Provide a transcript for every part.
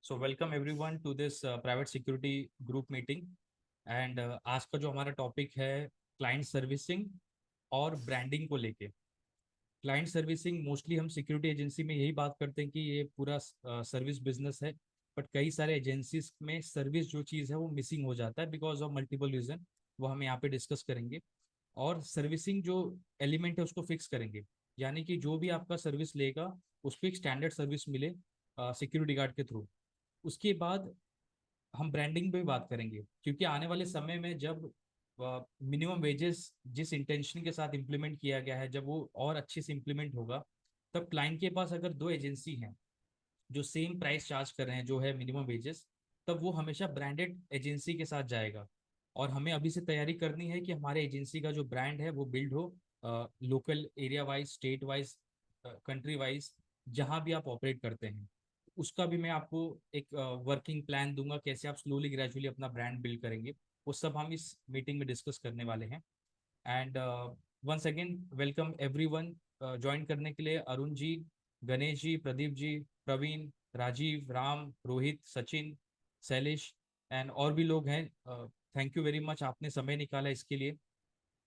So welcome everyone to this private security group meeting and आज का जो हमारा टॉपिक है क्लाइंट सर्विसिंग और ब्रांडिंग को लेके। क्लाइंट सर्विसिंग मोस्टली हम सिक्योरिटी एजेंसी में यही बात करते हैं कि ये पूरा सर्विस बिजनेस है, बट कई सारे एजेंसीज में सर्विस जो चीज़ है वो मिसिंग हो जाता है बिकॉज ऑफ मल्टीपल रीजन। वो हम यहाँ पे डिस्कस करेंगे और सर्विसिंग जो एलिमेंट है उसको फिक्स करेंगे, यानी कि जो भी आपका सर्विस लेगा उसको एक स्टैंडर्ड सर्विस मिले सिक्योरिटी गार्ड के थ्रू। उसके बाद हम ब्रांडिंग पे भी बात करेंगे, क्योंकि आने वाले समय में जब मिनिमम वेजेस जिस इंटेंशन के साथ इम्प्लीमेंट किया गया है जब वो और अच्छे से इम्प्लीमेंट होगा, तब क्लाइंट के पास अगर दो एजेंसी हैं जो सेम प्राइस चार्ज कर रहे हैं जो है मिनिमम वेजेस, तब वो हमेशा ब्रांडेड एजेंसी के साथ जाएगा। और हमें अभी से तैयारी करनी है कि हमारे एजेंसी का जो ब्रांड है वो बिल्ड हो local area wise, state wise, country wise, जहाँ भी आप ऑपरेट करते हैं। उसका भी मैं आपको एक वर्किंग प्लान दूंगा, कैसे आप स्लोली ग्रेजुअली अपना ब्रांड बिल्ड करेंगे। वो सब हम इस मीटिंग में डिस्कस करने वाले हैं। And once again welcome everyone join करने के लिए, अरुण जी, गणेश जी, प्रदीप जी, प्रवीण, राजीव, राम, रोहित, सचिन, शैलेश एंड और भी लोग हैं। थैंक यू वेरी मच, आपने समय निकाला इसके लिए।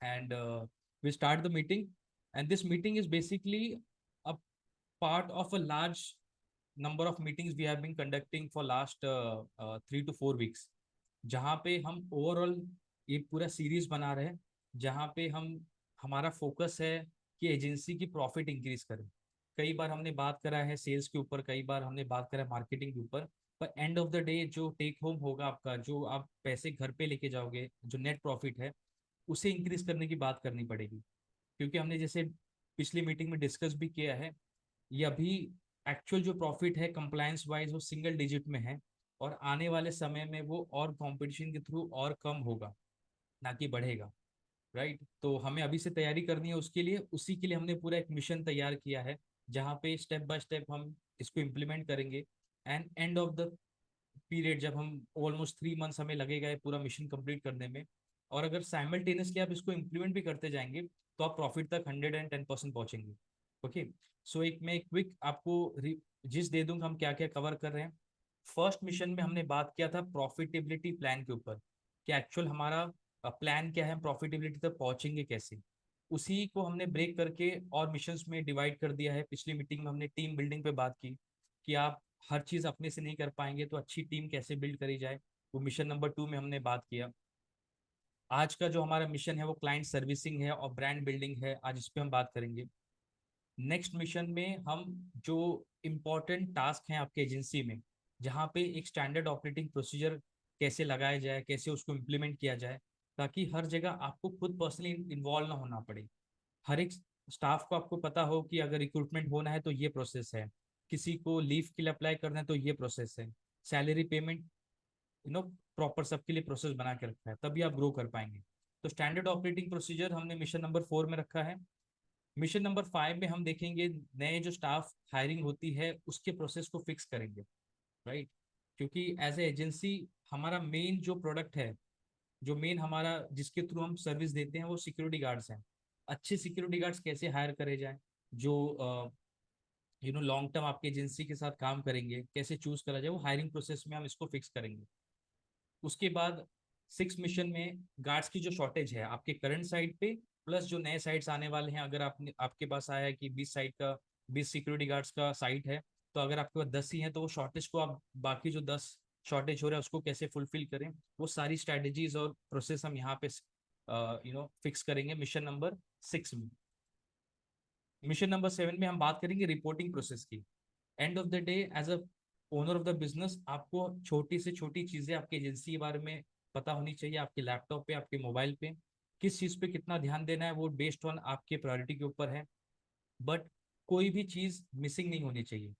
And we start the meeting. And this meeting is basically a part of a large number of meetings we have been conducting for last 3 to 4 weeks, जहाँ पे हम ओवरऑल ये पूरा सीरीज बना रहे हैं, जहाँ पे हम हमारा फोकस है कि एजेंसी की प्रॉफिट इंक्रीज करें। कई बार हमने बात करा है सेल्स के ऊपर, कई बार हमने बात करा है मार्केटिंग के ऊपर, पर एंड ऑफ द डे जो टेक होम होगा आपका, जो आप पैसे घर पे लेके जाओगे, जो नेट प्रॉफिट है, उसे इंक्रीज करने की बात करनी पड़ेगी। क्योंकि हमने जैसे पिछली मीटिंग में डिस्कस भी किया है, ये अभी एक्चुअल जो प्रॉफिट है कंप्लायंस वाइज वो सिंगल डिजिट में है, और आने वाले समय में वो और कंपटीशन के थ्रू और कम होगा, ना कि बढ़ेगा। राइट, तो हमें अभी से तैयारी करनी है उसके लिए। उसी के लिए हमने पूरा एक मिशन तैयार किया है, जहाँ पे स्टेप बाय स्टेप हम इसको इम्प्लीमेंट करेंगे। And and of the period, जब हम ऑलमोस्ट 3 मंथ्स हमें लगेगा ये पूरा मिशन कंप्लीट करने में, और अगर साइमल्टेनियसली आप इसको इम्प्लीमेंट भी करते जाएंगे, तो आप प्रॉफिट तक 110% पहुंचेंगे। ओके, सो एक मैं क्विक आपको जिस दे दूंगा हम क्या क्या कवर कर रहे हैं। फर्स्ट मिशन में हमने बात किया था प्रॉफिटेबिलिटी प्लान के ऊपर, कि एक्चुअल हमारा प्लान क्या है, प्रॉफिटेबिलिटी तक पहुंचेंगे कैसे। उसी को हमने ब्रेक करके और मिशंस में डिवाइड कर दिया है। पिछली मीटिंग में हमने टीम बिल्डिंग पे बात की कि आप हर चीज़ अपने से नहीं कर पाएंगे, तो अच्छी टीम कैसे बिल्ड करी जाए, वो मिशन नंबर 2 में हमने बात किया। आज का जो हमारा मिशन है वो क्लाइंट सर्विसिंग है और ब्रांड बिल्डिंग है, आज इस पे हम बात करेंगे। नेक्स्ट मिशन में हम जो इम्पोर्टेंट टास्क हैं आपके एजेंसी में, जहाँ पे एक स्टैंडर्ड ऑपरेटिंग प्रोसीजर कैसे लगाया जाए, कैसे उसको इम्प्लीमेंट किया जाए, ताकि हर जगह आपको खुद पर्सनली इन्वॉल्व ना होना पड़े। हर एक स्टाफ को आपको पता हो कि अगर रिक्रूटमेंट होना है तो ये प्रोसेस है, किसी को लीव के लिए अप्लाई करना है तो ये प्रोसेस है, सैलरी पेमेंट प्रॉपर सबके लिए प्रोसेस बना के रखा है, तभी आप ग्रो कर पाएंगे। तो स्टैंडर्ड ऑपरेटिंग प्रोसीजर हमने मिशन नंबर 4 में रखा है। मिशन नंबर 5 में हम देखेंगे नए जो स्टाफ हायरिंग होती है उसके प्रोसेस को फिक्स करेंगे। राइट, क्योंकि एज ए एजेंसी हमारा मेन जो प्रोडक्ट है, जो मेन हमारा जिसके थ्रू हम सर्विस देते हैं, वो सिक्योरिटी गार्ड्स हैं। अच्छे सिक्योरिटी गार्ड्स कैसे हायर करे जाए, जो लॉन्ग टर्म आपकी एजेंसी के साथ काम करेंगे, कैसे चूज करा जाए, वो हायरिंग प्रोसेस में हम इसको फिक्स करेंगे। उसके बाद 6 मिशन में गार्ड्स की जो शॉर्टेज है आपके करंट साइट पे, प्लस जो नए साइट्स आने वाले हैं, अगर आपने आपके पास आया है कि 20 साइट का, 20 सिक्योरिटी गार्ड्स का साइट है, तो अगर आपके पास 10 ही है तो वो शॉर्टेज को आप, बाकी जो 10 शॉर्टेज हो रहा है उसको कैसे फुलफिल करें, वो सारी स्ट्रैटेजीज और प्रोसेस हम यहाँ पे फिक्स करेंगे मिशन नंबर 6 में। मिशन नंबर 7 में हम बात करेंगे रिपोर्टिंग प्रोसेस की। End of the day, as a owner of the business, आपको छोटी से छोटी चीजें आपकी एजेंसी के बारे में पता होनी चाहिए। आपके लैपटॉप पे, आपके मोबाइल पे किस चीज पे कितना ध्यान देना है, वो बेस्ड ऑन आपके प्रायोरिटी के ऊपर है। बट कोई भी चीज मिसिंग नहीं होनी चाहिए।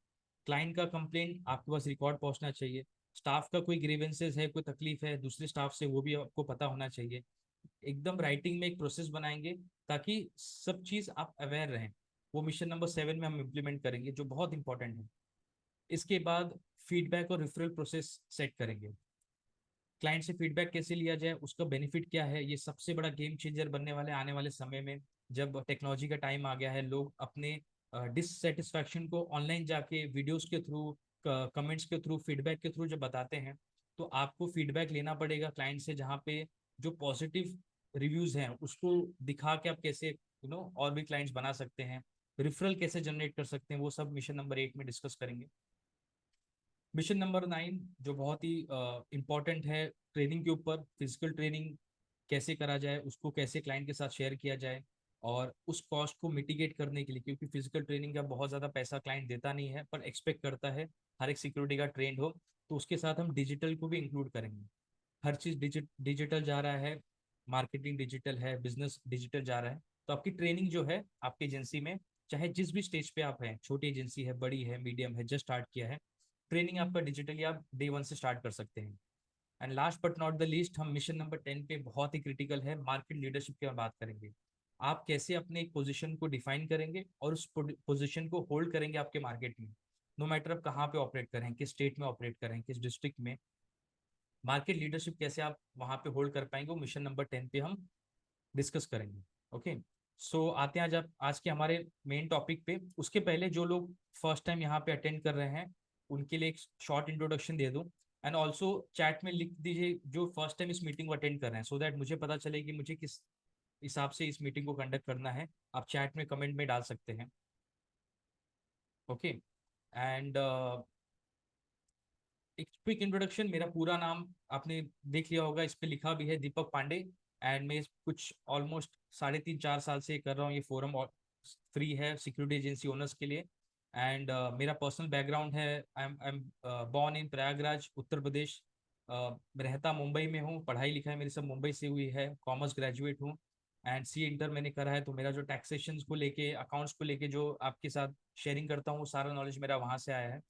क्लाइंट का कंप्लेंट आपके पास रिकॉर्ड पहुंचना चाहिए। स्टाफ का कोई ग्रीवेंसेस है, कोई तकलीफ है दूसरे स्टाफ से, वो भी आपको पता होना चाहिए। एकदम राइटिंग में एक प्रोसेस बनाएंगे, ताकि सब चीज आप अवेयर रहें। वो मिशन नंबर 7 में हम इम्प्लीमेंट करेंगे, जो बहुत इंपॉर्टेंट है। इसके बाद फीडबैक और रेफरल प्रोसेस सेट करेंगे। क्लाइंट से फीडबैक कैसे लिया जाए, उसका बेनिफिट क्या है, ये सबसे बड़ा गेम चेंजर बनने वाले आने वाले समय में। जब टेक्नोलॉजी का टाइम आ गया है, लोग अपने डिससेटिस्फैक्शन को ऑनलाइन जाके वीडियोस के थ्रू, कमेंट्स के थ्रू, फीडबैक के थ्रू जब बताते हैं तो आपको फीडबैक लेना पड़ेगा क्लाइंट से, जहाँ पे जो पॉजिटिव रिव्यूज हैं उसको दिखा के आप कैसे और भी क्लाइंट्स बना सकते हैं, रिफरल कैसे जनरेट कर सकते हैं, वो सब मिशन नंबर 8 में डिस्कस करेंगे। मिशन नंबर 9 जो बहुत ही इम्पोर्टेंट है, ट्रेनिंग के ऊपर, फिजिकल ट्रेनिंग कैसे करा जाए, उसको कैसे क्लाइंट के साथ शेयर किया जाए, और उस कॉस्ट को मिटिगेट करने के लिए, क्योंकि फिजिकल ट्रेनिंग का बहुत ज़्यादा पैसा क्लाइंट देता नहीं है पर एक्सपेक्ट करता है हर एक सिक्योरिटी गार्ड ट्रेंड हो, तो उसके साथ हम डिजिटल को भी इंक्लूड करेंगे। हर चीज़ डिजिटल जा रहा है, मार्केटिंग डिजिटल है, बिजनेस डिजिटल जा रहा है, तो आपकी ट्रेनिंग जो है आपकी एजेंसी में, चाहे जिस भी स्टेज पे आप हैं, छोटी एजेंसी है, बड़ी है, मीडियम है, जस्ट स्टार्ट किया है, ट्रेनिंग आपका डिजिटली आप डे 1 से स्टार्ट कर सकते हैं। And last but not the least, हम मिशन नंबर 10 पे बहुत ही क्रिटिकल है, मार्केट लीडरशिप की बात करेंगे। आप कैसे अपने एक पोजीशन को डिफाइन करेंगे और उस पोजीशन को होल्ड करेंगे आपके मार्केट में, नो मैटर आप कहाँ पे ऑपरेट करें, किस स्टेट में ऑपरेट करें, किस डिस्ट्रिक्ट में, मार्केट लीडरशिप कैसे आप वहाँ पे होल्ड कर पाएंगे, वो मिशन नंबर 10 पे हम डिस्कस करेंगे। ओके, सो आते हैं आज के हमारे मेन टॉपिक पे। उसके पहले जो लोग फर्स्ट टाइम यहाँ पे अटेंड कर रहे हैं उनके लिए एक शॉर्ट इंट्रोडक्शन दे दूं, एंड ऑल्सो चैट में लिख दीजिए जो फर्स्ट टाइम इस मीटिंग को अटेंड कर रहे हैं, सो दैट मुझे पता चले कि मुझे किस हिसाब से इस मीटिंग को कंडक्ट करना है। आप चैट में कमेंट में डाल सकते हैं। ओके, एंड एक क्विक इंट्रोडक्शन, मेरा पूरा नाम आपने देख लिया होगा, इस पे लिखा भी है, दीपक पांडे। एंड मैं कुछ ऑलमोस्ट 3.5-4 साल से कर रहा हूँ ये फोरम, और फ्री है सिक्योरिटी एजेंसी ओनर्स के लिए। एंड मेरा पर्सनल बैकग्राउंड है, I am born in Prayagraj Uttar Pradesh, रहता मुंबई में हूँ, पढ़ाई लिखाई मेरी सब मुंबई से हुई है, कॉमर्स ग्रेजुएट हूँ, एंड सी इंटर मैंने करा है। तो मेरा जो टैक्सेशन को लेके, अकाउंट्स को लेके जो आपके साथ शेयरिंग करता हूँ, वो सारा नॉलेज मेरा वहाँ से आया है।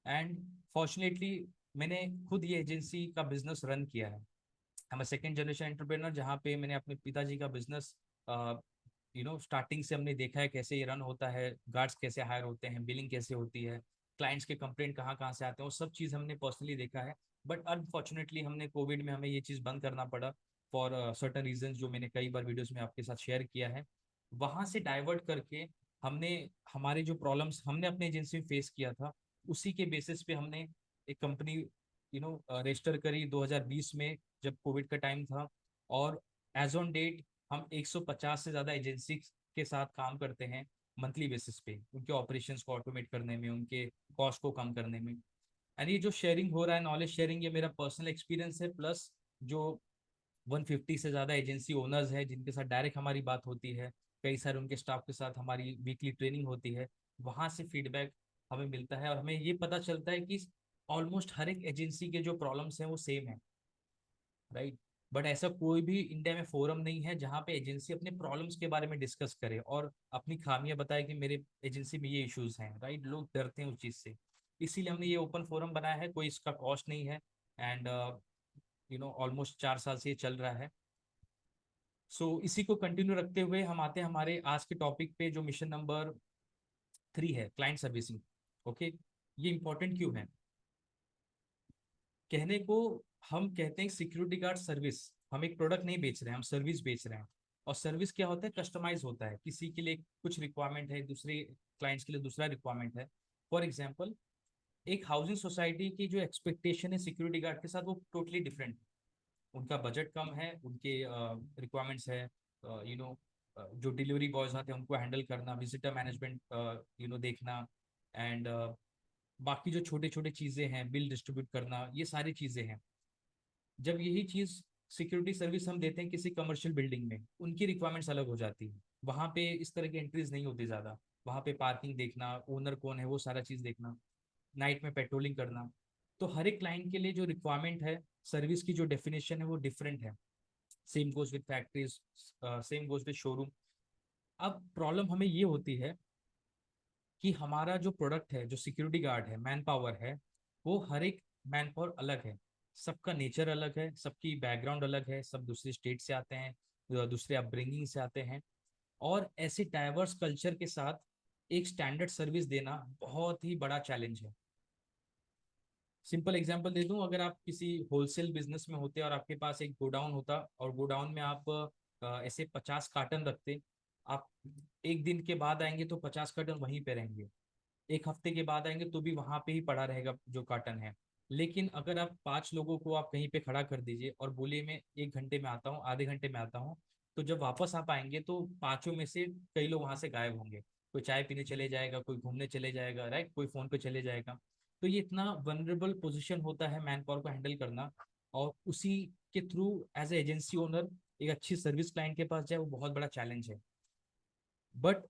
एंड फॉर्चुनेटली मैंने खुद ये एजेंसी का बिजनेस रन किया है। हम सेकेंड जनरेशन एंटरप्रेनर, जहाँ पे मैंने अपने पिताजी का बिजनेस स्टार्टिंग से हमने देखा है कैसे ये रन होता है, गार्ड्स कैसे हायर होते हैं, बिलिंग कैसे होती है, क्लाइंट्स के कंप्लेंट कहाँ कहाँ से आते हैं, वो सब चीज़ हमने पर्सनली देखा है। बट अनफॉर्चुनेटली हमने कोविड में हमें ये चीज़ बंद करना पड़ा फॉर सर्टन रीजंस, जो मैंने कई बार वीडियोस में आपके साथ शेयर किया है। वहाँ से डाइवर्ट करके हमने हमारे जो प्रॉब्लम्स हमने अपने एजेंसी में फेस किया था, उसी के बेसिस पे हमने एक कंपनी रजिस्टर करी 2020 में, जब कोविड का टाइम था। और एज ऑन डेट हम 150 से ज़्यादा एजेंसी के साथ काम करते हैं मंथली बेसिस पे, उनके ऑपरेशंस को ऑटोमेट करने में, उनके कॉस्ट को कम करने में। एंड ये जो शेयरिंग हो रहा है, नॉलेज शेयरिंग, ये मेरा पर्सनल एक्सपीरियंस है, प्लस जो 150 से ज़्यादा एजेंसी ओनर्स हैं जिनके साथ डायरेक्ट हमारी बात होती है, कई सारे उनके स्टाफ के साथ हमारी वीकली ट्रेनिंग होती है, वहाँ से फीडबैक हमें मिलता है, और हमें ये पता चलता है कि ऑलमोस्ट हर एक एजेंसी के जो प्रॉब्लम्स हैं वो सेम है, राइट। बट ऐसा कोई भी इंडिया में फोरम नहीं है जहाँ पे एजेंसी अपने प्रॉब्लम्स के बारे में डिस्कस करे और अपनी खामियां बताए कि मेरे एजेंसी में ये इश्यूज हैं, राइट। लोग डरते हैं उस चीज़ से, इसीलिए हमने ये ओपन फोरम बनाया है, कोई इसका कॉस्ट नहीं है। एंड ऑलमोस्ट 4 साल से ये चल रहा है। सो इसी को कंटिन्यू रखते हुए हम आते हैं हमारे आज के टॉपिक पे, जो मिशन नंबर 3 है, क्लाइंट सर्विसिंग। ओके, ये इंपॉर्टेंट क्यों है कहने को? हम कहते हैं सिक्योरिटी गार्ड सर्विस, हम एक प्रोडक्ट नहीं बेच रहे हैं, हम सर्विस बेच रहे हैं। और सर्विस क्या होता है? कस्टमाइज होता है, किसी के लिए कुछ रिक्वायरमेंट है, दूसरे क्लाइंट्स के लिए दूसरा रिक्वायरमेंट है। फॉर एग्जाम्पल, एक हाउसिंग सोसाइटी की जो एक्सपेक्टेशन है सिक्योरिटी गार्ड के साथ, वो टोटली डिफरेंट। उनका बजट कम है, उनके रिक्वायरमेंट्स है जो डिलीवरी बॉयज आते हैं उनको हैंडल करना, विजिटर मैनेजमेंट देखना, एंड बाकी जो छोटे छोटे चीज़ें हैं, बिल डिस्ट्रीब्यूट करना, ये सारी चीज़ें हैं। जब यही चीज़ सिक्योरिटी सर्विस हम देते हैं किसी कमर्शियल बिल्डिंग में, उनकी रिक्वायरमेंट्स अलग हो जाती है, वहाँ पे इस तरह की एंट्रीज नहीं होती ज़्यादा, वहाँ पे पार्किंग देखना, ओनर कौन है, वो सारा चीज़ देखना, नाइट में पेट्रोलिंग करना। तो हर एक क्लाइंट के लिए जो रिक्वायरमेंट है, सर्विस की जो डेफिनेशन है, वो डिफरेंट है। Same goes with factories, same goes with showroom. अब प्रॉब्लम हमें ये होती है कि हमारा जो प्रोडक्ट है, जो सिक्योरिटी गार्ड है, मैन पावर है, वो हर एक मैन पावर अलग है, सबका नेचर अलग है, सबकी बैकग्राउंड अलग है, सब दूसरे स्टेट से आते हैं, दूसरे अपब्रिंगिंग से आते हैं। और ऐसे डाइवर्स कल्चर के साथ एक स्टैंडर्ड सर्विस देना बहुत ही बड़ा चैलेंज है। सिंपल एग्जांपल दे दूं, अगर आप किसी होलसेल बिजनेस में होते और आपके पास एक गोडाउन होता, और गोडाउन में आप ऐसे 50 कार्टन रखते, आप एक दिन के बाद आएंगे तो 50 कार्टन वहीं पे रहेंगे। एक हफ्ते के बाद आएंगे तो भी वहां पे ही पड़ा रहेगा जो कार्टन है। लेकिन अगर आप 5 लोगों को आप कहीं पे खड़ा कर दीजिए और बोलिए मैं 1 घंटे में आता हूँ, आधे घंटे में आता हूँ, तो जब वापस आप आएंगे तो 5 में से कई लोग वहां से गायब होंगे। कोई चाय पीने चले जाएगा, कोई घूमने चले जाएगा, राइट, कोई फोन पे चले जाएगा। तो ये इतना वनरेबल पोजीशन होता है मैन पावर को हैंडल करना। और उसी के through as a agency owner एक अच्छी सर्विस क्लाइंट के पास जाए, वो बहुत बड़ा चैलेंज है। बट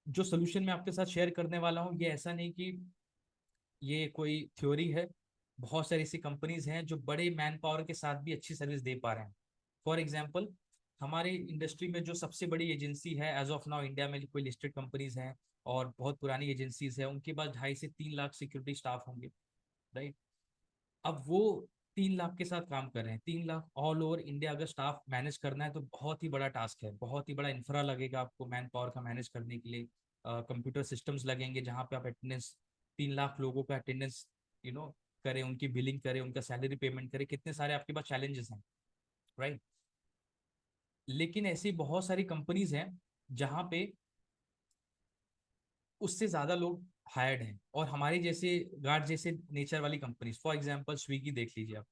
जो सोल्यूशन मैं आपके साथ शेयर करने वाला हूँ, ये ऐसा नहीं कि ये कोई थ्योरी है। बहुत सारी ऐसी कंपनीज हैं जो बड़े मैन पावर के साथ भी अच्छी सर्विस दे पा रहे हैं। फॉर एग्जाम्पल, हमारे इंडस्ट्री में जो सबसे बड़ी एजेंसी है एज ऑफ नाउ इंडिया में, कोई लिस्टेड कंपनीज हैं और बहुत पुरानी एजेंसीज है, उनके पास 2.5 से 3 लाख सिक्योरिटी स्टाफ होंगे, राइट। अब वो 3 लाख के साथ काम कर रहे हैं। 3 लाख ऑल ओवर इंडिया अगर स्टाफ मैनेज करना है तो बहुत ही बड़ा टास्क है, बहुत ही बड़ा इंफ्रा लगेगा आपको मैन पावर का मैनेज करने के लिए। कंप्यूटर सिस्टम्स लगेंगे जहाँ पे आप अटेंडेंस, 3 लाख लोगों का अटेंडेंस यू नो करें, उनकी बिलिंग करें, उनका सैलरी पेमेंट करें, कितने सारे आपके पास चैलेंजेस हैं, राइट। लेकिन ऐसी बहुत सारी कंपनीज हैं जहाँ पे उससे ज्यादा लोग हायर्ड हैं, और हमारे जैसे गार्ड जैसे नेचर वाली कंपनीज, फॉर एग्जांपल स्विगी देख लीजिए आप।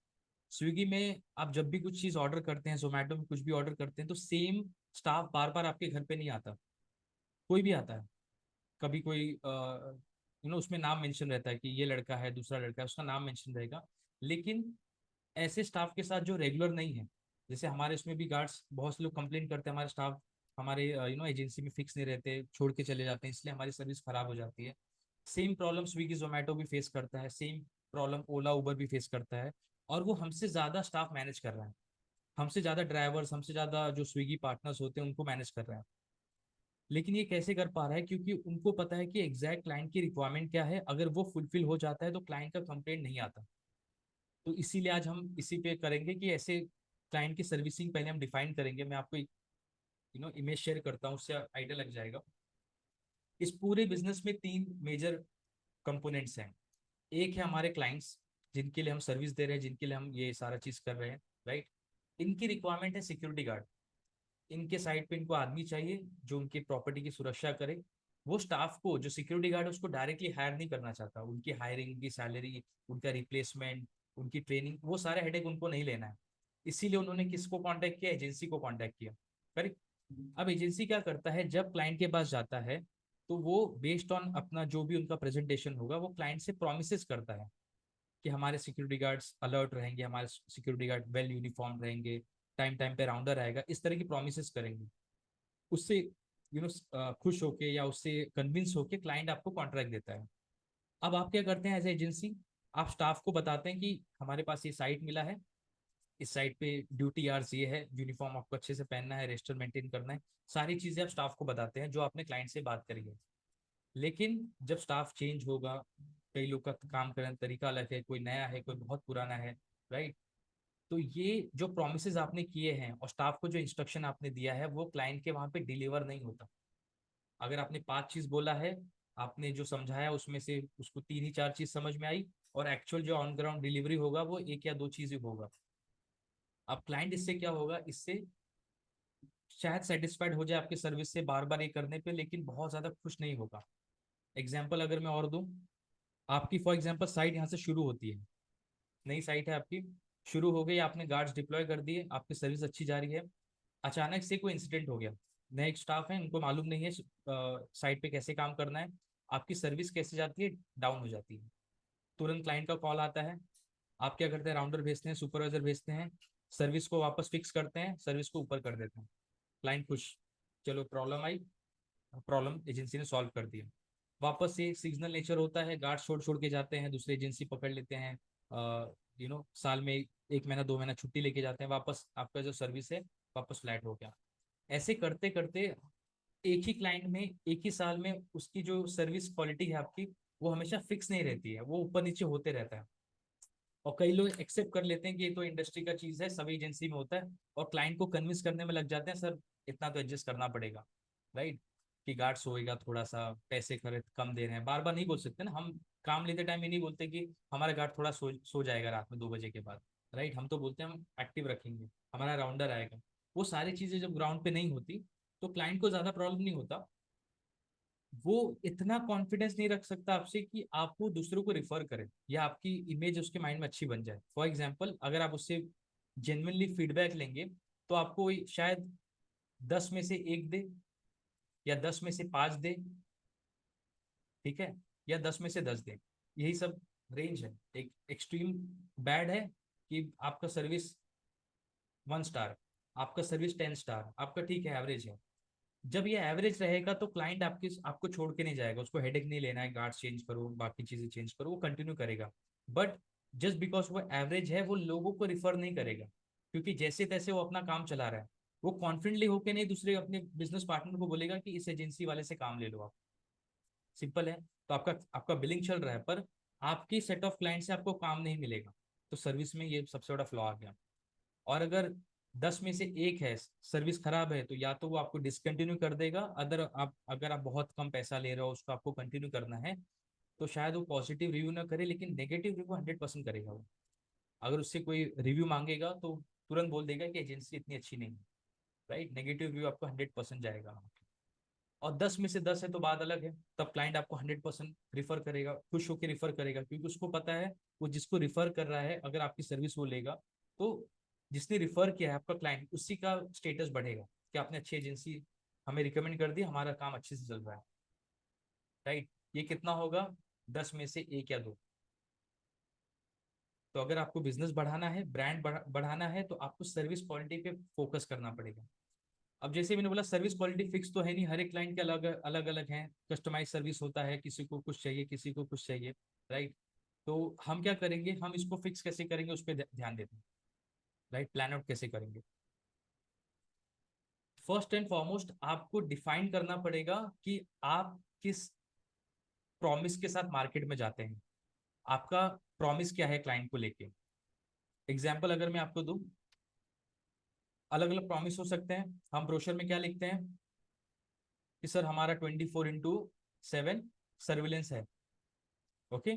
स्विगी में आप जब भी कुछ चीज ऑर्डर करते हैं, जोमेटो में कुछ भी ऑर्डर करते हैं, तो सेम स्टाफ बार बार आपके घर पे नहीं आता। कोई भी आता है, कभी कोई उसमें नाम मेंशन रहता है कि ये लड़का है, दूसरा लड़का है, उसका नाम मेंशन रहेगा। लेकिन ऐसे स्टाफ के साथ जो रेगुलर नहीं है, जैसे हमारे इसमें भी गार्ड्स बहुत से लोग कंप्लेन करते हैं, हमारे स्टाफ हमारे एजेंसी में फिक्स नहीं रहते, छोड़ के चले जाते हैं, इसलिए हमारी सर्विस खराब हो जाती है। सेम प्रॉब्लम स्विगी जोमेटो भी फेस करता है, सेम प्रॉब्लम ओला उबर भी फेस करता है। और वो हमसे ज़्यादा स्टाफ मैनेज कर रहा है, हमसे ज़्यादा ड्राइवर्स, हमसे ज़्यादा जो स्विगी पार्टनर्स होते हैं उनको मैनेज कर रहा है। लेकिन ये कैसे कर पा रहा है? क्योंकि उनको पता है कि एग्जैक्ट क्लाइंट की रिक्वायरमेंट क्या है, अगर वो फुलफिल हो जाता है तो क्लाइंट का कंप्लेंट नहीं आता। तो इसीलिए आज हम इसी पे करेंगे कि ऐसे क्लाइंट की सर्विसिंग पहले हम डिफाइन करेंगे। मैं आपको इमेज शेयर करता हूँ, उससे आइडिया लग जाएगा। इस पूरे बिजनेस में 3 मेजर कंपोनेंट्स हैं। एक है हमारे क्लाइंट्स, जिनके लिए हम सर्विस दे रहे हैं, जिनके लिए हम ये सारा चीज कर रहे हैं, राइट। इनकी रिक्वायरमेंट है सिक्योरिटी गार्ड। इनके साइड पे इनको आदमी चाहिए जो उनकी प्रॉपर्टी की सुरक्षा करे। वो स्टाफ को, जो सिक्योरिटी गार्ड है, उसको डायरेक्टली हायर नहीं करना चाहता। उनकी हायरिंग, उनकी सैलरी, उनका रिप्लेसमेंट, उनकी ट्रेनिंग, वो सारे हेडेक उनको नहीं लेना है। इसीलिए उन्होंने किसको कांटेक्ट किया? एजेंसी को कांटेक्ट किया, करेक्ट। अब एजेंसी क्या करता है, जब क्लाइंट के पास जाता है तो वो बेस्ड ऑन अपना जो भी उनका प्रेजेंटेशन होगा, वो क्लाइंट से प्रोमिस करता है कि हमारे सिक्योरिटी गार्ड्स अलर्ट रहेंगे, हमारे सिक्योरिटी गार्ड वेल यूनिफॉर्म रहेंगे, टाइम टाइम पे राउंडर आएगा, इस तरह की प्रोमिस करेंगे। उससे खुश होके या उससे कन्विंस होके क्लाइंट आपको कॉन्ट्रैक्ट देता है। अब आप क्या करते हैं एज एजेंसी? आप स्टाफ को बताते हैं कि हमारे पास ये साइट मिला है, इस साइट पे ड्यूटी आवर्स ये है, यूनिफॉर्म आपको अच्छे से पहनना है, रजिस्टर मेंटेन करना है, सारी चीजें आप स्टाफ को बताते हैं जो आपने क्लाइंट से बात करी है। लेकिन जब स्टाफ चेंज होगा, कई लोग का काम करने का तरीका अलग है, कोई नया है, कोई बहुत पुराना है, राइट। तो ये जो प्रोमिस आपने किए हैं और स्टाफ को जो इंस्ट्रक्शन आपने दिया है, वो क्लाइंट के वहां पे डिलीवर नहीं होता। अगर आपने 5 चीज बोला है, आपने जो समझाया उसमें से उसको 3 ही 4 चीज समझ में आई, और एक्चुअल जो ऑन ग्राउंड डिलीवरी होगा वो 1 या 2 चीज ही होगा। अब क्लाइंट इससे क्या होगा, इससे शायद सेटिस्फाइड हो जाए आपकी सर्विस से बार बार ये करने पे, लेकिन बहुत ज्यादा खुश नहीं होगा। एग्जाम्पल अगर मैं और दूं, आपकी फॉर एग्जाम्पल साइट यहाँ से शुरू होती है, नई साइट है आपकी, शुरू हो गई, आपने गार्ड्स डिप्लॉय कर दिए, आपकी सर्विस अच्छी जा रही है। अचानक से कोई इंसिडेंट हो गया, नए स्टाफ है, उनको मालूम नहीं है साइट पे कैसे काम करना है, आपकी सर्विस कैसे जाती है, डाउन हो जाती है। तुरंत क्लाइंट का कॉल आता है, आप क्या करते हैं? राउंडर भेजते हैं, सुपरवाइजर भेजते हैं, सर्विस को वापस फिक्स करते हैं, सर्विस को ऊपर कर देते हैं, क्लाइंट खुश। चलो प्रॉब्लम आई, प्रॉब्लम एजेंसी ने सॉल्व कर दिया। वापस से सीजनल नेचर होता है, गार्ड छोड़ छोड़ के जाते हैं, दूसरी एजेंसी पकड़ लेते हैं, साल में 1 महीना 2 महीना छुट्टी लेके जाते हैं, वापस आपका जो सर्विस है वापस फ्लैट हो गया। ऐसे करते करते एक ही क्लाइंट में एक ही साल में उसकी जो सर्विस क्वालिटी है आपकी, वो हमेशा फिक्स नहीं रहती है, वो ऊपर नीचे होते रहता है। और कई लोग एक्सेप्ट कर लेते हैं कि ये तो इंडस्ट्री का चीज है, सभी एजेंसी में होता है, और क्लाइंट को कन्विंस करने में लग जाते हैं, सर इतना तो एडजस्ट करना पड़ेगा, राइट। कि गार्ड सोएगा, थोड़ा सा पैसे खर्च कम दे रहे हैं, बार बार नहीं बोल सकते ना हम। काम लेते टाइम ये नहीं बोलते कि हमारा गार्ड थोड़ा सो जाएगा रात में 2 बजे के बाद, राइट। हम तो बोलते हैं हम एक्टिव रखेंगे, हमारा राउंडर आएगा। वो सारी चीजें जब ग्राउंड पे नहीं होती तो क्लाइंट को ज्यादा प्रॉब्लम नहीं होता। वो इतना कॉन्फिडेंस नहीं रख सकता आपसे कि आपको दूसरों को रिफर करे या आपकी इमेज उसके माइंड में अच्छी बन जाए। फॉर एग्जाम्पल, अगर आप उससे जेन्युइनली फीडबैक लेंगे तो आपको शायद 10 में से 1 दे, या 10 में से 5 दे, ठीक है, या 10 में से 10 दे। यही सब रेंज है। एक एक्सट्रीम बैड है कि आपका सर्विस 1 स्टार, आपका सर्विस 10 स्टार, आपका ठीक है एवरेज है। जब ये एवरेज रहेगा तो क्लाइंट आपको छोड़ के नहीं जाएगा, उसको हेडेक नहीं लेना है, गार्ड चेंज करो, बाकी चीजें चेंज करो, वो कंटिन्यू करेगा। बट जस्ट बिकॉज वो एवरेज है, वो लोगों को रिफर नहीं करेगा, क्योंकि जैसे तैसे वो अपना काम चला रहा है। वो कॉन्फिडेंटली होके नहीं दूसरे अपने बिजनेस पार्टनर को बोलेगा कि इस एजेंसी वाले से काम ले लो आप। सिंपल है। तो आपका आपका बिलिंग चल रहा है, पर आपकी सेट ऑफ क्लाइंट से आपको काम नहीं मिलेगा। तो सर्विस में ये सबसे बड़ा फ्लॉ आ गया। और अगर 10 में से 1 है, सर्विस खराब है, तो या तो वो आपको डिसकंटिन्यू कर देगा, अगर आप बहुत कम पैसा ले रहे हो, उसको आपको कंटिन्यू करना है, तो शायद वो पॉजिटिव रिव्यू ना करे, लेकिन नेगेटिव रिव्यू 100% करेगा वो। अगर उससे कोई रिव्यू मांगेगा तो तुरंत बोल देगा कि एजेंसी इतनी अच्छी नहीं है। राइट, नेगेटिव रिव्यू आपको 100% जाएगा। और 10 में से 10 है तो बात अलग है, तब क्लाइंट आपको 100% रिफर करेगा, खुश होकर रिफर करेगा, क्योंकि उसको पता है वो जिसको रिफर कर रहा है, अगर आपकी सर्विस वो लेगा, तो जिसने रिफर किया है आपका क्लाइंट, उसी का स्टेटस बढ़ेगा कि आपने अच्छी एजेंसी हमें रिकमेंड कर दी, हमारा काम अच्छे से चल रहा है। राइट। ये कितना होगा? 10 में से 1 या 2। तो अगर आपको बिजनेस बढ़ाना है, ब्रांड बढ़ाना है, तो आपको सर्विस क्वालिटी पे फोकस करना पड़ेगा। अब जैसे मैंने बोला, सर्विस क्वालिटी फिक्स तो है नहीं, हर एक क्लाइंट के अलग अलग अलग हैं, कस्टमाइज सर्विस होता है, किसी को कुछ चाहिए, किसी को कुछ चाहिए। राइट। तो हम क्या करेंगे, हम इसको फिक्स कैसे करेंगे उस पर ध्यान देते हैं। राइट, प्लान आउट कैसे करेंगे। फर्स्ट एंड फॉरमोस्ट आपको डिफाइन करना पड़ेगा कि आप किस प्रॉमिस के साथ मार्केट में जाते हैं। आपका प्रॉमिस क्या है क्लाइंट को लेके। एग्जाम्पल अगर मैं आपको दूं, अलग अलग प्रॉमिस हो सकते हैं। हम ब्रोशर में क्या लिखते हैं कि सर हमारा 24/7 सर्विलेंस है। ओके,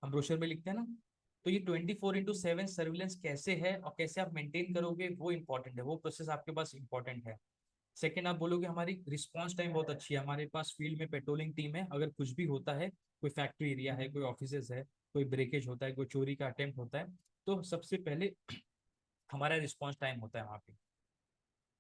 हम ब्रोशर में लिखते हैं ना। तो ये 24/7 सर्विलेंस कैसे है और कैसे आप मेंटेन करोगे, वो इंपॉर्टेंट है, वो प्रोसेस आपके पास इंपॉर्टेंट है। सेकंड, आप बोलोगे हमारी रिस्पॉन्स टाइम बहुत अच्छी है, हमारे पास फील्ड में पेट्रोलिंग टीम है, अगर कुछ भी होता है, कोई फैक्ट्री एरिया है, कोई ऑफिस है, कोई ब्रेकेज होता है, कोई चोरी का अटेम्प्ट होता है, तो सबसे पहले हमारा रिस्पॉन्स टाइम होता है वहाँ पे।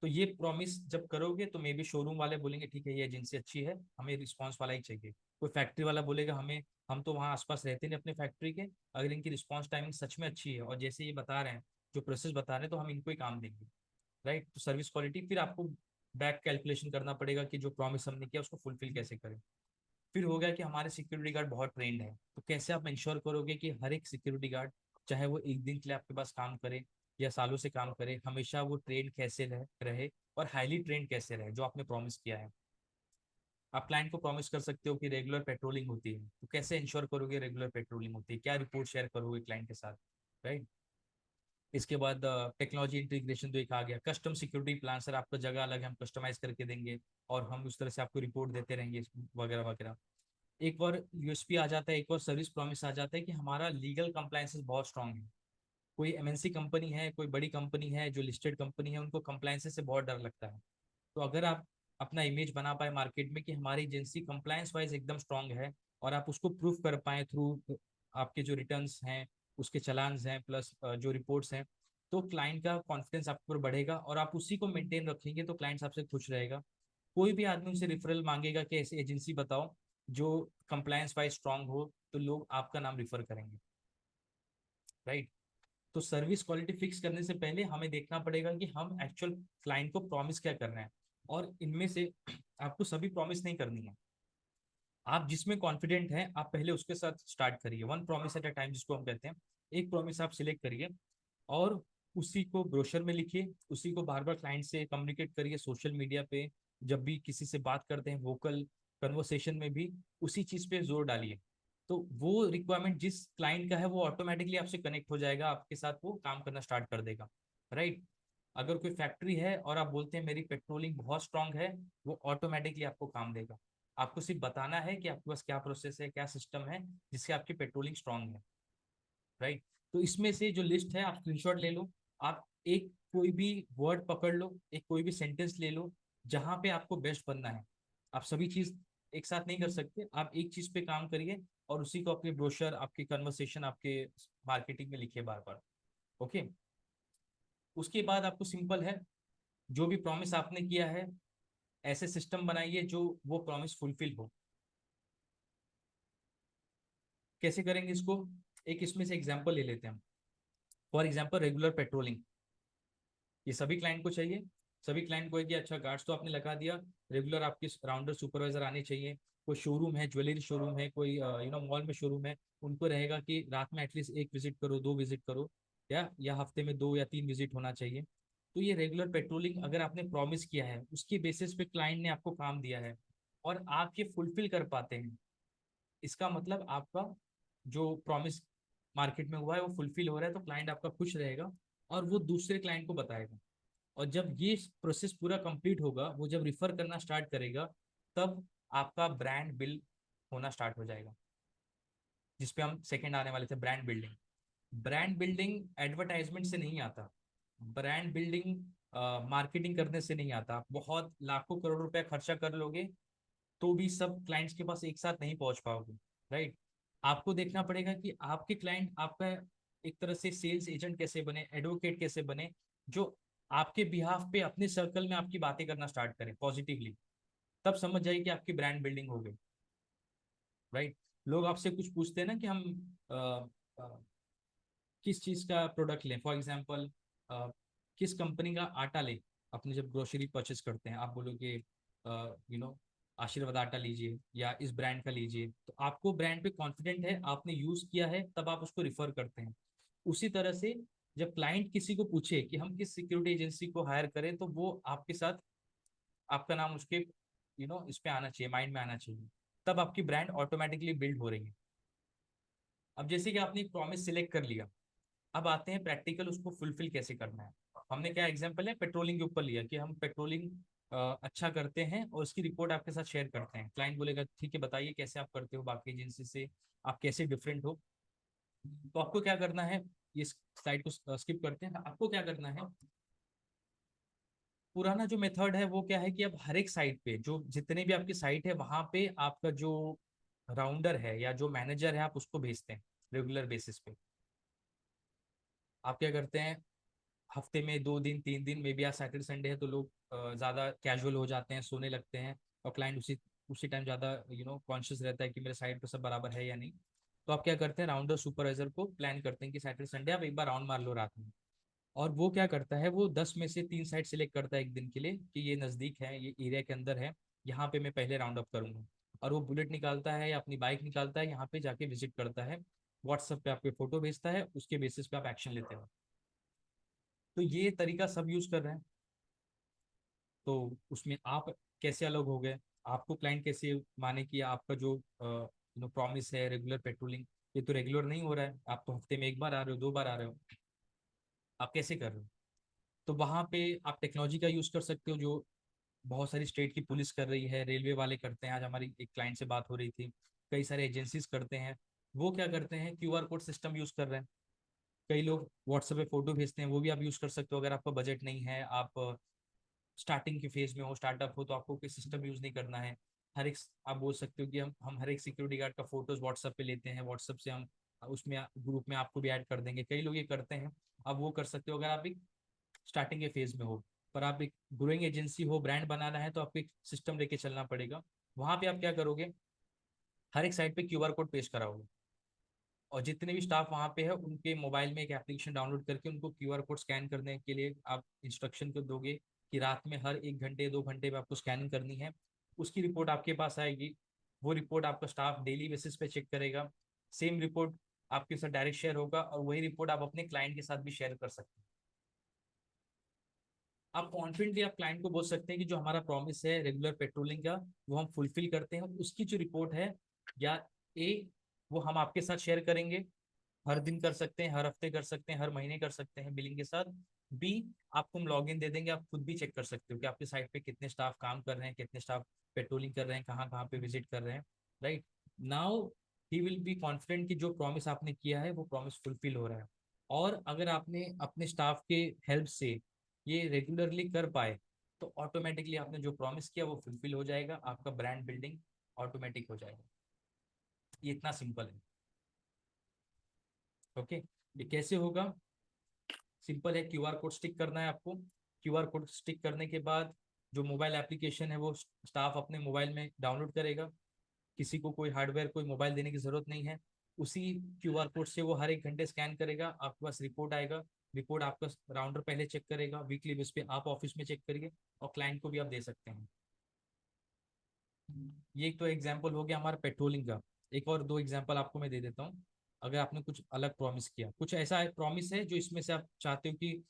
तो ये प्रॉमिस जब करोगे तो मे बी शोरूम वाले बोलेंगे ठीक है ये एजेंसी अच्छी है, हमें रिस्पॉन्स वाला ही चाहिए। कोई फैक्ट्री वाला बोलेगा हमें, हम तो वहाँ आसपास रहते नहीं अपने फैक्ट्री के, अगर इनकी रिस्पॉन्स टाइमिंग सच में अच्छी है और जैसे ये बता रहे हैं, जो प्रोसेस बता रहे हैं, तो हम इनको ही काम देंगे। राइट। तो सर्विस क्वालिटी, फिर आपको बैक कैलकुलेशन करना पड़ेगा कि जो प्रॉमिस हमने किया उसको फुलफिल कैसे करें। फिर हो गया कि हमारे सिक्योरिटी गार्ड बहुत ट्रेंड है, तो कैसे आप इंश्योर करोगे कि हर एक सिक्योरिटी गार्ड, चाहे वो एक दिन के लिए आपके पास काम करे या सालों से काम करे, हमेशा वो ट्रेन कैसे रहे और हाईली ट्रेंड कैसे रहे जो आपने प्रॉमिस किया है। आप क्लाइंट को प्रॉमिस कर सकते हो कि रेगुलर पेट्रोलिंग होती है, तो कैसे इंश्योर करोगे रेगुलर पेट्रोलिंग होती है, क्या रिपोर्ट शेयर करोगे क्लाइंट के साथ। राइट। इसके बाद टेक्नोलॉजी इंटीग्रेशन तो एक आ गया, कस्टम सिक्योरिटी प्लान, सर आपका जगह अलग है, हम कस्टमाइज करके देंगे और हम उस तरह से आपको रिपोर्ट देते रहेंगे, वगैरह वगैरह। एक और यूएसपी आ जाता है, एक और सर्विस प्रॉमिस आ जाता है कि हमारा लीगल कंप्लायंसेस बहुत स्ट्रांग है। कोई एमएनसी कंपनी है, कोई बड़ी कंपनी है जो लिस्टेड कंपनी है, उनको कंप्लायंसेस से बहुत डर लगता है। तो अगर आप अपना इमेज बना पाए मार्केट में कि हमारी एजेंसी कंप्लायंस वाइज एकदम स्ट्रांग है, और आप उसको प्रूफ कर पाए थ्रू आपके जो रिटर्न्स हैं, उसके चलान्स हैं, प्लस जो रिपोर्ट्स हैं, तो क्लाइंट का कॉन्फिडेंस आप पर बढ़ेगा और आप उसी को मेंटेन रखेंगे तो क्लाइंट आपसे खुश रहेगा। कोई भी आदमी उनसे रेफरल मांगेगा कि ऐसी एजेंसी बताओ जो कंप्लायंस वाइज स्ट्रांग हो, तो लोग आपका नाम रिफर करेंगे। राइट। तो सर्विस क्वालिटी फिक्स करने से पहले हमें देखना पड़ेगा कि हम एक्चुअल क्लाइंट को प्रॉमिस क्या कर रहे हैं, और इनमें से आपको सभी प्रॉमिस नहीं करनी है। आप जिसमें कॉन्फिडेंट हैं आप पहले उसके साथ स्टार्ट करिए, one promise at a time जिसको हम कहते हैं। एक प्रॉमिस आप सिलेक्ट करिए और उसी को ब्रोशर में लिखिए, उसी को बार बार क्लाइंट से कम्युनिकेट करिए, सोशल मीडिया पे जब भी किसी से बात करते हैं, वोकल कन्वर्सेशन में भी उसी चीज पे जोर डालिए। तो वो रिक्वायरमेंट जिस क्लाइंट का है वो ऑटोमेटिकली आपसे कनेक्ट हो जाएगा, आपके साथ वो काम करना स्टार्ट कर देगा। राइट। अगर कोई फैक्ट्री है और आप बोलते हैं मेरी पेट्रोलिंग बहुत स्ट्रांग है, वो ऑटोमेटिकली आपको काम देगा। आपको सिर्फ बताना है कि आपके पास क्या प्रोसेस है, क्या सिस्टम है जिससे आपकी पेट्रोलिंग स्ट्रांग है। राइट। तो इसमें से जो लिस्ट है आप स्क्रीनशॉट ले लो, आप एक कोई भी वर्ड पकड़ लो, एक कोई भी सेंटेंस ले लो जहां पे आपको बेस्ट बनना है। आप सभी चीज एक साथ नहीं कर सकते, आप एक चीज पे काम करिए और उसी को अपने ब्रोशर, आपके कन्वर्सेशन, आपके मार्केटिंग में लिखिए बार बार। ओके। उसके बाद आपको सिंपल है, जो भी प्रॉमिस आपने किया है ऐसे सिस्टम बनाइए जो वो प्रॉमिस फुलफिल हो। कैसे करेंगे इसको? एक इसमें से एग्जांपल ले लेते हैं हम। फॉर एग्जांपल रेगुलर पेट्रोलिंग, ये सभी क्लाइंट को चाहिए। सभी क्लाइंट को है कि अच्छा गार्ड्स तो आपने लगा दिया, रेगुलर आपके राउंडर सुपरवाइजर आने चाहिए। कोई शोरूम है, ज्वेलरी शोरूम है, कोई मॉल में शोरूम है, उनको रहेगा कि रात में एटलीस्ट एक विजिट करो, दो विजिट करो, या हफ्ते में 2 या 3 विजिट होना चाहिए। तो ये रेगुलर पेट्रोलिंग अगर आपने प्रॉमिस किया है, उसके बेसिस पे क्लाइंट ने आपको काम दिया है और आप ये फुलफिल कर पाते हैं, इसका मतलब आपका जो प्रॉमिस मार्केट में हुआ है वो फुलफिल हो रहा है, तो क्लाइंट आपका खुश रहेगा और वो दूसरे क्लाइंट को बताएगा। और जब ये प्रोसेस पूरा कंप्लीट होगा, वो जब रिफर करना स्टार्ट करेगा, तब आपका ब्रांड बिल्ड होना स्टार्ट हो जाएगा, जिसपे हम सेकंड आने वाले थे, brand building. Brand building advertisement से नहीं आता। ब्रांड बिल्डिंग मार्केटिंग करने से नहीं आता। आप बहुत लाखों करोड़ रुपया खर्चा कर लोगे तो भी सब क्लाइंट्स के पास एक साथ नहीं पहुंच पाओगे, राइट? आपको देखना पड़ेगा कि आपके क्लाइंट आपका एक तरह से सेल्स एजेंट कैसे बने, एडवोकेट कैसे बने, जो आपके बिहाफ पे अपने सर्कल में आपकी बातें करना स्टार्ट करें पॉजिटिवली। तब समझ जाइए कि आपकी ब्रांड बिल्डिंग हो गई, राइट? लोग आपसे कुछ पूछते हैं ना कि हम अ, अ, किस चीज का प्रोडक्ट लें, फॉर एग्जांपल किस कंपनी का आटा लें। अपने जब ग्रोसरी परचेस करते हैं, आप बोलोगे आशीर्वाद आटा लीजिए या इस ब्रांड का लीजिए, तो आपको ब्रांड पे कॉन्फिडेंट है, आपने यूज किया है, तब आप उसको रिफर करते हैं। उसी तरह से जब क्लाइंट किसी को पूछे कि हम किस सिक्योरिटी एजेंसी को हायर करें, तो वो आपके साथ, आपका नाम उसके इस पे आना चाहिए, माइंड में आना चाहिए। तब आपकी ब्रांड ऑटोमेटिकली बिल्ड हो रही है। अब जैसे कि आपने एक प्रॉमिस सिलेक्ट कर लिया, अब आते हैं प्रैक्टिकल उसको फुलफिल कैसे करना है। हमने क्या एग्जांपल है, पेट्रोलिंग के ऊपर लिया कि हम पेट्रोलिंग अच्छा करते हैं और उसकी रिपोर्ट आपके साथ शेयर करते हैं। क्लाइंट बोलेगा ठीक है, बताइए कैसे आप करते हो बाकी एजेंसी से, आप कैसे डिफरेंट हो। तो आपको क्या करना है, इस स्लाइड को स्किप करते हैं। आपको क्या करना है, पुराना जो मेथड है वो क्या है कि अब हर एक साइट पे, जो जितने भी आपकी साइट है वहां पे आपका जो राउंडर है या जो मैनेजर है, आप उसको भेजते हैं रेगुलर बेसिस पे। आप क्या करते हैं, हफ्ते में 2 दिन 3 दिन, मे बी आज सैटरडे संडे है तो लोग ज़्यादा कैजुअल हो जाते हैं, सोने लगते हैं, और क्लाइंट उसी उसी टाइम ज़्यादा कॉन्शियस रहता है कि मेरे साइड पे सब बराबर है या नहीं। तो आप क्या करते हैं, राउंडर सुपरवाइजर को प्लान करते हैं कि सैटरडे संडे आप एक बार राउंड मार लो रात में। और वो क्या करता है, वो 10 में से 3 साइट सिलेक्ट करता है एक दिन के लिए कि ये नज़दीक है, ये एरिया के अंदर है, यहाँ पे मैं पहले राउंड अप करूंगा। और वो बुलेट निकालता है या अपनी बाइक निकालता है, यहाँ पे जाके विजिट करता है, व्हाट्सएप पे आपके फोटो भेजता है, उसके बेसिस पे आप एक्शन लेते हो। तो ये तरीका सब यूज कर रहे हैं। तो उसमें आप कैसे अलग हो गए, आपको क्लाइंट कैसे माने कि आपका जो प्रॉमिस है रेगुलर पेट्रोलिंग, ये तो रेगुलर नहीं हो रहा है, आप तो हफ्ते में एक बार आ रहे हो, 2 बार आ रहे हो, आप कैसे कर रहे हो? तो वहाँ पे आप टेक्नोलॉजी का यूज कर सकते हो, जो बहुत सारी स्टेट की पुलिस कर रही है, रेलवे वाले करते हैं। आज हमारी एक क्लाइंट से बात हो रही थी, कई सारे एजेंसीज करते हैं। वो क्या करते हैं, क्यूआर कोड सिस्टम यूज कर रहे हैं। कई लोग व्हाट्सएप पे फोटो भेजते हैं, वो भी आप यूज कर सकते हो। अगर आपका बजट नहीं है, आप स्टार्टिंग के फेज में हो, स्टार्टअप हो, तो आपको कोई सिस्टम यूज नहीं करना है। हर एक, आप बोल सकते हो कि हम हर एक सिक्योरिटी गार्ड का फोटोज व्हाट्सएप पे लेते हैं, व्हाट्सएप से हम उसमें ग्रुप में आपको भी ऐड कर देंगे। कई लोग ये करते हैं, आप वो कर सकते हो अगर आप एक स्टार्टिंग के फेज में हो। पर आप एक ग्रोइंग एजेंसी हो, ब्रांड बनाना है, तो आपको एक सिस्टम लेके चलना पड़ेगा। वहां पे आप क्या करोगे, हर एक साइट पे क्यूआर कोड पेश कराओगे, और जितने भी स्टाफ वहाँ पे है उनके मोबाइल में एक एप्लीकेशन डाउनलोड करके उनको क्यूआर कोड स्कैन करने के लिए आप इंस्ट्रक्शन को दोगे कि रात में हर 1 घंटे 2 घंटे में आपको स्कैनिंग करनी है। उसकी रिपोर्ट आपके पास आएगी, वो रिपोर्ट आपका स्टाफ डेली बेसिस पे चेक करेगा। सेम रिपोर्ट आपके साथ डायरेक्ट शेयर होगा, और वही रिपोर्ट आप अपने क्लाइंट के साथ भी शेयर कर सकते हैं। आप कॉन्फिडेंटली आप क्लाइंट को बोल सकते हैं कि जो हमारा प्रॉमिस है रेगुलर पेट्रोलिंग का, वो हम फुलफिल करते हैं। उसकी जो रिपोर्ट है, या ए, वो हम आपके साथ शेयर करेंगे, हर दिन कर सकते हैं, हर हफ्ते कर सकते हैं, हर महीने कर सकते हैं बिलिंग के साथ। बी, आपको हम लॉग इन दे देंगे, आप खुद भी चेक कर सकते हो कि आपके साइट पे कितने स्टाफ काम कर रहे हैं, कितने स्टाफ पेट्रोलिंग कर रहे हैं, कहाँ कहाँ पे विजिट कर रहे हैं, right? Now he will be confident कि जो प्रॉमिस आपने किया है वो प्रॉमिस फुलफिल हो रहा है। और अगर आपने अपने स्टाफ के हेल्प से ये रेगुलरली कर पाए, तो ऑटोमेटिकली आपने जो प्रॉमिस किया वो फुलफिल हो जाएगा, आपका ब्रांड बिल्डिंग ऑटोमेटिक हो जाएगा। ये इतना सिंपल है। ओके, ये कैसे होगा? सिंपल है, क्यूआर कोड स्टिक करना है आपको। क्यूआर कोड स्टिक करने के बाद जो मोबाइल एप्लीकेशन है वो स्टाफ अपने मोबाइल में डाउनलोड करेगा। किसी को कोई हार्डवेयर कोई मोबाइल देने की जरूरत नहीं है। उसी क्यूआर कोड से वो हर 1 घंटे स्कैन करेगा, आपके पास रिपोर्ट आएगा। रिपोर्ट आपका राउंडर पहले चेक करेगा, वीकली बेस पे आप ऑफिस में चेक करिए, और क्लाइंट को भी आप दे सकते हैं। ये एक तो एग्जाम्पल हो गया हमारा पेट्रोलिंग का। एक और दो एग्जाम्पल आपको मैं दे देता हूँ। अगर आपने कुछ अलग प्रॉमिस किया, कुछ ऐसा प्रॉमिस है जो इसमें से आप चाहते हो कि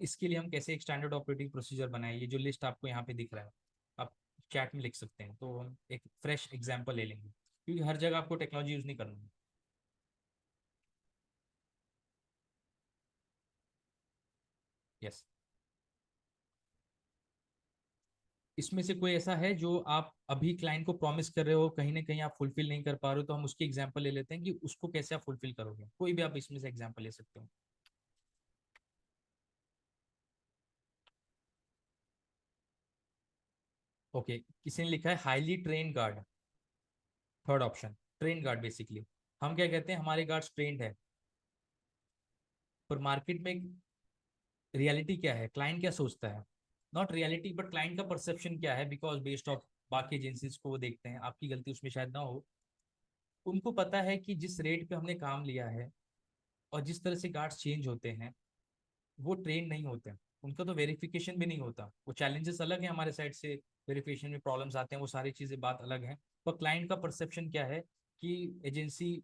इसके लिए हम कैसे एक स्टैंडर्ड ऑपरेटिंग प्रोसीजर बनाए, ये जो लिस्ट आपको यहाँ पे दिख रहा है, आप चैट में लिख सकते हैं, तो हम एक फ्रेश एग्जाम्पल ले लेंगे, क्योंकि हर जगह आपको टेक्नोलॉजी यूज नहीं करना है। यस। इसमें से कोई ऐसा है जो आप अभी क्लाइंट को प्रॉमिस कर रहे हो, कहीं ना कहीं आप फुलफिल नहीं कर पा रहे हो, तो हम उसकी एग्जांपल ले लेते हैं कि उसको कैसे आप फुलफिल करोगे। कोई भी आप इसमें से एग्जांपल ले सकते हो। ओके, किसी ने लिखा है highly train guard. Third option, train guard basically. हम क्या कहते हैं, हमारे गार्ड्स ट्रेंड है, पर मार्केट में रियलिटी क्या है, क्लाइंट क्या सोचता है, नॉट रियलिटी बट क्लाइंट का परसेप्शन क्या है, बिकॉज बेस्ड ऑफ बाकी एजेंसीज को वो देखते हैं, आपकी गलती उसमें शायद ना हो। उनको पता है कि जिस रेट पे हमने काम लिया है और जिस तरह से गार्ड्स चेंज होते हैं, वो ट्रेन नहीं होते हैं। उनका तो वेरिफिकेशन भी नहीं होता। वो चैलेंजेस अलग है, हमारे साइड से वेरिफिकेशन में प्रॉब्लम्स आते हैं, वो सारी चीज़ें बात अलग है। पर क्लाइंट का परसेप्शन क्या है कि एजेंसी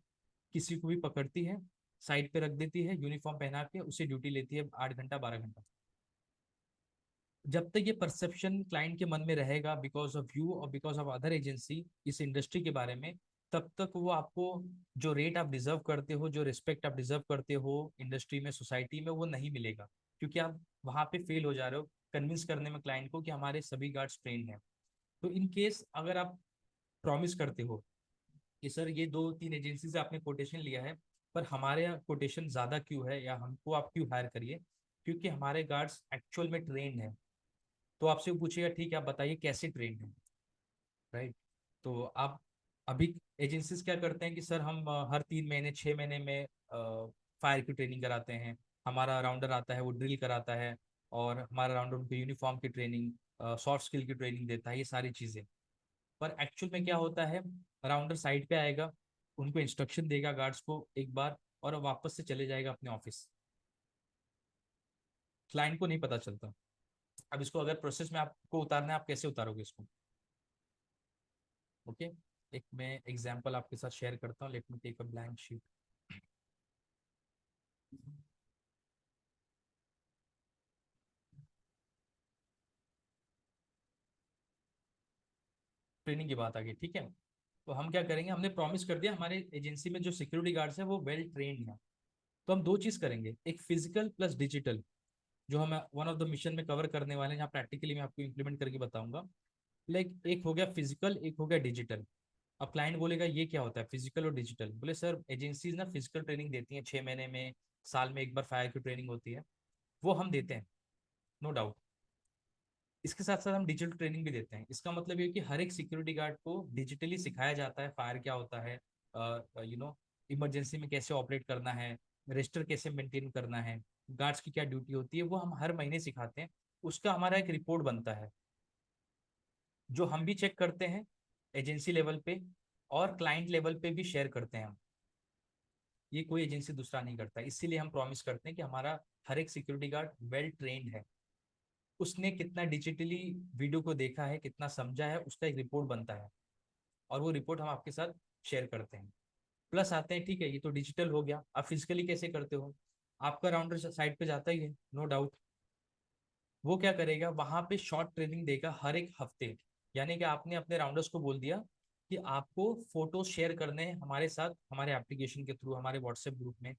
किसी को भी पकड़ती है, साइड पे रख देती है, यूनिफॉर्म पहना के उसे ड्यूटी लेती है 8 घंटा 12 घंटा। जब तक ये परसेप्शन क्लाइंट के मन में रहेगा बिकॉज ऑफ यू और बिकॉज ऑफ अदर एजेंसी इस इंडस्ट्री के बारे में, तब तक वो आपको जो रेट आप डिजर्व करते हो, जो रिस्पेक्ट आप डिजर्व करते हो इंडस्ट्री में, सोसाइटी में, वो नहीं मिलेगा। क्योंकि आप वहां पे फेल हो जा रहे हो कन्विंस करने में क्लाइंट को कि हमारे सभी गार्ड्स ट्रेन हैं। तो इन केस अगर आप प्रॉमिस करते हो कि सर ये 2-3 एजेंसी से आपने कोटेशन लिया है, पर हमारे यहाँ कोटेशन ज्यादा क्यों है, या हमको आप क्यों हायर करिए, क्योंकि हमारे गार्ड्स एक्चुअल में ट्रेन है, तो आपसे वो पूछेगा ठीक है आप बताइए कैसे ट्रेंड है। राइट। तो आप अभी एजेंसीज क्या करते हैं कि सर हम हर 3 महीने 6 महीने में फायर की ट्रेनिंग कराते हैं, हमारा राउंडर आता है वो ड्रिल कराता है, और हमारा राउंडर उनको यूनिफॉर्म की ट्रेनिंग, सॉफ्ट स्किल की ट्रेनिंग देता है, ये सारी चीज़ें। पर एक्चुअल में क्या होता है, राउंडर साइड पे आएगा, उनको इंस्ट्रक्शन देगा गार्ड्स को एक बार, और वापस से चले जाएगा अपने ऑफिस। क्लाइंट को नहीं पता चलता। अब इसको अगर प्रोसेस में आपको उतारना है, आप कैसे उतारोगे इसको? ओके, एक मैं एग्जांपल आपके साथ शेयर करता हूँ, let me take a blank sheet. Training की बात आ गई, ठीक है। तो हम क्या करेंगे, हमने प्रॉमिस कर दिया हमारे एजेंसी में जो सिक्योरिटी गार्ड्स हैं वो वेल ट्रेंड हैं। तो हम दो चीज करेंगे, एक फिजिकल प्लस डिजिटल, जो हम वन ऑफ द मिशन में कवर करने वाले हैं, जहाँ प्रैक्टिकली मैं आपको इम्प्लीमेंट करके बताऊंगा। लाइक एक हो गया फिजिकल, एक हो गया डिजिटल। अब क्लाइंट बोलेगा ये क्या होता है फिजिकल और डिजिटल? बोले सर एजेंसीज ना फिजिकल ट्रेनिंग देती हैं 6 महीने में, साल में एक बार फायर की ट्रेनिंग होती है, वो हम देते हैं, नो डाउट। इसके साथ साथ हम डिजिटल ट्रेनिंग भी देते हैं। इसका मतलब ये है कि हर एक सिक्योरिटी गार्ड को डिजिटली सिखाया जाता है फायर क्या होता है, इमरजेंसी में कैसे ऑपरेट करना है, रजिस्टर कैसे मेंटेन करना है, गार्ड्स की क्या ड्यूटी होती है, वो हम हर महीने सिखाते हैं। उसका हमारा एक रिपोर्ट बनता है, जो हम भी चेक करते हैं एजेंसी लेवल पे, और क्लाइंट लेवल पे भी शेयर करते हैं हम। ये कोई एजेंसी दूसरा नहीं करता, इसीलिए हम प्रॉमिस करते हैं कि हमारा हर एक सिक्योरिटी गार्ड वेल ट्रेंड है, उसने कितना डिजिटली वीडियो को देखा है, कितना समझा है, उसका एक रिपोर्ट बनता है, और वो रिपोर्ट हम आपके साथ शेयर करते हैं। प्लस आते हैं, ठीक है ये तो डिजिटल हो गया, आप फिजिकली कैसे करते हो? आपका राउंडर साइड पे जाता ही है, नो डाउट। वो क्या करेगा, वहां पे शॉर्ट ट्रेनिंग देगा हर एक हफ्ते। यानी कि आपने अपने राउंडर्स को बोल दिया कि आपको फोटो शेयर करने हैं हमारे साथ, हमारे एप्लीकेशन के थ्रू, हमारे व्हाट्सएप ग्रुप में,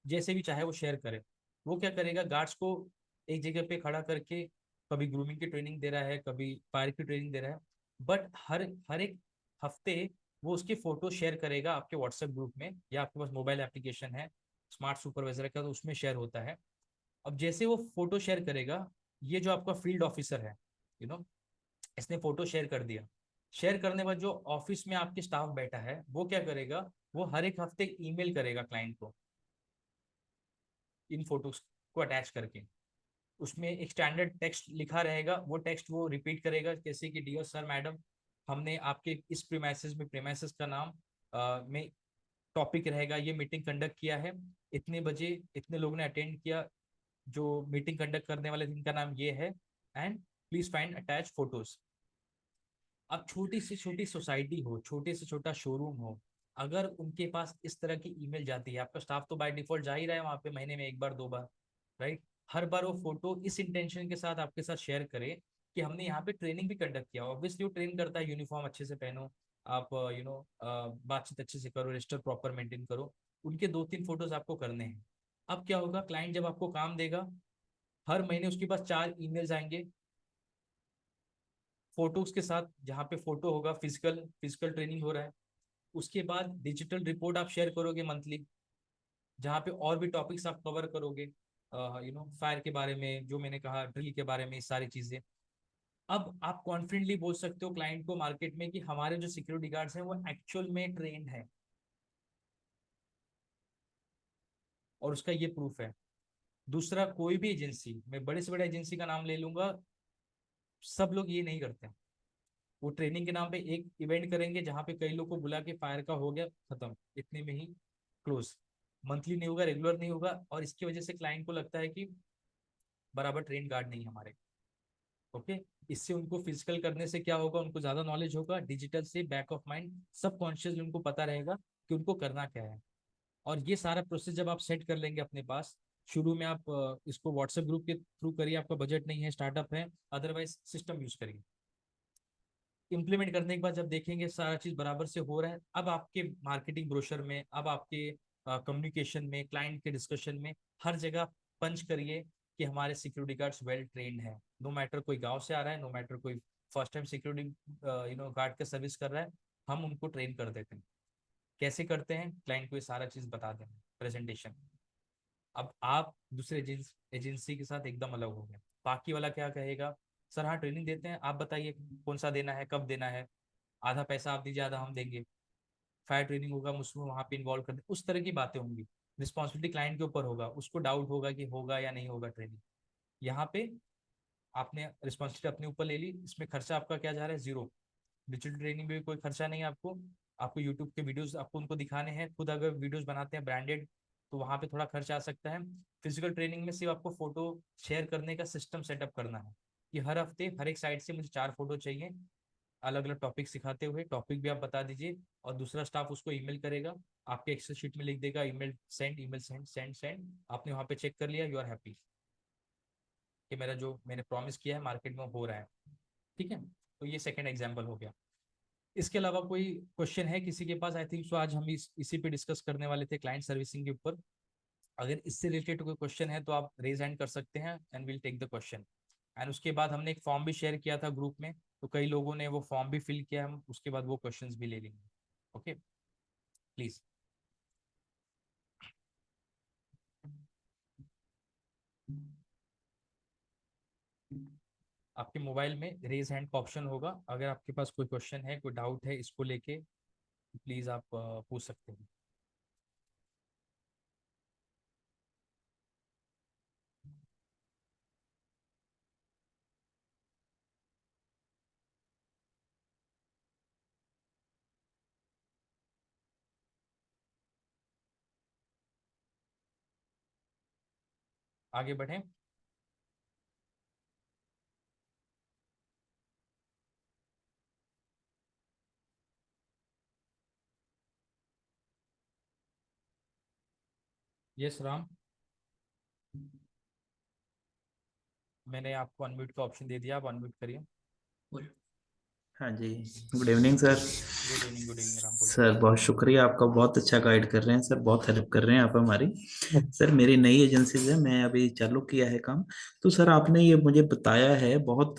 जैसे भी चाहे वो शेयर करे। वो क्या करेगा, गार्ड्स को एक जगह पे खड़ा करके कभी ग्रूमिंग की ट्रेनिंग दे रहा है, कभी फायर की ट्रेनिंग दे रहा है, बट हर हर एक हफ्ते वो उसकी फोटो शेयर करेगा आपके व्हाट्सएप ग्रुप में, या आपके पास मोबाइल एप्लीकेशन है स्मार्ट सुपरवाइजर का, तो उसमें शेयर होता है। अब जैसे वो फोटो शेयर करेगा, ये जो आपका फील्ड ऑफिसर है, यू नो इसने फोटो शेयर कर दिया, शेयर करने के बाद जो ऑफिस में आपके स्टाफ बैठा है वो क्या करेगा, वो हर एक हफ्ते ईमेल करेगा क्लाइंट को इन फोटोज को अटैच करके। उसमें एक स्टैंडर्ड टेक्स्ट लिखा रहेगा, वो टेक्स्ट वो रिपीट करेगा, जैसे कि डियर सर मैडम, हमने आपके इस प्रीमाइसेस में, प्रीमाइसेस का नाम में टॉपिक रहेगा, ये मीटिंग कंडक्ट किया है, इतने बजे इतने लोगों ने अटेंड किया, जो मीटिंग कंडक्ट करने वाले दिन का नाम ये है, and please find attach photos. अब छोटी से छोटी सोसाइटी हो, छोटे से छोटा शोरूम हो, अगर उनके पास इस तरह की ईमेल जाती है, आपका स्टाफ तो बाय डिफॉल्ट जा ही रहा है वहां पे महीने में एक बार दो बार, राइट, हर बार वो फोटो इस इंटेंशन के साथ आपके साथ शेयर करे कि हमने यहाँ पे ट्रेनिंग भी कंडक्ट किया। ऑब्वियसली वो ट्रेन करता है, यूनिफॉर्म अच्छे से पहनो, आप बातचीत अच्छे से करो, रजिस्टर प्रॉपर मेंटेन करो, उनके दो तीन फोटोज आपको करने हैं। अब क्या होगा, क्लाइंट जब आपको काम देगा, हर महीने उसके पास 4 ईमेल्स आएंगे फोटोज के साथ, जहाँ पे फोटो होगा, फिजिकल फिजिकल ट्रेनिंग हो रहा है। उसके बाद डिजिटल रिपोर्ट आप शेयर करोगे मंथली, जहाँ पे और भी टॉपिक्स आप कवर करोगे, फायर के बारे में, जो मैंने कहा ड्रिल के बारे में, सारी चीजें। अब आप कॉन्फिडेंटली बोल सकते हो क्लाइंट को मार्केट में कि हमारे जो सिक्योरिटी गार्ड्स हैं वो एक्चुअल में ट्रेंड है, और उसका ये प्रूफ है। दूसरा, कोई भी एजेंसी, मैं बड़े से बड़े एजेंसी का नाम ले लूंगा, सब लोग ये नहीं करते। वो ट्रेनिंग के नाम पे एक इवेंट करेंगे जहाँ पे कई लोग को बुला के फायर का हो गया खत्म, इतने में ही क्लोज, मंथली नहीं होगा, रेगुलर नहीं होगा, और इसकी वजह से क्लाइंट को लगता है कि बराबर ट्रेन गार्ड नहीं हमारे। ओके, इससे उनको फिजिकल करने से क्या होगा, उनको ज्यादा नॉलेज होगा, डिजिटल से बैक ऑफ माइंड सब कॉन्शियसली उनको पता रहेगा कि उनको करना क्या है। और ये सारा प्रोसेस जब आप सेट कर लेंगे अपने पास, शुरू में आप इसको व्हाट्सएप ग्रुप के थ्रू करिए, आपका बजट नहीं है, स्टार्टअप है, अदरवाइज सिस्टम यूज करिए। इम्प्लीमेंट करने के बाद जब देखेंगे सारा चीज बराबर से हो रहा है, अब आपके मार्केटिंग ब्रोशर में, अब आपके कम्युनिकेशन में, क्लाइंट के डिस्कशन में, हर जगह पंच करिए कि हमारे सिक्योरिटी गार्ड्स वेल ट्रेन्ड है। नो मैटर कोई गांव से आ रहा है, नो मैटर कोई फर्स्ट टाइम सिक्योरिटी गार्ड का सर्विस कर रहा है, हम उनको ट्रेन कर देते हैं। कैसे करते हैं, क्लाइंट को ये सारा चीज बता दें प्रेजेंटेशन। अब आप दूसरे एजेंसी के साथ एकदम अलग हो गए। बाकी वाला क्या कहेगा, सर हाँ ट्रेनिंग देते हैं, आप बताइए कौन सा देना है, कब देना है, आधा पैसा आप दीजिए, आधा हम देंगे, फायर ट्रेनिंग होगा, मुझको वहाँ पे इन्वॉल्व कर दे, उस तरह की बातें होंगी। रिस्पॉन्सिबिलिटी क्लाइंट के ऊपर होगा, उसको डाउट होगा कि होगा या नहीं होगा ट्रेनिंग। यहाँ पे आपने रिस्पॉन्सिबिलिटी अपने ऊपर ले ली, इसमें खर्चा आपका क्या जा रहा है, जीरो। डिजिटल ट्रेनिंग में भी कोई खर्चा नहीं है आपको। आपको यूट्यूब के वीडियोस आपको उनको दिखाने हैं, खुद अगर वीडियोस बनाते हैं ब्रांडेड, तो वहाँ पे थोड़ा खर्चा आ सकता है। फिजिकल ट्रेनिंग में सिर्फ आपको फोटो शेयर करने का सिस्टम सेटअप करना है कि हर हफ्ते हर एक साइड से मुझे 4 फोटो चाहिए, अलग अलग टॉपिक सिखाते हुए, टॉपिक भी आप बता दीजिए, और दूसरा स्टाफ उसको ईमेल करेगा, आपके एक्सेल शीट में लिख देगा email send, email send, send send, आपने वहाँ पे चेक कर लिया, यू आर हैप्पी कि मेरा जो मैंने प्रॉमिस किया है मार्केट में हो रहा है। ठीक है, तो ये सेकेंड एग्जाम्पल हो गया। इसके अलावा कोई क्वेश्चन है किसी के पास? आई थिंक सो आज हम इसी पे डिस्कस करने वाले थे, क्लाइंट सर्विसिंग के ऊपर। अगर इससे रिलेटेड कोई क्वेश्चन है तो आप रेज हैंड कर सकते हैं and will take the question. And उसके बाद हमने एक फॉर्म भी शेयर किया था ग्रुप में, तो कई लोगों ने वो फॉर्म भी फिल किया, हम उसके बाद वो क्वेश्चंस भी ले लेंगे। Okay, please. आपके मोबाइल में रेज हैंड का ऑप्शन होगा, अगर आपके पास कोई क्वेश्चन है, कोई डाउट है इसको लेके, प्लीज आप पूछ सकते हैं। आगे बढ़ें। यस राम, मैंने आपको अनम्यूट का ऑप्शन दे दिया, आप अनम्यूट करिए। हाँ जी। Good evening sir. Good evening Ram, बोलिए। सर बहुत शुक्रिया आपका, बहुत अच्छा गाइड कर रहे हैं सर, बहुत हेल्प कर रहे हैं आप हमारी। सर मेरी नई एजेंसी है, मैं अभी चालू किया है काम। तो सर आपने ये मुझे बताया है, बहुत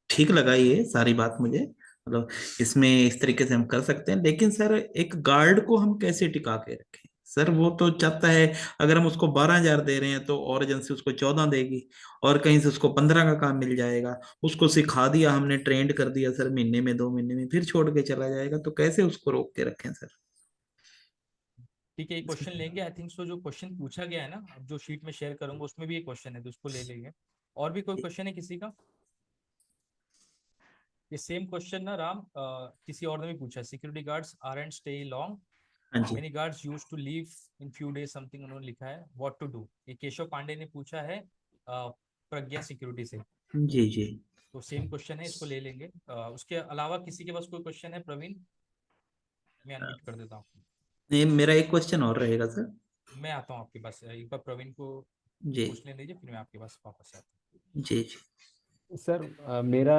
ठीक लगा ये सारी बात मुझे, मतलब इसमें इस तरीके से हम कर सकते हैं। लेकिन सर एक गार्ड को हम कैसे टिका के रखें? सर वो तो चाहता है, अगर हम उसको 12,000 दे रहे हैं तो और एजेंसी उसको 14 देगी, और कहीं से उसको 15 का काम मिल जाएगा। उसको सिखा दिया हमने, ट्रेंड कर दिया सर, महीने में 2 महीने में फिर छोड़ के चला जाएगा, तो कैसे उसको रोक के रखें सर? ठीक है, ये क्वेश्चन लेंगे। आई थिंक सो जो क्वेश्चन पूछा गया है ना, अब जो शीट में शेयर करूंगा उसमें भी एक क्वेश्चन है, तो उसको ले लेंगे। और भी कोई क्वेश्चन है किसी का? ये सेम क्वेश्चन ना राम किसी और ने भी पूछा। Security guards are and stay long, हाँ जी। Many guards use to leave in few days something उन्होंने लिखा है, व्हाट टू डू। ये केशव पांडे ने पूछा है प्रज्ञा सिक्योरिटी से। जी जी। तो सेम क्वेश्चन है, इसको ले लेंगे। उसके अलावा किसी के पास कोई क्वेश्चन है? प्रवीण, मैं अनम्यूट कर देता हूँ। नहीं, मेरा एक क्वेश्चन और रहेगा सर। मैं आता हूँ आपके पास, एक बार प्रवीण को जी पूछ लेने दीजिए, फिर मैं आपके पास वापस आता हूँ। जी जी। सर मेरा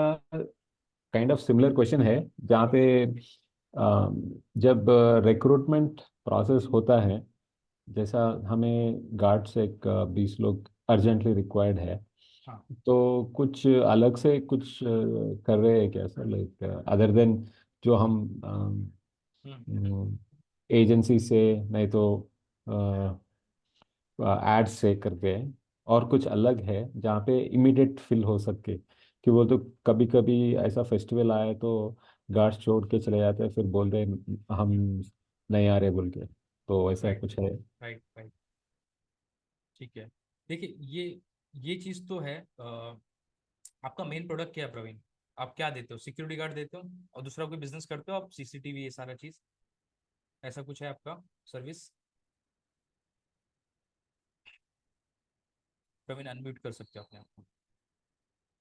काइंड ऑफ सिमिलर क्वेश्चन है, जहाँ पे जब रिक्रूटमेंट प्रोसेस होता है, जैसा हमें गार्ड्स एक 20 लोग अर्जेंटली रिक्वायर्ड है, हाँ। तो कुछ अलग से कुछ कर रहे हैं क्या सर, लाइक अदर देन जो हम हम्म। एजेंसी से, नहीं तो एड्स से करते हैं, और कुछ अलग है जहाँ पे इमीडिएट फिल हो सके? कि वो तो कभी कभी ऐसा फेस्टिवल आया तो गार्ड्स छोड़ के चले जाते हैं, फिर बोल रहे हैं हम नहीं आ रहे बोल के, तो ऐसा राइट कुछ है? Right right. ठीक है, देखिए ये चीज तो है। आपका मेन प्रोडक्ट क्या है प्रवीण? आप क्या देते हो? सिक्योरिटी गार्ड देते हो और दूसरा कोई बिजनेस करते हो आप? सीसीटीवी ये सारा चीज, ऐसा कुछ है आपका सर्विस? प्रवीण अनम्यूट कर सकते हो अपने आप को।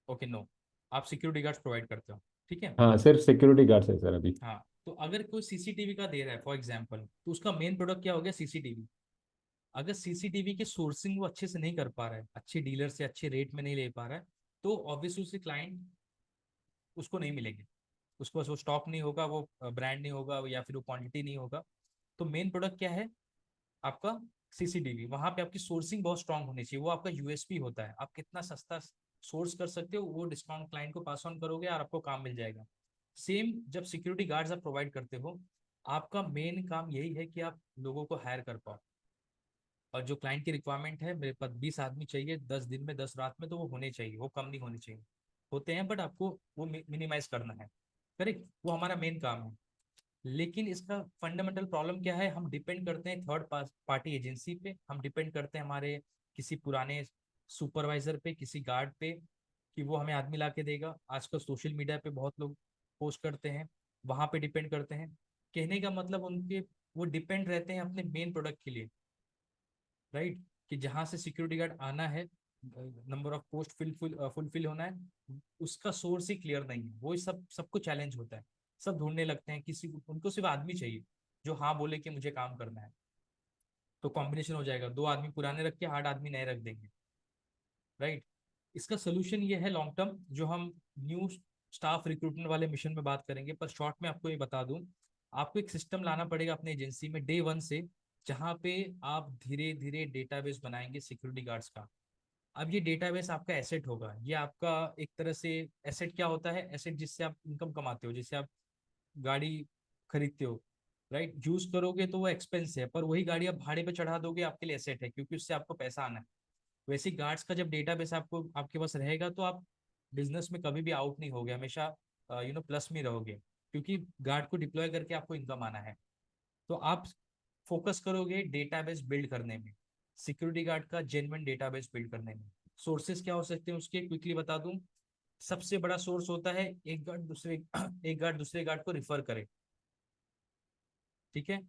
ओके, नो, आप सिक्योरिटी गार्ड्स प्रोवाइड करते हो, ठीक है। हाँ, सिर्फ सिक्योरिटी गार्ड्स है सर अभी। हाँ, तो अगर कोई सीसीटीवी का दे रहा है फॉर एग्जांपल, तो उसका मेन प्रोडक्ट क्या हो गया? सीसीटीवी। अगर सीसीटीवी के सोर्सिंग वो अच्छे से नहीं कर पा रहा है, अच्छे डीलर से अच्छे रेट में नहीं ले पा रहा है, तो ऑब्वियसली उससे क्लाइंट उसको नहीं मिलेंगे। उसके पास वो स्टॉक नहीं होगा, वो ब्रांड नहीं होगा, या फिर वो क्वांटिटी नहीं होगा। तो मेन प्रोडक्ट क्या है आपका? सीसीटीवी। वहां पे आपकी सोर्सिंग बहुत स्ट्रांग होनी चाहिए, वो आपका यूएसपी होता है। आप कितना सस्ता सोर्स कर सकते हो, वो डिस्काउंट क्लाइंट को पास ऑन करोगे और आपको काम मिल जाएगा। सेम जब सिक्योरिटी गार्ड्स आप प्रोवाइड करते हो, आपका मेन काम यही है कि आप लोगों को हायर कर पाओ। और जो क्लाइंट की रिक्वायरमेंट है, मेरे पास 20 आदमी चाहिए 10 दिन में 10 रात में, तो वो होने चाहिए, वो कम नहीं होने चाहिए। होते हैं बट आपको वो मिनिमाइज करना है। करेक्ट, वो हमारा मेन काम है। लेकिन इसका फंडामेंटल प्रॉब्लम क्या है? हम डिपेंड करते हैं थर्ड पार्टी एजेंसी पे, हम डिपेंड करते हैं हमारे किसी पुराने सुपरवाइजर पे, किसी गार्ड पे, कि वो हमें आदमी ला के देगा। आजकल सोशल मीडिया पे बहुत लोग पोस्ट करते हैं, वहां पे डिपेंड करते हैं। कहने का मतलब उनके, वो डिपेंड रहते हैं अपने मेन प्रोडक्ट के लिए, राइट। कि जहां से सिक्योरिटी गार्ड आना है, नंबर ऑफ पोस्ट फुलफिल होना है, उसका सोर्स ही क्लियर नहीं है, वो सबको चैलेंज होता है। सब ढूंढने लगते हैं, किसी को, उनको सिर्फ आदमी चाहिए जो हाँ बोले कि मुझे काम करना है। तो कॉम्बिनेशन हो जाएगा, 2 आदमी पुराने रख के 8 आदमी नए रख देंगे, राइट। इसका सोल्यूशन ये है लॉन्ग टर्म, जो हम न्यू स्टाफ रिक्रूटमेंट वाले मिशन में बात करेंगे, पर शॉर्ट में आपको ये बता दूं। आपको एक सिस्टम लाना पड़ेगा अपने एजेंसी में डे वन से, जहां पे आप धीरे धीरे डेटाबेस बनाएंगे सिक्योरिटी गार्ड्स का। अब ये डेटाबेस आपका एसेट होगा, ये आपका एक तरह से। एसेट क्या होता है? एसेट जिससे आप इनकम कमाते हो, जिससे आप गाड़ी खरीदते हो, राइट। यूज करोगे तो वो एक्सपेंस है, पर वही गाड़ी आप भाड़े पे चढ़ा दोगे, आपके लिए एसेट है, क्योंकि उससे आपको पैसा आना है। वैसे गार्ड्स का जब डेटाबेस आपको आपके पास रहेगा, तो आप बिजनेस में कभी भी आउट नहीं होगे, हमेशा प्लस में रहोगे, क्योंकि गार्ड को डिप्लॉय करके आपको इनकम आना है। तो आप फोकस करोगे डेटाबेस बिल्ड करने में, सिक्योरिटी गार्ड का जेन्युइन डेटाबेस बिल्ड करने में। सोर्सेज क्या हो सकते हैं उसके, क्विकली बता दूं। सबसे बड़ा सोर्स होता है एक गार्ड दूसरे एक गार्ड दूसरे गार्ड को रिफर करे, ठीक है।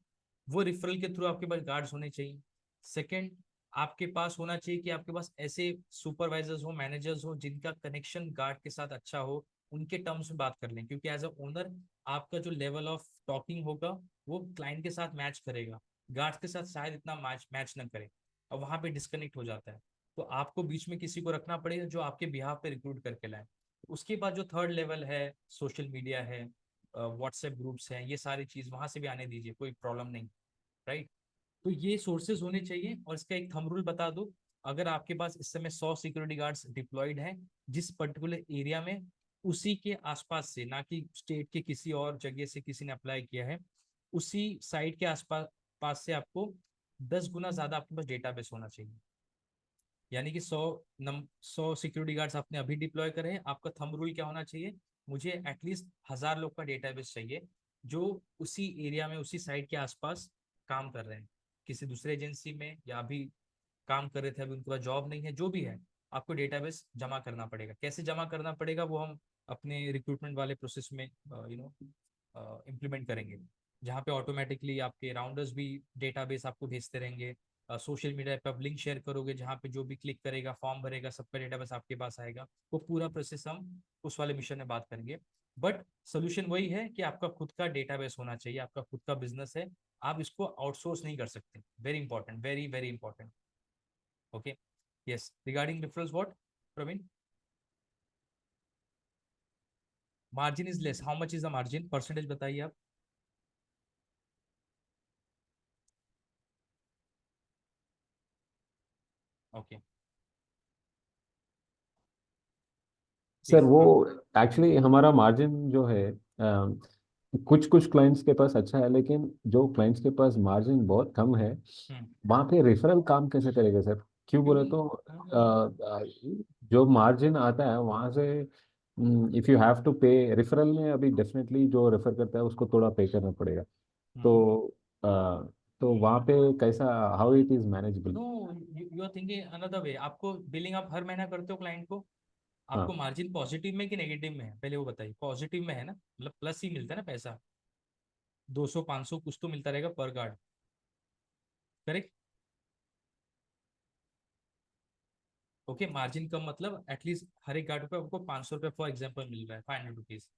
वो रिफरल के थ्रू आपके पास गार्ड्स होने चाहिए। सेकंड, आपके पास होना चाहिए कि आपके पास ऐसे सुपरवाइजर्स हो, मैनेजर्स हो, जिनका कनेक्शन गार्ड के साथ अच्छा हो, उनके टर्म्स में बात कर लें, क्योंकि एज अ ओनर आपका जो लेवल ऑफ टॉकिंग होगा वो क्लाइंट के साथ मैच करेगा, गार्ड्स के साथ शायद इतना मैच मैच ना करे, और वहां पे डिस्कनेक्ट हो जाता है। तो आपको बीच में किसी को रखना पड़ेगा जो आपके बिहाफ पे रिक्रूट करके लाए। उसके बाद जो थर्ड लेवल है, सोशल मीडिया है, व्हाट्सएप ग्रुप्स हैं, ये सारी चीज वहां से भी आने दीजिए, कोई प्रॉब्लम नहीं, राइट। तो ये सोर्सेज होने चाहिए। और इसका एक थंब रूल बता दो। अगर आपके पास इस समय 100 सिक्योरिटी गार्ड्स डिप्लॉयड हैं जिस पर्टिकुलर एरिया में, उसी के आसपास से, ना कि स्टेट के किसी और जगह से किसी ने अप्लाई किया है, उसी साइट के आसपास पास से आपको 10 गुना ज्यादा आपके पास डेटाबेस होना चाहिए। यानी कि 100 सिक्योरिटी गार्ड्स आपने अभी डिप्लॉय करे हैं, आपका थंब रूल क्या होना चाहिए, मुझे एटलीस्ट 1000 लोग का डेटाबेस चाहिए जो उसी एरिया में उसी साइट के आसपास काम कर रहे हैं, किसी दूसरे एजेंसी में या अभी काम कर रहे थे, अभी उनके पास जॉब नहीं है, जो भी है आपको डेटाबेस जमा करना पड़ेगा। कैसे जमा करना पड़ेगा वो हम अपने रिक्रूटमेंट वाले प्रोसेस में इम्प्लीमेंट करेंगे, जहाँ पे ऑटोमेटिकली आपके राउंडर्स भी डेटाबेस आपको भेजते रहेंगे। सोशल मीडिया पे आप लिंक शेयर करोगे, जहाँ पे जो भी क्लिक करेगा फॉर्म भरेगा सबका डेटाबेस आपके पास आएगा। वो पूरा प्रोसेस हम उस वाले मिशन में बात करेंगे। बट सोल्यूशन वही है कि आपका खुद का डेटाबेस होना चाहिए, आपका खुद का बिजनेस है, आप इसको आउटसोर्स नहीं कर सकते। Very important, very very important. Okay, yes, regarding referrals what Praveen? Margin is less, how much is the margin, percentage बताइए आप। ओके, सर वो एक्चुअली हमारा मार्जिन जो है कुछ कुछ क्लाइंट्स के पास अच्छा है, लेकिन जो क्लाइंट्स के पास मार्जिन बहुत कम है वहाँ पे रेफरल काम कैसे करेगा सर? क्यों बोले तो जो मार्जिन आता है वहाँ से इफ यू हैव टू पे रेफरल में, अभी डेफिनेटली जो रेफर करता है उसको थोड़ा पे करना पड़ेगा। तो अ, तो वहाँ पे कैसा, how it is manageable? No, you are thinking another way. आपको बिलिंग आप हर महीना करते हो क्लाइंट को, आपको हाँ मार्जिन पॉजिटिव में कि नेगेटिव में है, पहले वो बताइए। पॉजिटिव में है ना, मतलब प्लस ही मिलता है ना पैसा, 200 500 कुछ तो मिलता रहेगा पर गार्ड, करेक्ट? ओके, मार्जिन कम मतलब एटलीस्ट हर एक गार्ड पे आपको 500 रुपये फॉर एग्जाम्पल मिल रहा है, 500 रुपीज।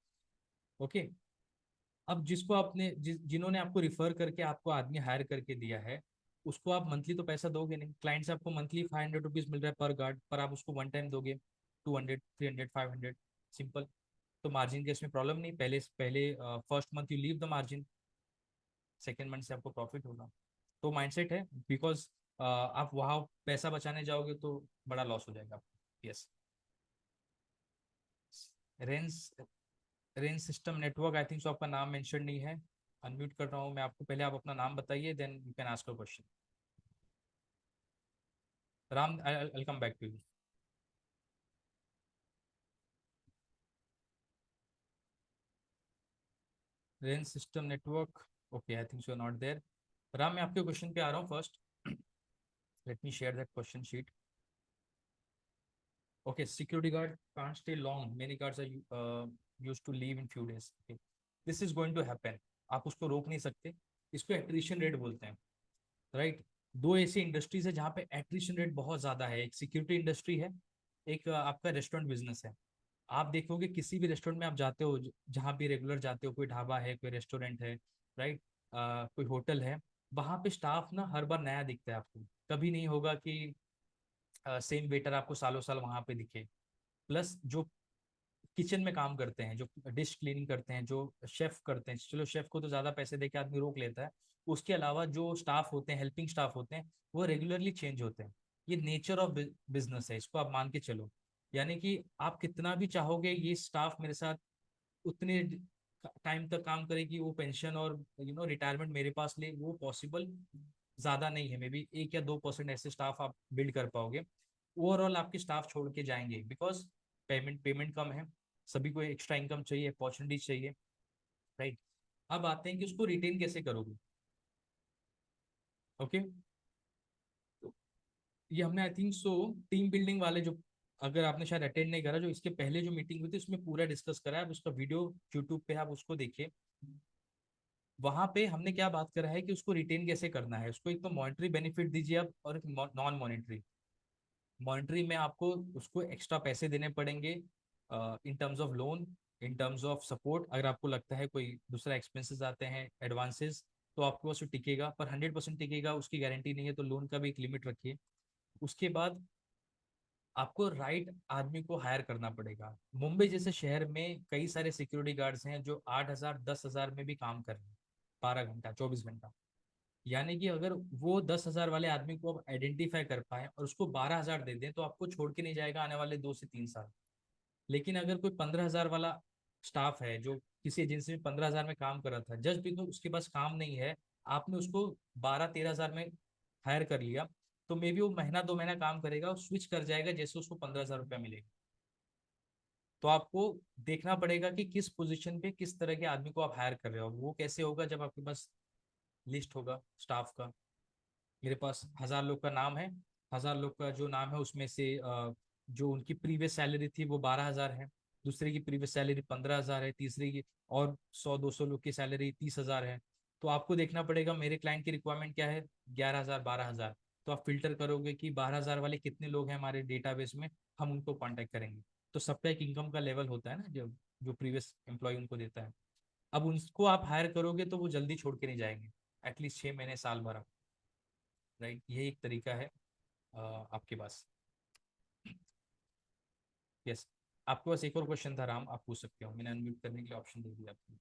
ओके, अब जिसको आपने जिन्होंने आपको रिफर करके आपको आदमी हायर करके दिया है, उसको आप मंथली तो पैसा दोगे नहीं। क्लाइंट से आपको मंथली 500 रुपीज मिल रहा है पर गार्ड, पर आप उसको वन टाइम दोगे 200 300 500, सिंपल। तो मार्जिन के इसमें प्रॉब्लम नहीं, पहले पहले first month you leave the margin, second month से आपको प्रॉफिट होगा। तो माइंडसेट है, बिकॉज आप वहाँ पैसा बचाने जाओगे तो बड़ा लॉस हो जाएगा आपको। Yes, range range system network, आई थिंक सो आपका नाम मेंशन नहीं है। अनम्यूट कर रहा हूँ मैं आपको, पहले आप अपना नाम बताइए, then you can ask a question. Ram, I come back to you. Range system network, okay, I think so not there. Ram, मैं आपके क्वेश्चन पे आ रहा हूँ first. Let me share that question sheet. Okay, security guard can't stay long. Many guards are used to leave in few days. Okay, this is going to happen. आप उसको रोक नहीं सकते, इसको एट्रिशन रेट बोलते हैं, राइट? दो ऐसी इंडस्ट्रीज है जहाँ पे एट्रिशन रेट बहुत ज्यादा है, एक सिक्योरिटी इंडस्ट्री है, एक आपका रेस्टोरेंट बिजनेस है। आप देखोगे किसी भी रेस्टोरेंट में आप जाते हो, जहाँ भी रेगुलर जाते हो, कोई ढाबा है, कोई रेस्टोरेंट है, राइट, कोई होटल है, वहाँ पे स्टाफ ना हर बार नया दिखता है आपको। कभी नहीं होगा कि सेम वेटर आपको सालों साल वहाँ पे दिखे। प्लस जो किचन में काम करते हैं, जो डिश क्लीनिंग करते हैं, जो शेफ करते हैं, चलो शेफ को तो ज्यादा पैसे दे के आदमी रोक लेता है, उसके अलावा जो स्टाफ होते हैं, हेल्पिंग स्टाफ होते हैं, वो रेगुलरली चेंज होते हैं। ये नेचर ऑफ बिजनेस है, इसको आप मान के चलो। यानी कि आप कितना भी चाहोगे ये स्टाफ मेरे साथ उतने टाइम तक काम करे कि वो पेंशन और रिटायरमेंट मेरे पास ले, वो पॉसिबल ज्यादा नहीं है। मे बी 1 या 2% ऐसे स्टाफ आप बिल्ड कर पाओगे। ओवरऑल आपके स्टाफ छोड़ के जाएंगे, बिकॉज पेमेंट कम है, सभी को एक्स्ट्रा इनकम चाहिए, अपॉर्चुनिटी चाहिए, राइट? अब आते हैं कि उसको रिटेन कैसे करोगे। ओके, ये हमने आई थिंक सो टीम बिल्डिंग वाले जो, अगर आपने शायद अटेंड नहीं करा, जो इसके पहले जो मीटिंग हुई थी उसमें पूरा डिस्कस करा है, आप उसका वीडियो यूट्यूब पे आप उसको देखिए। वहां पे हमने क्या बात करा है कि उसको रिटेन कैसे करना है। उसको एक तो मॉनेटरी बेनिफिट दीजिए आप, और एक नॉन मॉनेटरी। मॉनेटरी में आपको उसको एक्स्ट्रा पैसे देने पड़ेंगे in terms of loan, in terms of support. अगर आपको लगता है कोई दूसरा एक्सपेंसेस आते हैं, एडवांसेस, तो आपको पास टिकेगा, पर 100% टिकेगा उसकी गारंटी नहीं है, तो लोन का भी एक लिमिट रखिए। उसके बाद आपको राइट आदमी को हायर करना पड़ेगा। मुंबई जैसे शहर में कई सारे सिक्योरिटी गार्ड्स हैं जो 8,000 10,000 में भी काम कर रहे हैं, 12 घंटा 24 घंटा। यानी कि अगर वो 10,000 वाले आदमी को आप आइडेंटिफाई कर पाए और उसको 12,000 दे दें, तो आपको छोड़ के नहीं जाएगा आने वाले 2 से 3 साल। लेकिन अगर कोई 15,000 वाला स्टाफ है जो किसी एजेंसी में 15,000 में काम कर रहा था, जस्ट बिकॉज उसके पास काम नहीं है, आपने उसको 12 13,000 में हायर कर लिया, तो मे बी वो महीना 2 महीना काम करेगा और स्विच कर जाएगा जैसे उसको 15,000 रुपया मिलेगा। तो आपको देखना पड़ेगा कि किस पोजीशन पे किस तरह के आदमी को आप हायर कर रहे हो। वो कैसे होगा, जब आपके पास लिस्ट होगा स्टाफ का, मेरे पास 1,000 लोग का नाम है, 1,000 लोग का जो नाम है उसमें से जो उनकी प्रीवियस सैलरी थी वो 12,000 है, दूसरे की प्रीवियस सैलरी 15,000 है, तीसरे की और 100-200 लोग की सैलरी 30,000 है। तो आपको देखना पड़ेगा मेरे क्लाइंट की रिक्वायरमेंट क्या है, 11,000 12,000। तो आप फिल्टर करोगे कि 12,000 वाले कितने लोग हैं हमारे डेटाबेस में, हम उनको कॉन्टेक्ट करेंगे। तो सबका एक इनकम का लेवल होता है ना, जो जो प्रीवियस एम्प्लॉय उनको देता है। अब उनको आप हायर करोगे तो वो जल्दी छोड़ के नहीं जाएंगे, एटलीस्ट 6 महीने साल भर। राइट, ये एक तरीका है आपके पास। यस, आपके पास एक और क्वेश्चन था राम, आप पूछ सकते हो, मैंने अनम्यूट करने के लिए ऑप्शन दे दिया आपको।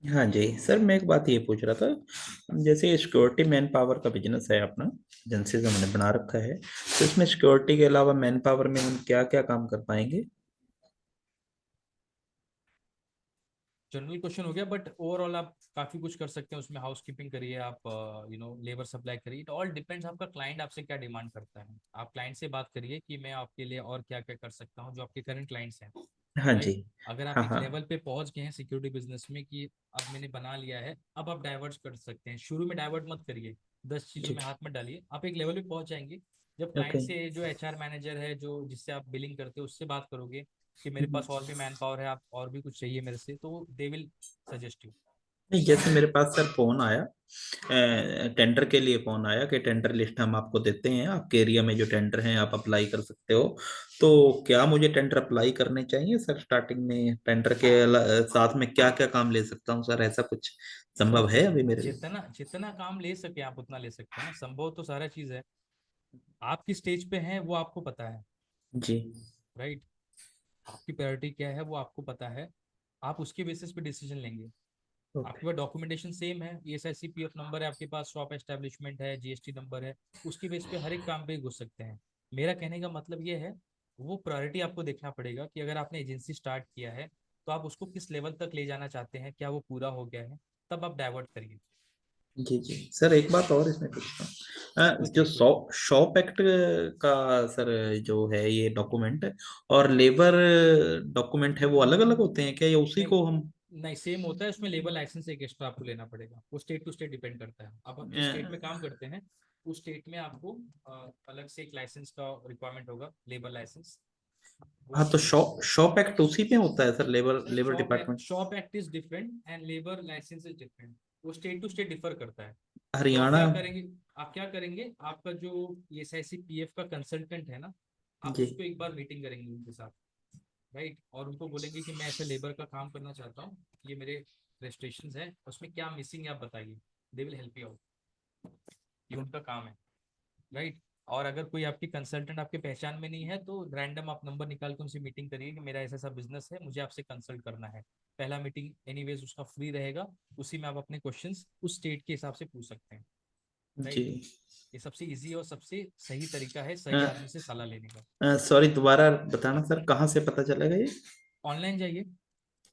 हाँ जी सर, मैं एक बात ये पूछ रहा था, जैसे सिक्योरिटी मैन पावर का बिजनेस है अपना, एजेंसी जो हमने बना रखा है, तो इसमें सिक्योरिटी के अलावा मैन पावर में हम क्या क्या काम कर पाएंगे? जनरल क्वेश्चन हो गया, बट ओवरऑल आप काफी कुछ कर सकते हैं उसमें। हाउस कीपिंग करिए आप, लेबर सप्लाई करिए, इट ऑल डिपेंड्स आपका क्लाइंट आपसे क्या डिमांड करता है। आप क्लाइंट से बात करिए कि मैं आपके लिए और क्या क्या कर सकता हूँ, जो आपके करंट क्लाइंट्स हैं। हाँ जी। राइट, अगर आप हाँ एक हाँ। लेवल पे पहुंच गए हैं सिक्योरिटी बिजनेस में कि अब मैंने बना लिया है, अब आप डाइवर्ट कर सकते हैं। शुरू में डाइवर्ट मत करिए, 10 चीजों में ठीक। हाथ मत डालिए। आप एक लेवल पे पहुंच जाएंगे जब ओके। क्लाइंट से, जो एचआर मैनेजर है जो जिससे आप बिलिंग करते हो उससे बात करोगे कि मेरे पास और भी मैन पावर है, आप और भी कुछ चाहिए मेरे से, तो दे विल सजेस्ट यू। नहीं, जैसे मेरे पास सर फोन आया, टेंडर के लिए फोन आया कि टेंडर लिस्ट हम आपको देते हैं, आपके एरिया में जो टेंडर हैं आप अप्लाई कर सकते हो। तो क्या मुझे टेंडर अप्लाई करने चाहिए सर? स्टार्टिंग में टेंडर के साथ में क्या क्या काम ले सकता हूँ सर? ऐसा कुछ सर संभव है अभी मेरे लिए? जितना जितना काम ले सके आप उतना ले सकते हैं ना, संभव तो सारा चीज है। आप किस स्टेज पे हैं वो आपको पता है। जी। राइट, आपकी प्रायोरिटी क्या है वो आपको पता है, आप उसके बेसिस पे डिसीजन लेंगे। ओके। आपके पास डॉक्यूमेंटेशन सेम है, ESIC PF नंबर है आपके पास, शॉप एस्टेब्लिशमेंट है, GST नंबर है, उसके बेस पे हर एक काम पे घुस सकते हैं। मेरा कहने का मतलब ये है, वो प्रायोरिटी आपको देखना पड़ेगा कि अगर आपने एजेंसी स्टार्ट किया है तो आप उसको किस लेवल तक ले जाना चाहते हैं, क्या वो पूरा हो गया है, तब आप डाइवर्ट करिए। जी जी सर, एक बात और इसमें पूछता हूँ, जो पूछिए पूछिए। शॉप एक्ट का सर जो है ये डॉक्यूमेंट और लेबर डॉक्यूमेंट है, वो अलग अलग होते हैं क्या, या उसी नहीं को हम? नहीं, सेम होता है, उसमें लेबर लाइसेंस एक एक्स्ट्रा आपको लेना पड़ेगा, वो स्टेट टू स्टेट डिपेंड करता है। अब आप जिस स्टेट में काम करते हैं उस स्टेट में आपको अलग से एक लाइसेंस का रिक्वायरमेंट होगा, लेबर लाइसेंस। वो हाँ, तो शॉप एक्ट उसी में होता है सर, लेबर नहीं, labour department? Shop act is different and labour licence is different, वो स्टेट टू स्टेट डिफर करता है। तो आप हरियाणा। क्या करेंगे, आपका जो ESIC PF का कंसल्टेंट है ना, आप जी उसको एक बार मीटिंग करेंगे उनके साथ। राइट, और उनको बोलेंगे कि मैं ऐसे लेबर का काम करना चाहता हूँ, ये मेरे रेजिस्ट्रेशन है, उसमें क्या मिसिंग है आप बताइए, they will help you out. ये उनका काम है। राइट, और अगर कोई आपकी कंसल्टेंट आपके पहचान में नहीं है तो रैंडम आप नंबर निकाल के उनसे मीटिंग करिए कि मेरा ऐसा ऐसा बिजनेस है, मुझे आपसे कंसल्ट करना है। पहला मीटिंग एनीवेज उसका फ्री रहेगा, उसी में आप अपने क्वेश्चंस उस स्टेट के हिसाब से पूछ सकते हैं। जी। राइट, ये सबसे इजी और सबसे सही तरीका है सही आदमी से सलाह लेने का। सॉरी, दोबारा बताना सर, कहाँ से पता चलेगा ये? ऑनलाइन जाइए,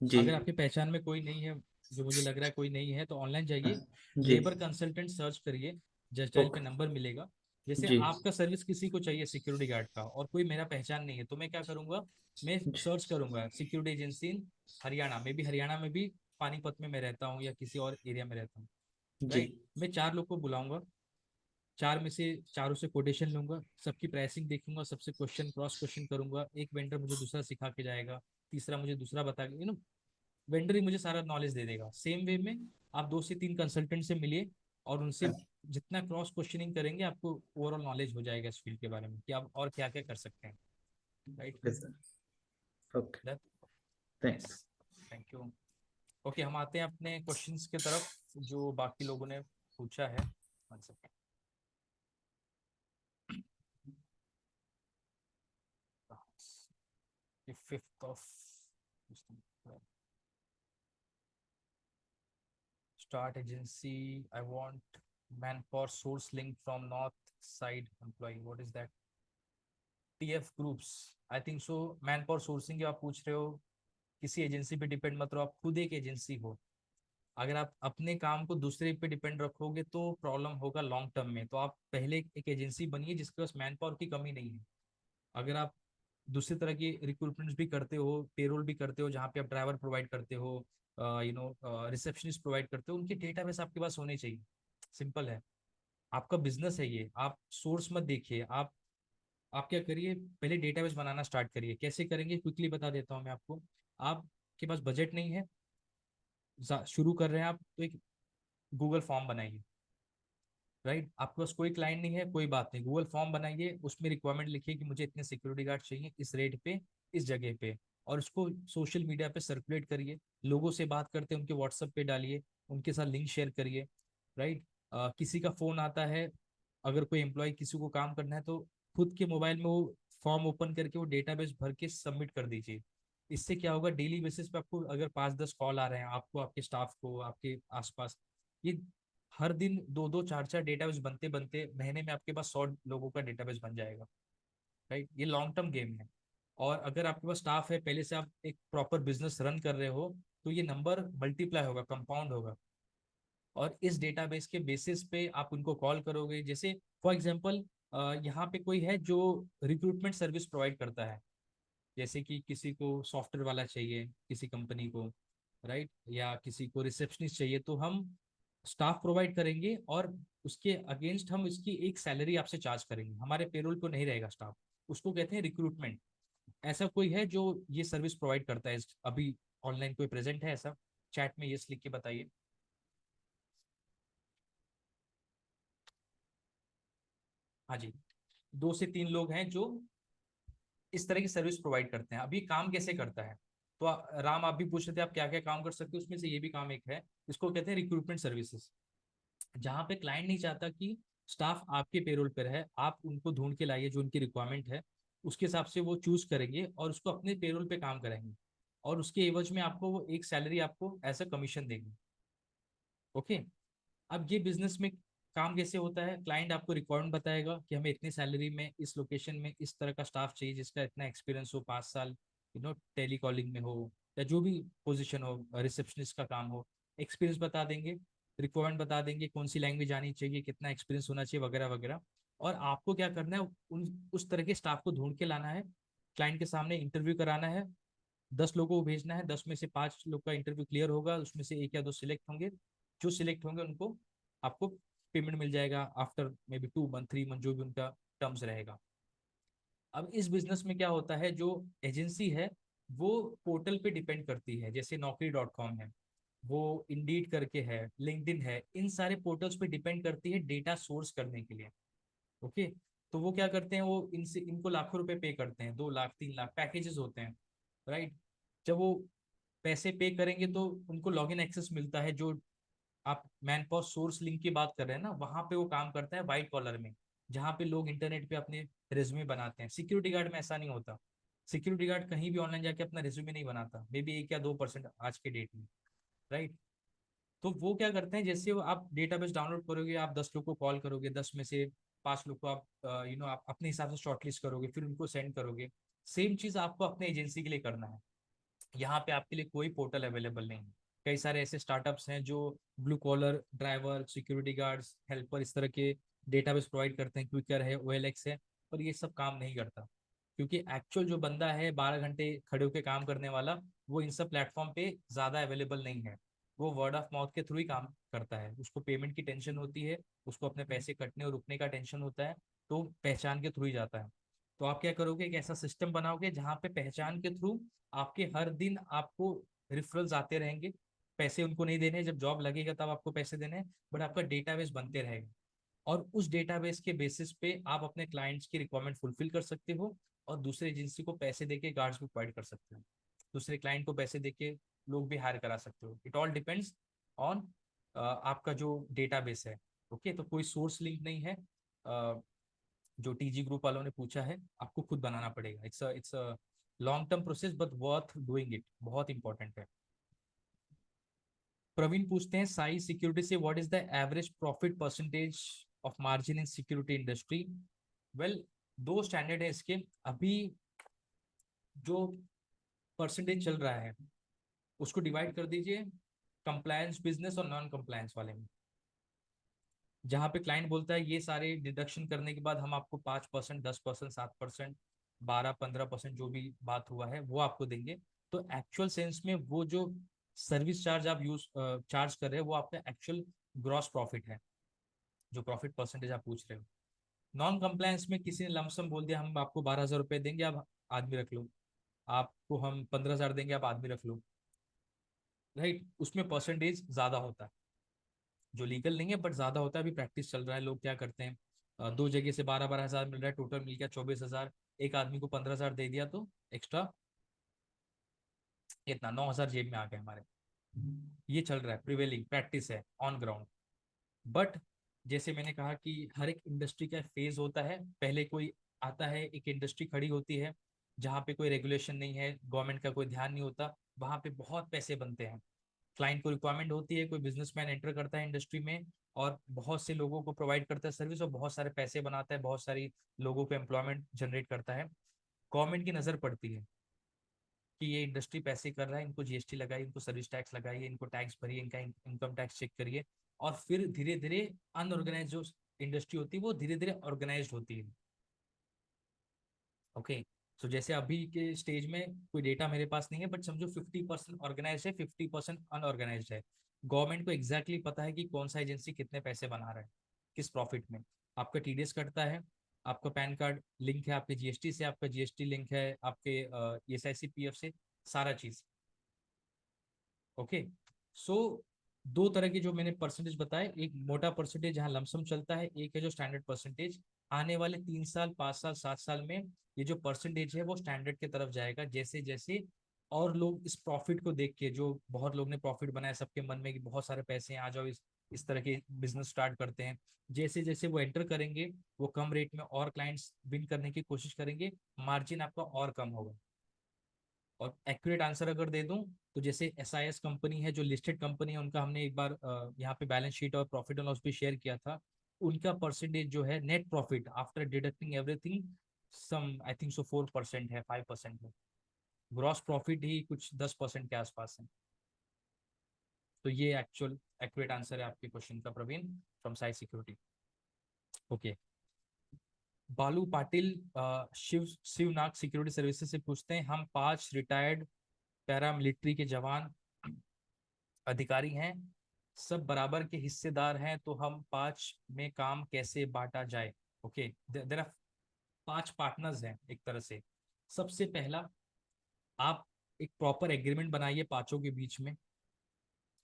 जी। अगर आपके पहचान में कोई नहीं है, जो मुझे लग रहा है कोई नहीं है, तो ऑनलाइन जाइए, जी। लेबर कंसल्टेंट सर्च करिए, जस्ट डायल पे ओके। नंबर मिलेगा। जैसे जी आपका सर्विस किसी को चाहिए सिक्योरिटी गार्ड का और कोई मेरा पहचान नहीं है, तो मैं क्या करूंगा, मैं जी। सर्च करूंगा सिक्योरिटी एजेंसी इन हरियाणा में भी, हरियाणा में भी पानीपत में मैं रहता हूँ या किसी और एरिया में रहता हूँ। जी। राइट, मैं 4 लोग को बुलाऊंगा, चार में से चारों से कोटेशन लूंगा, सबकी प्राइसिंग देखूंगा, सबसे क्वेश्चन क्रॉस क्वेश्चन करूंगा, एक वेंडर मुझे दूसरा सिखा के जाएगा, तीसरा मुझे दूसरा बता के, वेंडर ही मुझे सारा नॉलेज दे देगा। सेम वे में आप 2 से 3 कंसल्टेंट से मिलिए और उनसे जितना क्रॉस क्वेश्चनिंग करेंगे आपको ओवरऑल नॉलेज हो जाएगा इस फील्ड के बारे में कि आप और क्या क्या कर सकते हैं। Right, okay sir. Okay. Yes, thanks. Thank you. Okay, हम आते हैं अपने क्वेश्चंस की तरफ जो बाकी लोगों ने पूछा है। One second. The 5th of start agency. I want manpower source link from north side employee. What is that? TF groups. I think so. Man power sourcing आप पूछ रहे हो, किसी एजेंसी पे डिपेंड मत रहो, आप खुद एक एजेंसी हो। अगर आप अपने काम को दूसरे पे डिपेंड रखोगे तो प्रॉब्लम होगा लॉन्ग टर्म में। तो आप पहले एक एजेंसी बनिए जिसके पास मैन पावर की कमी नहीं है। अगर आप दूसरी तरह की रिक्रूटमेंट्स भी करते हो, पेरोल भी करते हो, जहाँ पे आप ड्राइवर प्रोवाइड करते हो, रिसेप्शनिस्ट प्रोवाइड करते हो, उनके डेटाबेस आपके पास होने चाहिए। सिंपल है। आपका बिजनेस है ये, आप सोर्स मत देखिए। आप क्या करिए, पहले डेटाबेस बनाना स्टार्ट करिए। कैसे करेंगे क्विकली बता देता हूँ मैं आपको। आपके पास बजट नहीं है, शुरू कर रहे हैं आप, तो एक गूगल फॉर्म बनाइए। राइट, आपके पास कोई क्लाइंट नहीं है, कोई बात नहीं, गूगल फॉर्म बनाइए, उसमें रिक्वायरमेंट लिखिए कि मुझे इतने सिक्योरिटी गार्ड चाहिए इस रेट पे, इस जगह पे, और उसको सोशल मीडिया पे सर्कुलेट करिए। लोगों से बात करते हैं उनके व्हाट्सएप पे डालिए, उनके साथ लिंक शेयर करिए। राइट, किसी का फोन आता है, अगर कोई एम्प्लॉय किसी को काम करना है तो खुद के मोबाइल में वो फॉर्म ओपन करके वो डेटाबेस भर के सबमिट कर दीजिए। इससे क्या होगा, डेली बेसिस पे आपको अगर 5-10 कॉल आ रहे हैं, आपको, आपके स्टाफ को, आपके आसपास, ये हर दिन 2-2 4-4 डेटाबेस बनते बनते महीने में आपके पास 100 लोगों का डेटाबेस बन जाएगा। राइट, ये लॉन्ग टर्म गेम है। और अगर आपके पास स्टाफ है, पहले से आप एक प्रॉपर बिजनेस रन कर रहे हो, तो ये नंबर मल्टीप्लाई होगा, कंपाउंड होगा। और इस डेटाबेस के बेसिस पे आप उनको कॉल करोगे। जैसे फॉर एग्जांपल, यहाँ पे कोई है जो रिक्रूटमेंट सर्विस प्रोवाइड करता है, जैसे कि किसी को सॉफ्टवेयर वाला चाहिए किसी कंपनी को, राइट, या किसी को रिसेप्शनिस्ट चाहिए, तो हम स्टाफ प्रोवाइड करेंगे और उसके अगेंस्ट हम इसकी एक सैलरी आपसे चार्ज करेंगे। हमारे पेरोल पे नहीं रहेगा स्टाफ, उसको कहते हैं रिक्रूटमेंट। ऐसा कोई है जो ये सर्विस प्रोवाइड करता है अभी ऑनलाइन, कोई प्रेजेंट है ऐसा? चैट में यस लिख के बताइए। हाँ जी, 2 से 3 लोग हैं जो इस तरह की सर्विस प्रोवाइड करते हैं। अब ये काम कैसे करता है? तो राम, आप भी पूछ रहे थे आप क्या क्या काम कर सकते हो, उसमें से ये भी काम एक है। इसको कहते हैं रिक्रूटमेंट सर्विसेज। जहाँ पे क्लाइंट नहीं चाहता कि स्टाफ आपके पेरोल पर है, आप उनको ढूंढ के लाइए जो उनकी रिक्वायरमेंट है, उसके हिसाब से वो चूज करेंगे और उसको अपने पेरोल पे काम करेंगे, और उसके एवज में आपको वो एक सैलरी आपको एज अ कमीशन देंगे। ओके। अब ये बिजनेस में काम कैसे होता है, क्लाइंट आपको रिक्वायरमेंट बताएगा कि हमें इतनी सैलरी में इस लोकेशन में इस तरह का स्टाफ चाहिए जिसका इतना एक्सपीरियंस हो, 5 साल टेली कॉलिंग में हो, या जो भी पोजीशन हो, रिसेप्शनिस्ट का काम हो, एक्सपीरियंस बता देंगे, रिक्वायरमेंट बता देंगे, कौन सी लैंग्वेज आनी चाहिए, कितना एक्सपीरियंस होना चाहिए, वगैरह वगैरह। और आपको क्या करना है, उस तरह के स्टाफ को ढूंढ के लाना है, क्लाइंट के सामने इंटरव्यू कराना है, 10 लोगों को भेजना है, 10 में से 5 लोग का इंटरव्यू क्लियर होगा, उसमें से 1 या 2 सिलेक्ट होंगे। जो सिलेक्ट होंगे उनको आपको पेमेंट मिल जाएगा after may be 2 month 3 month, जो भी उनका टर्म्स रहेगा। अब इस बिजनेस में क्या होता है, जो एजेंसी है वो पोर्टल पे डिपेंड करती है, जैसे naukri.com है, वो इंडीड करके है, लिंक्डइन है, इन सारे पोर्टल्स पे डिपेंड करती है डेटा सोर्स करने के लिए। ओके। तो वो क्या करते हैं, वो इनसे इनको लाखों रुपए पे करते हैं, 2 लाख 3 लाख पैकेजेस होते हैं। राइट, जब वो पैसे पे करेंगे तो उनको लॉगिन एक्सेस मिलता है। जो आप मैन पावर सोर्स लिंक की बात कर रहे हैं ना, वहां पे वो काम करता है वाइट कॉलर में, जहाँ पे लोग इंटरनेट पे अपने रेज्यूमे बनाते हैं। सिक्योरिटी गार्ड में ऐसा नहीं होता। सिक्योरिटी गार्ड कहीं भी ऑनलाइन जाके अपना रेज्यूमे नहीं बनाता, मे बी 1 या 2% आज के डेट में। राइट, तो वो क्या करते हैं, जैसे वो आप डेटाबेस डाउनलोड करोगे, आप 10 लोग को कॉल करोगे, 10 में से 5 लोग को आप आप अपने हिसाब से शॉर्टलिस्ट करोगे, फिर उनको सेंड करोगे। सेम चीज आपको अपने एजेंसी के लिए करना है। यहाँ पे आपके लिए कोई पोर्टल अवेलेबल नहीं है। कई सारे ऐसे स्टार्टअप्स हैं जो blue collar, driver, security guards, helper, इस तरह के डेटाबेस प्रोवाइड करते हैं, क्विकर है, OLX है, पर ये सब काम नहीं करता। क्योंकि एक्चुअल जो बंदा है 12 घंटे खड़े होकर काम करने वाला, वो इन सब प्लेटफॉर्म पे ज़्यादा अवेलेबल नहीं है। वो वर्ड ऑफ माउथ के थ्रू ही काम करता है, उसको पेमेंट की टेंशन होती है, उसको अपने पैसे कटने और रुकने का टेंशन होता है, तो पहचान के थ्रू ही जाता है। तो आप क्या करोगे, एक ऐसा सिस्टम बनाओगे जहाँ पे पहचान के थ्रू आपके हर दिन आपको रिफरल्स आते रहेंगे। पैसे उनको नहीं देने, जब जॉब लगेगा तब आपको पैसे देने हैं, बट आपका डेटाबेस बनते रहेगा। और उस डेटाबेस के बेसिस पे आप अपने क्लाइंट्स की रिक्वायरमेंट फुलफिल कर सकते हो, और दूसरे एजेंसी को पैसे देके गार्ड्स भी प्रोवाइड कर सकते हो, दूसरे क्लाइंट को पैसे देके लोग भी हायर करा सकते हो। इट ऑल डिपेंड्स ऑन आपका जो डेटाबेस है। ओके, तो कोई सोर्स लिंक नहीं है। जो TG ग्रुप वालों ने पूछा है, आपको खुद बनाना पड़ेगा। It's a long term process but worth doing it, बहुत इंपॉर्टेंट है। प्रवीण पूछते हैं साई सिक्योरिटी से, what is the average profit percentage of margin in security industry? Well, 2 standard है इसके। अभी जो परसेंटेज चल रहा है उसको डिवाइड कर दीजिए कंप्लायंस बिजनेस और नॉन कंप्लायंस वाले में, जहाँ पे क्लाइंट बोलता है ये सारे डिडक्शन करने के बाद हम आपको 5%, 10%, 7%, 12-15% जो भी बात हुआ है वो आपको देंगे। तो एक्चुअल सेंस में वो जो सर्विस चार्ज आप यूज चार्ज कर रहे हैं वो आपका एक्चुअल ग्रॉस प्रॉफिट है, जो प्रॉफिट परसेंटेज आप पूछ रहे हो। नॉन कंप्लायंस में किसी ने लमसम बोल दिया हम आपको 12,000 रुपये देंगे, आप आदमी रख लो, आपको हम 15,000 देंगे, आप आदमी रख लो, राइट। उसमें परसेंटेज ज्यादा होता है, जो लीगल नहीं है बट ज्यादा होता है। अभी प्रैक्टिस चल रहा है, लोग क्या करते हैं, दो जगह से 12-12 हज़ार मिल रहा है, टोटल मिल गया 24,000, एक आदमी को 15,000 दे दिया तो एक्स्ट्रा इतना 9,000 जेब में आ गए हमारे। ये चल रहा है, प्रिवेलिंग प्रैक्टिस है ऑन ग्राउंड। बट जैसे मैंने कहा कि हर एक इंडस्ट्री का फेज होता है, पहले कोई आता है, एक इंडस्ट्री खड़ी होती है जहाँ पे कोई रेगुलेशन नहीं है, गवर्नमेंट का कोई ध्यान नहीं होता, वहाँ पे बहुत पैसे बनते हैं, क्लाइंट को रिक्वायरमेंट होती है, कोई बिजनेसमैन एंटर करता है इंडस्ट्री में और बहुत से लोगों को प्रोवाइड करता है सर्विस और बहुत सारे पैसे बनाता है, बहुत सारी लोगों को एम्प्लॉयमेंट जनरेट करता है। गवर्नमेंट की नज़र पड़ती है कि ये इंडस्ट्री पैसे कर रहा है, इनको जीएसटी लगाइए, इनको सर्विस टैक्स लगाइए, इनको टैक्स भरिए, इनका इनकम टैक्स चेक करिए। और फिर धीरे धीरे अनऑर्गेनाइज जो इंडस्ट्री होती है वो धीरे धीरे ऑर्गेनाइज होती है। ओके, सो जैसे अभी के स्टेज में कोई डेटा मेरे पास नहीं है बट समझो 50% ऑर्गेनाइज है, 50% अनऑर्गेनाइज है। गवर्नमेंट को एग्जैक्टली पता है कि कौन सा एजेंसी कितने पैसे बना रहा है, किस प्रॉफिट में। आपका टीडीएस कटता है, आपका पैन कार्ड लिंक है आपके जीएसटी से, आपका जीएसटी लिंक है आपके एसआईसी पीएफ से, सारा चीज। ओके, सो दो तरह के जो मैंने परसेंटेज बताए, एक मोटा परसेंटेज जहाँ लमसम चलता है, एक है जो स्टैंडर्ड परसेंटेज। आने वाले 3 साल, 5 साल, 7 साल में ये जो परसेंटेज है वो स्टैंडर्ड की तरफ जाएगा, जैसे जैसे और लोग इस प्रॉफिट को देख के, जो बहुत लोग ने प्रॉफिट बनाया, सबके मन में कि बहुत सारे पैसे हैं, आ जाओ इस तरह के बिजनेस स्टार्ट करते हैं। जैसे जैसे वो एंटर करेंगे वो कम रेट में और क्लाइंट्स विन करने की कोशिश करेंगे, मार्जिन आपका और कम होगा। और एक्यूरेट आंसर अगर दे दूं तो जैसे एसआईएस कंपनी है जो लिस्टेड कंपनी है, उनका हमने एक बार यहाँ पे बैलेंस शीट और प्रॉफिट एंड लॉस भी शेयर किया था। उनका परसेंटेज जो है net profit after deducting everything, some I think so 4% है, 5% है। ग्रॉस प्रॉफिट ही कुछ 10% के आसपास है। तो ये एक्चुअल एक्यूरेट आंसर है आपके क्वेश्चन का, Praveen, from Sai security. Okay, Balu Patil शिवनाग security services से पूछते हैं, हम 5 रिटायर्ड पैरामिलिट्री के जवान अधिकारी हैं, सब बराबर के हिस्सेदार हैं, तो हम 5 में काम कैसे बांटा जाए। ओके, देयर आर 5 पार्टनर्स हैं एक तरह से। सबसे पहला, आप एक प्रॉपर एग्रीमेंट बनाइए पांचों के बीच में।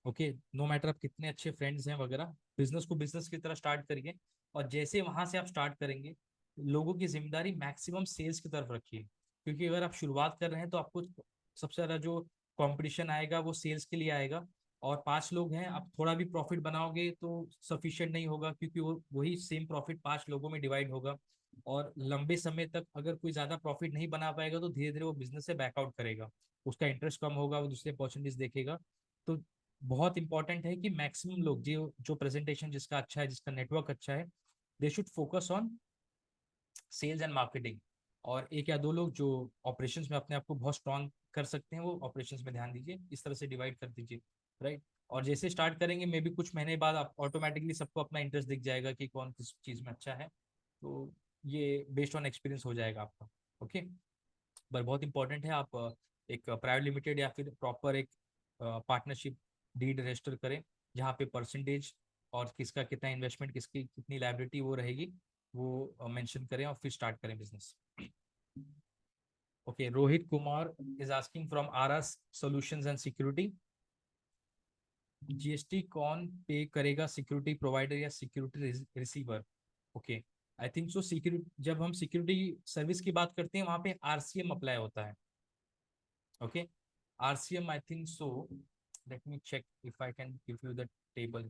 ओके, नो मैटर आप कितने अच्छे फ्रेंड्स हैं वगैरह, बिजनेस को बिजनेस की तरह स्टार्ट करिए। और जैसे वहां से आप स्टार्ट करेंगे, लोगों की जिम्मेदारी मैक्सिमम सेल्स की तरफ रखिए, क्योंकि अगर आप शुरुआत कर रहे हैं तो आपको सबसे ज्यादा जो कंपटीशन आएगा वो सेल्स के लिए आएगा। और 5 लोग हैं, आप थोड़ा भी प्रॉफिट बनाओगे तो सफिशिएंट नहीं होगा, क्योंकि वो वही सेम प्रॉफिट 5 लोगों में डिवाइड होगा। और लंबे समय तक अगर कोई ज्यादा प्रॉफिट नहीं बना पाएगा तो धीरे धीरे वो बिजनेस से बैकआउट करेगा, उसका इंटरेस्ट कम होगा, वो दूसरे अपॉर्चुनिटीज देखेगा। तो बहुत इंपॉर्टेंट है कि मैक्सिमम लोग जो जो प्रेजेंटेशन जिसका अच्छा है, जिसका नेटवर्क अच्छा है, they should focus on sales and marketing. और एक या दो लोग जो ऑपरेशंस में अपने आप को बहुत स्ट्रांग कर सकते हैं, वो ऑपरेशंस में ध्यान दीजिए, इस तरह से डिवाइड कर दीजिए, राइट। और जैसे स्टार्ट करेंगे मे भी कुछ महीने बाद आप ऑटोमेटिकली सबको अपना इंटरेस्ट दिख जाएगा कि कौन किस चीज़ में अच्छा है, तो ये बेस्ड ऑन एक्सपीरियंस हो जाएगा आपका। ओके, पर बहुत इंपॉर्टेंट है आप एक प्राइवेट लिमिटेड या फिर प्रॉपर एक पार्टनरशिप डीड रजिस्टर करें, जहाँ पे परसेंटेज और किसका कितना इन्वेस्टमेंट, किसकी कितनी लाइबिलिटी वो रहेगी, वो मेंशन करें और फिर स्टार्ट करें business. Okay, Rohit Kumar is asking from RS solutions and security, GST कौन पे करेगा, सिक्योरिटी प्रोवाइडर या security receiver. Okay, I think so security, जब हम सिक्योरिटी सर्विस की बात करते हैं वहां पे आरसीएम अप्लाई होता है। Okay, RCM, I think so. Let me check if I can give you the table.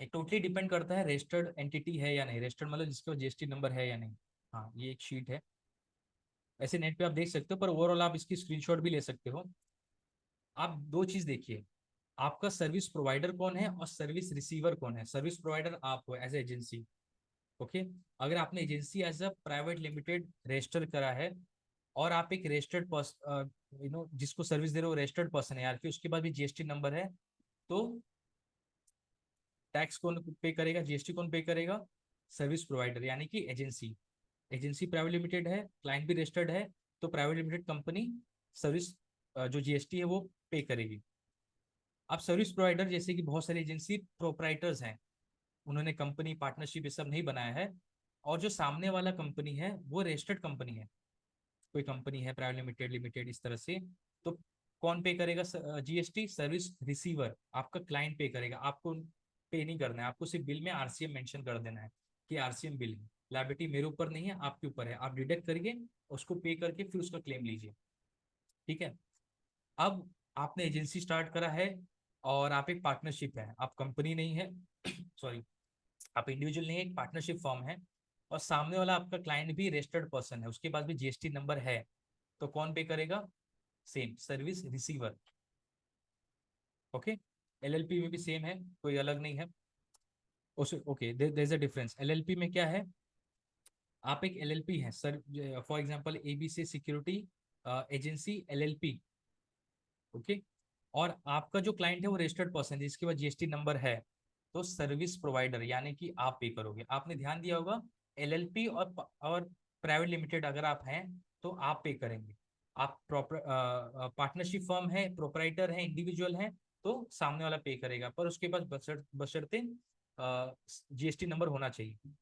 एक टोटली डिपेंड करता है रजिस्टर्ड एंटिटी है या नहीं, रजिस्टर्ड मतलब जिसका जीएसटी नंबर है या नहीं। हाँ, ये एक शीट है, ऐसे नेट पे आप देख सकते हो, पर ओवरऑल आप इसकी स्क्रीनशॉट भी ले सकते हो। आप दो चीज देखिए, आपका सर्विस प्रोवाइडर कौन है और सर्विस रिसीवर कौन है। सर्विस प्रोवाइडर आप हो एज एजेंसी। ओके, अगर आपने agency as a private limited register करा है और आप एक रजिस्टर्ड पर्सन, जिसको सर्विस दे रहे हो रजिस्टर्ड पर्सन है यार, फिर उसके बाद भी जीएसटी नंबर है, तो टैक्स कौन पे करेगा, जीएसटी कौन पे करेगा? सर्विस प्रोवाइडर यानी कि एजेंसी। एजेंसी प्राइवेट लिमिटेड है, क्लाइंट भी रजिस्टर्ड है, तो प्राइवेट लिमिटेड कंपनी सर्विस जो जीएसटी है वो पे करेगी। अब सर्विस प्रोवाइडर जैसे कि बहुत सारी एजेंसी प्रोपराइटर्स हैं, उन्होंने कंपनी पार्टनरशिप ये सब नहीं बनाया है, और जो सामने वाला कंपनी है वो रजिस्टर्ड कंपनी है, कोई कंपनी है प्राइवेट लिमिटेड, लिमिटेड इस तरह से, तो कौन पे करेगा जीएसटी? सर्विस रिसीवर, आपका क्लाइंट पे करेगा, आपको पे नहीं करना है, आपको सिर्फ बिल में आरसीएम मेंशन कर देना है कि आरसीएम बिल है, लायबिलिटी मेरे ऊपर नहीं है आपके ऊपर है, आप डिडक्ट करिए, उसको पे करके फिर उसका क्लेम लीजिए। ठीक है। अब आपने एजेंसी स्टार्ट करा है और आप एक पार्टनरशिप है, आप कंपनी नहीं है सॉरी, आप इंडिविजुअल नहीं है, एक पार्टनरशिप फॉर्म है, और सामने वाला आपका क्लाइंट भी रजिस्टर्ड पर्सन है, उसके पास भी जीएसटी नंबर है, तो कौन पे करेगा? Same service receiver. Okay. LLP में भी सेम है, कोई अलग नहीं है उस। Okay, there is a difference. LLP में क्या है? आप एक एलएलपी है sir, for example ABC security agency LLP. Okay. और आपका जो क्लाइंट है वो रजिस्टर्ड पर्सन है जिसके पास जीएसटी नंबर है, तो सर्विस प्रोवाइडर यानी कि आप पे करोगे। आपने ध्यान दिया होगा, एलएलपी और प्राइवेट लिमिटेड अगर आप हैं तो आप पे करेंगे। आप प्रॉपर पार्टनरशिप फर्म है, प्रोपराइटर है, इंडिविजुअल है, तो सामने वाला पे करेगा, पर उसके पास बशर्ते जीएसटी नंबर होना चाहिए।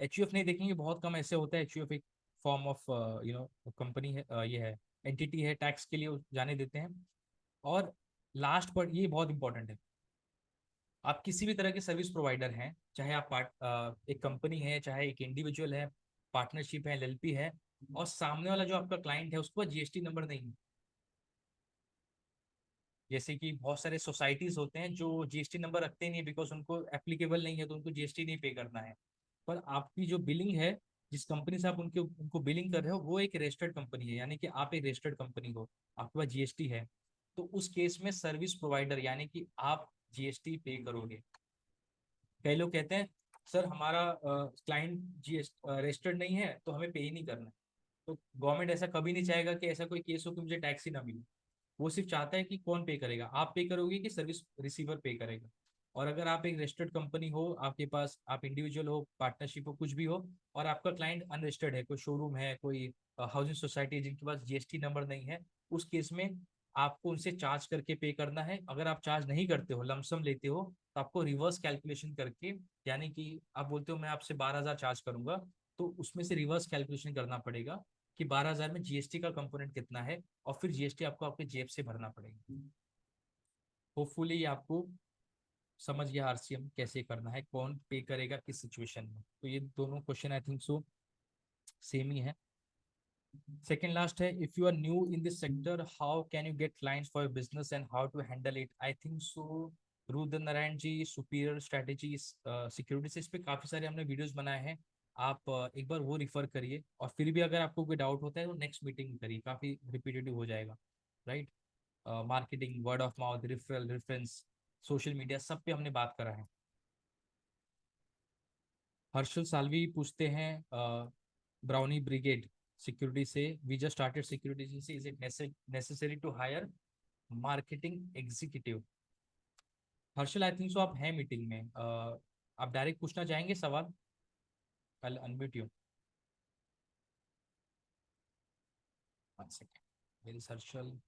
एचयूएफ नहीं देखेंगे, बहुत कम ऐसे होता है। एचयूएफ एक फॉर्म ऑफ कंपनी है, ये है एंटिटी है, टैक्स के लिए जाने देते हैं। और लास्ट पर ये बहुत इंपॉर्टेंट है, आप किसी भी तरह के सर्विस प्रोवाइडर हैं, चाहे आप एक कंपनी है, चाहे एक इंडिविजुअल है, पार्टनरशिप है, एलएलपी है, और सामने वाला जो आपका क्लाइंट है उसके पास जीएसटी नंबर नहीं है, जैसे कि बहुत सारे सोसाइटीज होते हैं जो जीएसटी नंबर रखते नहीं, बिकॉज उनको एप्लीकेबल नहीं है, तो उनको जीएसटी नहीं पे करना है। पर आपकी जो बिलिंग है, जिस कंपनी से आप उनको बिलिंग कर रहे हो, वो एक रजिस्टर्ड कंपनी है, यानी कि आप एक रजिस्टर्ड कंपनी हो, आपके पास जीएसटी है, तो उस केस में सर्विस प्रोवाइडर यानी कि आप जीएसटी पे करोगे। कई लोग कहते हैं सर हमारा क्लाइंट जीएस रजिस्टर्ड नहीं है तो हमें पे ही नहीं करना है। तो गवर्नमेंट ऐसा कभी नहीं चाहेगा कि ऐसा कोई केस हो कि मुझे टैक्स ही ना मिले, वो सिर्फ चाहता है कि कौन पे करेगा, आप पे करोगे कि सर्विस रिसीवर पे करेगा। और अगर आप एक रजिस्टर्ड कंपनी हो, आपके पास आप इंडिविजुअल हो, पार्टनरशिप हो, कुछ भी हो, और आपका क्लाइंट अनरजिस्टर्ड है, कोई शोरूम है, कोई हाउसिंग सोसाइटी है जिनके पास जीएसटी नंबर नहीं है, उस केस में आपको उनसे चार्ज करके पे करना है। अगर आप चार्ज नहीं करते हो, लमसम लेते हो, तो आपको रिवर्स कैलकुलेशन करके, यानी कि आप बोलते हो मैं आपसे 12,000 चार्ज करूंगा, तो उसमें से रिवर्स कैलकुलेशन करना पड़ेगा कि 12,000 में जीएसटी का कंपोनेंट कितना है, और फिर जीएसटी आपको आपके जेब से भरना पड़ेगा। होपफुली आपको समझ गया आरसीएम कैसे करना है, कौन पे करेगा किस सिचुएशन में। तो ये दोनों question I think so same ही है। सेकेंड लास्ट है, if you are new in this sector how can you get clients for your business and how to handle it? I think so Rudra Narayan ji, superior strategy security से, इस पे काफी सारे हमने videos बनाए हैं, आप एक बार वो रिफर करिए, और फिर भी अगर आपको कोई डाउट होता है तो नेक्स्ट मीटिंग करिए, काफी रिपीटेटिव हो जाएगा, right. Marketing, word of mouth, referral, reference, social media, सब पे हमने बात करा है। हर्षल सालवी पूछते हैं ब्राउनी ब्रिगेड सिक्योरिटी से, we just started security agency, is it necessary to hire marketing executive? Harshal I think so आप हैं मीटिंग में, आप डायरेक्ट पूछना चाहेंगे सवाल? कल unmute you, one second, where is Harshal?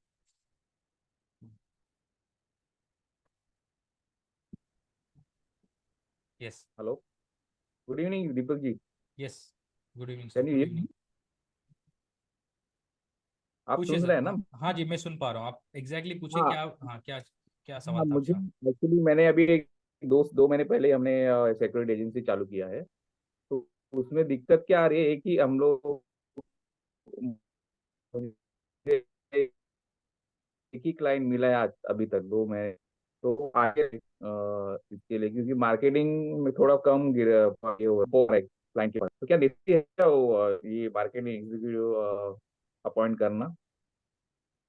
Yes. Hello, good evening Deepak ji. Yes, good evening sir, can you good hear evening. Me? आप पूछिए सुन सर, रहे हैं ना? हाँ जी मैं सुन पा रहा हूँ, आप एग्जैक्टली पूछिए हाँ। क्या, हाँ क्या क्या हाँ, सवाल था मुझे आपका? एक्चुअली मैंने अभी एक 2 महीने पहले हमने सिक्योरिटी एजेंसी चालू किया है। तो उसमें दिक्कत क्या आ रही है कि हम लोग मुझे एक ही क्लाइंट मिला है आज अभी तक 2 महीने। तो आगे इसके लिए क्योंकि मार्केटिंग में थोड़ा कम गिर ये हो रहा है क्लाइंट के पास, तो क्या देखती है क्या वो ये मार्केटिंग एग्जीक्यूटिव अपॉइंट करना,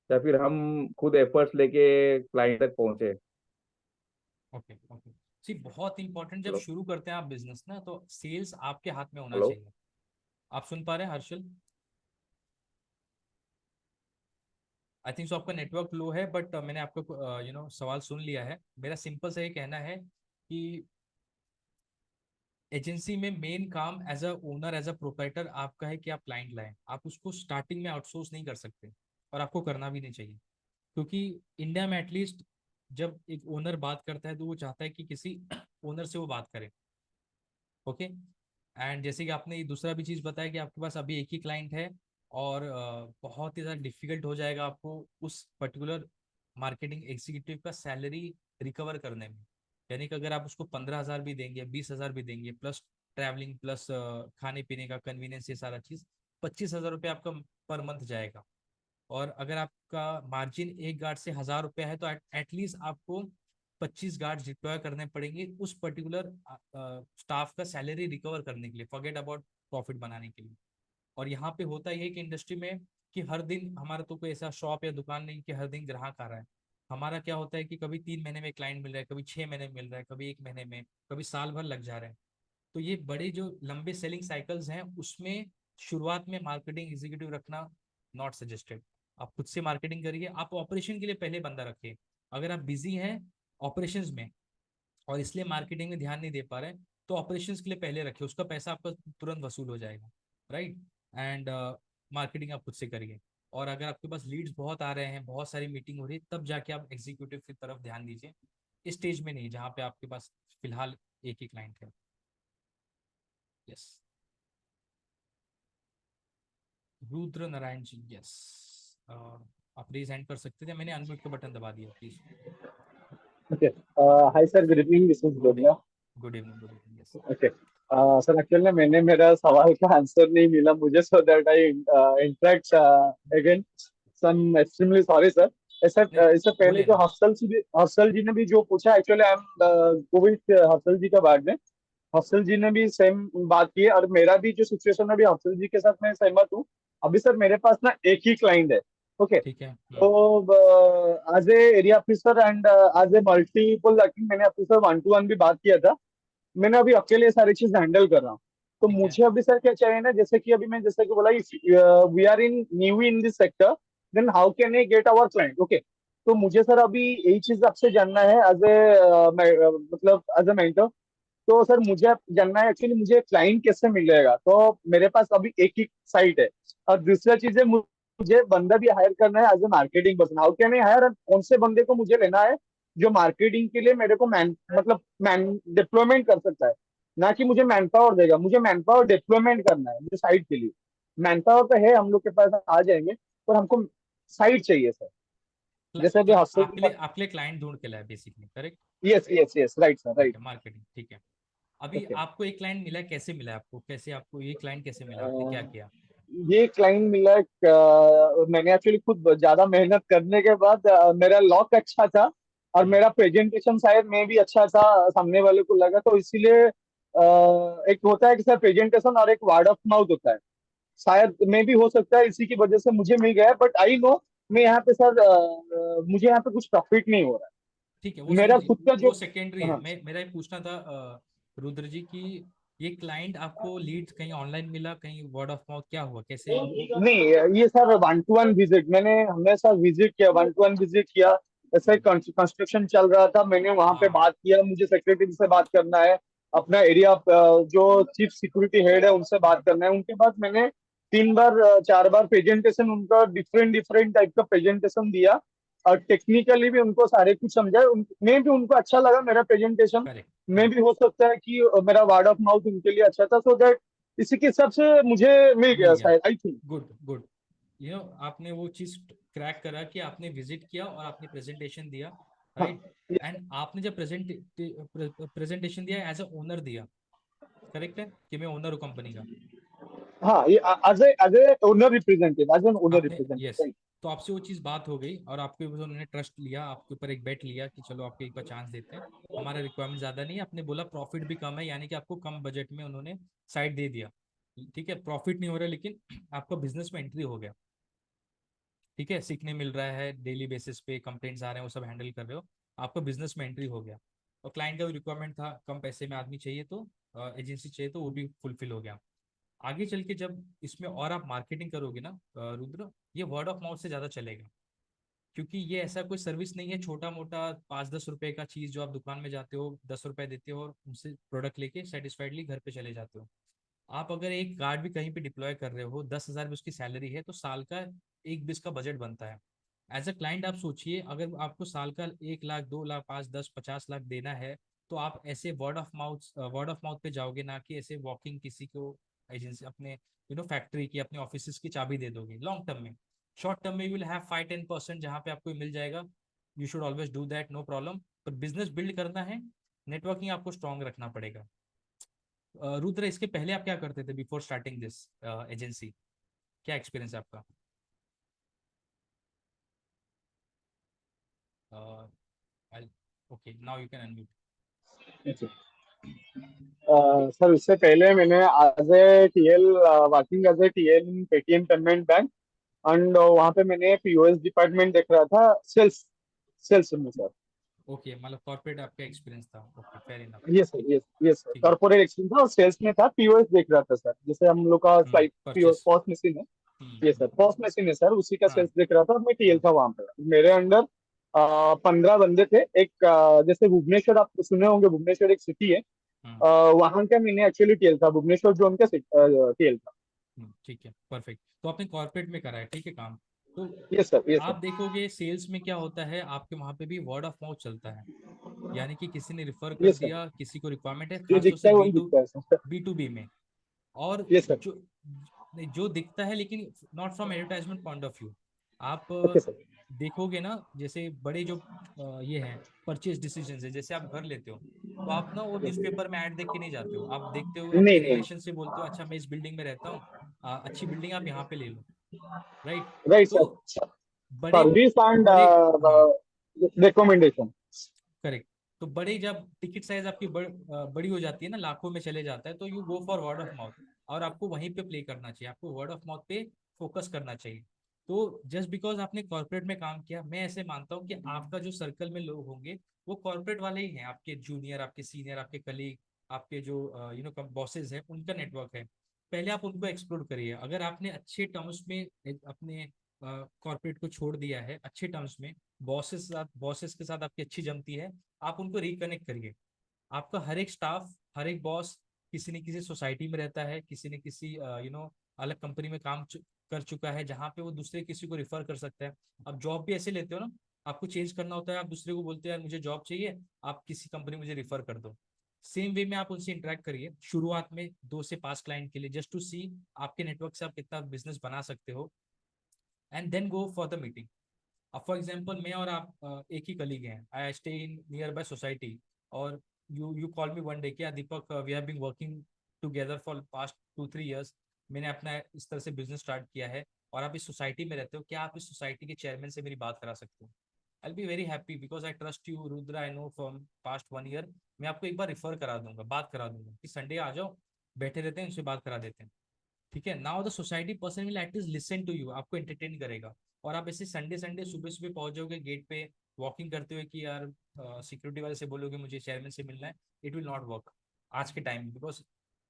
या फिर हम खुद एफर्ट्स लेके क्लाइंट तक पहुंचे? Okay okay. सी बहुत इंपॉर्टेंट, जब हेलो। शुरू करते हैं आप बिजनेस ना, तो सेल्स आपके हाथ में होना हेलो। चाहिए। आप सुन पा रहे हैं हर्षल? आई थिंक सो आपका नेटवर्क लो है, बट मैंने आपका सवाल सुन लिया है। मेरा सिंपल सा ये कहना है कि एजेंसी में मेन काम as a owner, as a proprietor आपका है कि आप क्लाइंट लाएं। आप उसको स्टार्टिंग में आउटसोर्स नहीं कर सकते, और आपको करना भी नहीं चाहिए, क्योंकि इंडिया में एटलीस्ट जब एक ओनर बात करता है तो वो चाहता है कि किसी ओनर से वो बात करे। ओके। एंड जैसे कि आपने ये दूसरा भी चीज़ बताया कि आपके पास अभी एक ही क्लाइंट है, और बहुत ही ज़्यादा डिफिकल्ट हो जाएगा आपको उस पर्टिकुलर मार्केटिंग एग्जीक्यूटिव का सैलरी रिकवर करने में। यानी कि अगर आप उसको 15,000 भी देंगे, 20,000 भी देंगे, प्लस ट्रैवलिंग, प्लस खाने पीने का कन्वीनियंस, ये सारा चीज़ 25,000 रुपये आपका पर मंथ जाएगा। और अगर आपका मार्जिन एक गार्ड से 1,000 रुपया है, तो एटलीस्ट आपको 25 गार्ड डिप्लॉय करने पड़ेंगे उस पर्टिकुलर स्टाफ का सैलरी रिकवर करने के लिए, फॉरगेट अबाउट प्रॉफिट बनाने के लिए। और यहाँ पे होता यह है कि इंडस्ट्री में कि हर दिन हमारा तो कोई ऐसा शॉप या दुकान नहीं कि हर दिन ग्राहक आ रहा है। हमारा क्या होता है कि कभी 3 महीने में क्लाइंट मिल रहा है, कभी 6 महीने में मिल रहा है, कभी 1 महीने में, कभी साल भर लग जा रहे हैं। तो ये बड़े जो लंबे सेलिंग साइकिल्स हैं, उसमें शुरुआत में मार्केटिंग एग्जीक्यूटिव रखना नॉट सजेस्टेड। आप खुद से मार्केटिंग करिए। आप ऑपरेशन के लिए पहले बंदा रखिए। अगर आप बिजी हैं ऑपरेशंस में और इसलिए मार्केटिंग में ध्यान नहीं दे पा रहे हैं, तो ऑपरेशंस के लिए पहले रखिए, उसका पैसा आपका तुरंत वसूल हो जाएगा। राइट। एंड मार्केटिंग आप खुद से करिए। और अगर आपके पास लीड्स बहुत आ रहे हैं, बहुत सारी मीटिंग हो रही है, तब जाके आप एग्जीक्यूटिव की तरफ ध्यान दीजिए। इस स्टेज में नहीं जहाँ पे आपके पास फिलहाल एक ही क्लाइंट है। यस। रुद्र नारायण जी, यस। आप रेज हैंड कर सकते थे, मैंने अनम्यूट का बटन दबा दिया, please. Okay. Hi sir, good evening. This is good Bobia. Good evening, good evening, yes. Okay. Sir actually ना मैंने मेरा सवाल का आंसर नहीं मिला मुझे, so that I interact again. So I am extremely sorry sir. ऐसा नहीं, इससे पहले बोलिए जो ना। हफसल जी ने भी जो पूछा, actually I am go with Harshal ji का बाद में। हफसल जी ने भी सेम बात की है, और मेरा भी जो सिचुएशन है अभी हफसल जी के साथ मैं सहमत हूँ। अभी सर मेरे पास ना एक ही क्लाइंट है। ओके। ठीक है। तो as a area officer and as a multiple, मैंने ऑफिसर 1-to-1 भी बात किया था। मैंने अभी अकेले सारी चीज हैंडल कर रहा हूँ। तो ठीक है। मुझे अभी सर क्या चाहिए ना, जैसे कि अभी मैं जैसे कि बोला, we are in new in this sector, then how can I get our client. Okay. तो मुझे सर अभी यही चीज आपसे जानना है एज ए मतलब एज ए मेंटर। तो सर मुझे आप जानना है एक्चुअली मुझे क्लाइंट कैसे मिलेगा। तो मेरे पास अभी एक ही साइट है, और दूसरा चीज है मुझे बंदा भी हायर करना है as a marketing person. How can I hire, कौन से बंदे को मुझे लेना है जो मार्केटिंग के लिए मेरे को मैन डिप्लॉयमेंट कर सकता है। ना कि मुझे मैन पावर देगा, मुझे मैन पावर डिप्लॉयमेंट करना है मुझे साइट के लिए। मैन पावर तो है हम लोग के पास, आ जाएंगे, पर हमको साइट चाहिए सर। जैसे अभी हफ्ते आपके लिए क्लाइंट ढूंढ के लाए basically, correct. Yes yes yes, right sir, ठीक राइट। है, मार्केटिंग, ठीक है। अभी ओके। आपको एक क्लाइंट मिला है, कैसे मिला आपको, कैसे आपको ये क्लाइंट कैसे मिला, आपने क्या किया? ये क्लाइंट मिला मैंने एक्चुअली खुद ज्यादा मेहनत करने के बाद, मेरा लॉक अच्छा था, और मेरा प्रेजेंटेशन शायद में भी अच्छा था, सामने वाले को लगा, तो इसीलिए एक होता है कि सर प्रेजेंटेशन और एक वर्ड ऑफ माउथ होता है। शायद में भी हो सकता है इसी की वजह से मुझे मिल गया, बट आई नो मैं यहाँ पे सर मुझे यहाँ पे कुछ प्रॉफिट नहीं हो रहा ठीक है, है मेरा खुद का जो। वो सेकेंडरी है। हाँ। मेरा ये पूछना था रुद्र जी की, ये क्लाइंट आपको लीड कहीं ऑनलाइन मिला, कहीं वर्ड ऑफ माउथ, क्या हुआ, कैसे? नहीं, ये सर 1-to-1 विजिट, मैंने हमेशा विजिट किया, 1-to-1 विजिट किया। ऐसे कंस्ट्रक्शन चल रहा था, मैंने वहां पे हाँ। बात किया, मुझे सेक्रेटरी से बात करना है, अपना एरिया जो चीफ सिक्योरिटी हेड है उनसे बात करना है। उनके बाद मैंने 3 बार 4 बार प्रेजेंटेशन उनका डिफरेंट डिफरेंट टाइप का प्रेजेंटेशन दिया, और टेक्निकली भी उनको सारे कुछ समझाया। मैं भी उनको अच्छा लगा मेरा प्रेजेंटेशन। करेक्ट, मैं करेक्ट। भी हो सकता है कि मेरा वर्ड ऑफ माउथ उनके लिए अच्छा था, सो दैट इसी के हिसाब से मुझे मिल मिल गया गया। शायद, आई थिंक। Good, good. आपने वो चीज क्रैक करा कि आपने विजिट किया और आपने प्रेजेंटेशन दिया। हाँ। राइट। एंड आपने जब प्रेजेंटेशन दिया, एज अ ओनर दिया, करेक्ट है कि मैं ओनर हूँ कंपनी का। हाँ, ये as a owner representative, as an owner आपने, रिप्रेजेंटेटिव, यस। राइट। तो आपसे वो चीज़ बात हो गई, और आपके ऊपर उन्होंने ट्रस्ट लिया, आपके ऊपर एक बेट लिया कि चलो आपको एक बार चांस देते हैं, हमारा रिक्वायरमेंट ज़्यादा नहीं है। आपने बोला प्रॉफिट भी कम है, यानी कि आपको कम बजट में उन्होंने साइड दे दिया। ठीक है, प्रॉफिट नहीं हो रहा, लेकिन आपका बिजनेस में एंट्री हो गया। ठीक है, सीखने मिल रहा है, डेली बेसिस पे कंप्लेंट्स आ रहे हैं, वो सब हैंडल कर रहे हो, आपका बिजनेस में एंट्री हो गया। और क्लाइंट का भी रिक्वायरमेंट था, कम पैसे में आदमी चाहिए, तो एजेंसी चाहिए, तो वो भी फुलफिल हो गया। आगे चल के जब इसमें और आप मार्केटिंग करोगे ना रुद्र, ये वर्ड ऑफ माउथ से ज़्यादा चलेगा। क्योंकि ये ऐसा कोई सर्विस नहीं है छोटा मोटा 5-10 रुपए का चीज जो आप दुकान में जाते हो 10 रुपए देते हो और उनसे प्रोडक्ट लेके सेटिस्फाइडली घर पे चले जाते हो। आप अगर एक कार्ड भी कहीं पे डिप्लॉय कर रहे हो 10,000 भी उसकी सैलरी है तो साल का 1 20 का बजट बनता है। एज अ क्लाइंट आप सोचिए अगर आपको साल का 1 लाख 2 लाख 5 10 50 लाख देना है तो आप ऐसे वर्ड ऑफ माउथ पे जाओगे ना कि ऐसे वॉकिंग किसी को एजेंसी अपने फैक्ट्री की अपने ऑफिस की चाबी दे दोगे लॉन्ग टर्म में। शॉर्ट टर्म में यू विल हैव 5-10% जहाँ पे आपको मिल जाएगा। You should always do that no problem. पर बिजनेस बिल्ड करना है नेटवर्किंग आपको स्ट्रांग रखना पड़ेगा। रुद्र इसके पहले आप क्या करते थे बिफोर स्टार्टिंग दिस एजेंसी? क्या एक्सपीरियंस है आपका? Okay now you can unmute. Sir इससे पहले मैंने as a TL working as a TL in Paytm payment bank and वहाँ पे मैंने पीओएस डिपार्टमेंट देख रहा था सेल्स सेल्स में सर। ओके मतलब कॉर्पोरेट आपका एक्सपीरियंस था। Okay fair enough. Yes sir yes sir ठीक है। कॉर्पोरेट एक्सपीरियंस था और सेल्स में था पीओएस देख रहा था सर जैसे हम लोग का slide POS purchase. POS machine है। ये सर पॉस मशीन है सर उसी का सेल्स देख रहा था और मैं टीएल था वहाँ पे। मेरे अंडर 15 बंदे थे। एक जैसे भुवनेश्वर आप सुने होंगे भुवनेश्वर एक सिटी है वहां का मैंने एक्चुअली टीएल था भुवनेश्वर जोन का टीएल था। ठीक है परफेक्ट। तो आपने कॉर्पोरेट में करा है ठीक है काम। तो यस सर आप देखोगे सेल्स में क्या होता है आपके वहां पे भी वर्ड ऑफ माउथ चलता है। यानी कि किसी ने रिफर कर यस सर दिया किसी को रिक्वायरमेंट है जो खासतौर से दिखता है वही दिखता है सर। बी टू बी में। और यस सर जो नहीं जो दिखता है लेकिन not from advertisement point of view. आप ओके सर देखोगे ना जैसे बड़े जो ये हैं परचेज डिसीजन है जैसे आप घर लेते हो तो आप ना वो न्यूज़पेपर में ऐड देख के नहीं जाते हो। आप देखते हो नहीं अपने नहीं रिलेशन से बोलते हो अच्छा मैं इस बिल्डिंग में रहता हूँ अच्छी बिल्डिंग आप यहाँ पे ले लो। राइट। राइट तो सर बड़े सर्विस एंड बड़े हाँ रिकमेंडेशन। करेक्ट। तो बड़े जब टिकट साइज आपकी बड़ी हो जाती है ना लाखों में चले जाता है तो you go for word of mouth. और आपको वहीं पे प्ले करना चाहिए आपको वर्ड ऑफ माउथ पे फोकस करना चाहिए। तो जस्ट बिकॉज आपने कॉर्पोरेट में काम किया मैं ऐसे मानता हूँ कि आपका जो सर्कल में लोग होंगे वो कॉर्पोरेट वाले ही हैं आपके जूनियर आपके सीनियर आपके कलीग आपके जो बॉसेज हैं उनका नेटवर्क है। पहले आप उनको एक्सप्लोर करिए। अगर आपने अच्छे टर्म्स में अपने कॉर्पोरेट को छोड़ दिया है अच्छे टर्म्स में बॉसेस के साथ आपकी अच्छी जमती है आप उनको रिकनेक्ट करिए। आपका हर एक स्टाफ हर एक बॉस किसी न किसी सोसाइटी में रहता है किसी न किसी अलग कंपनी में काम कर चुका है जहाँ पे वो दूसरे किसी को रिफर कर सकता है। आप जॉब भी ऐसे लेते हो ना आपको चेंज करना होता है आप दूसरे को बोलते हैं यार मुझे जॉब चाहिए आप किसी कंपनी मुझे रिफर कर दो। सेम वे में आप उनसे इंटरेक्ट करिए शुरुआत में 2 से 5 क्लाइंट के लिए जस्ट टू सी आपके नेटवर्क से आप कितना बिजनेस बना सकते हो and then go for the meeting. अब फॉर एग्जाम्पल मैं और आप एक ही कलीग हैं I stay in nearby society और you call me one day क्या Deepak we have been working together for past 2-3 years। मैंने अपना इस तरह से बिजनेस स्टार्ट किया है और आप इस सोसाइटी में रहते हो क्या आप इस सोसाइटी के चेयरमैन से मेरी बात करा सकते हो? I be very happy because I trust you Rudra I know from past 1 year। मैं आपको एक बार रिफर करा दूंगा बात करा दूंगा कि संडे आ जाओ बैठे रहते हैं उनसे बात करा देते हैं। ठीक है। Now the society person will at least listen to you आपको एंटरटेन करेगा। और आप ऐसे संडे संडे सुबह सुबह पहुंच जाओगे गेट पे वॉकिंग करते हुए कि यार सिक्योरिटी वाले से बोलोगे मुझे चेयरमैन से मिलना है इट विल नॉट वर्क आज के टाइम में बिकॉज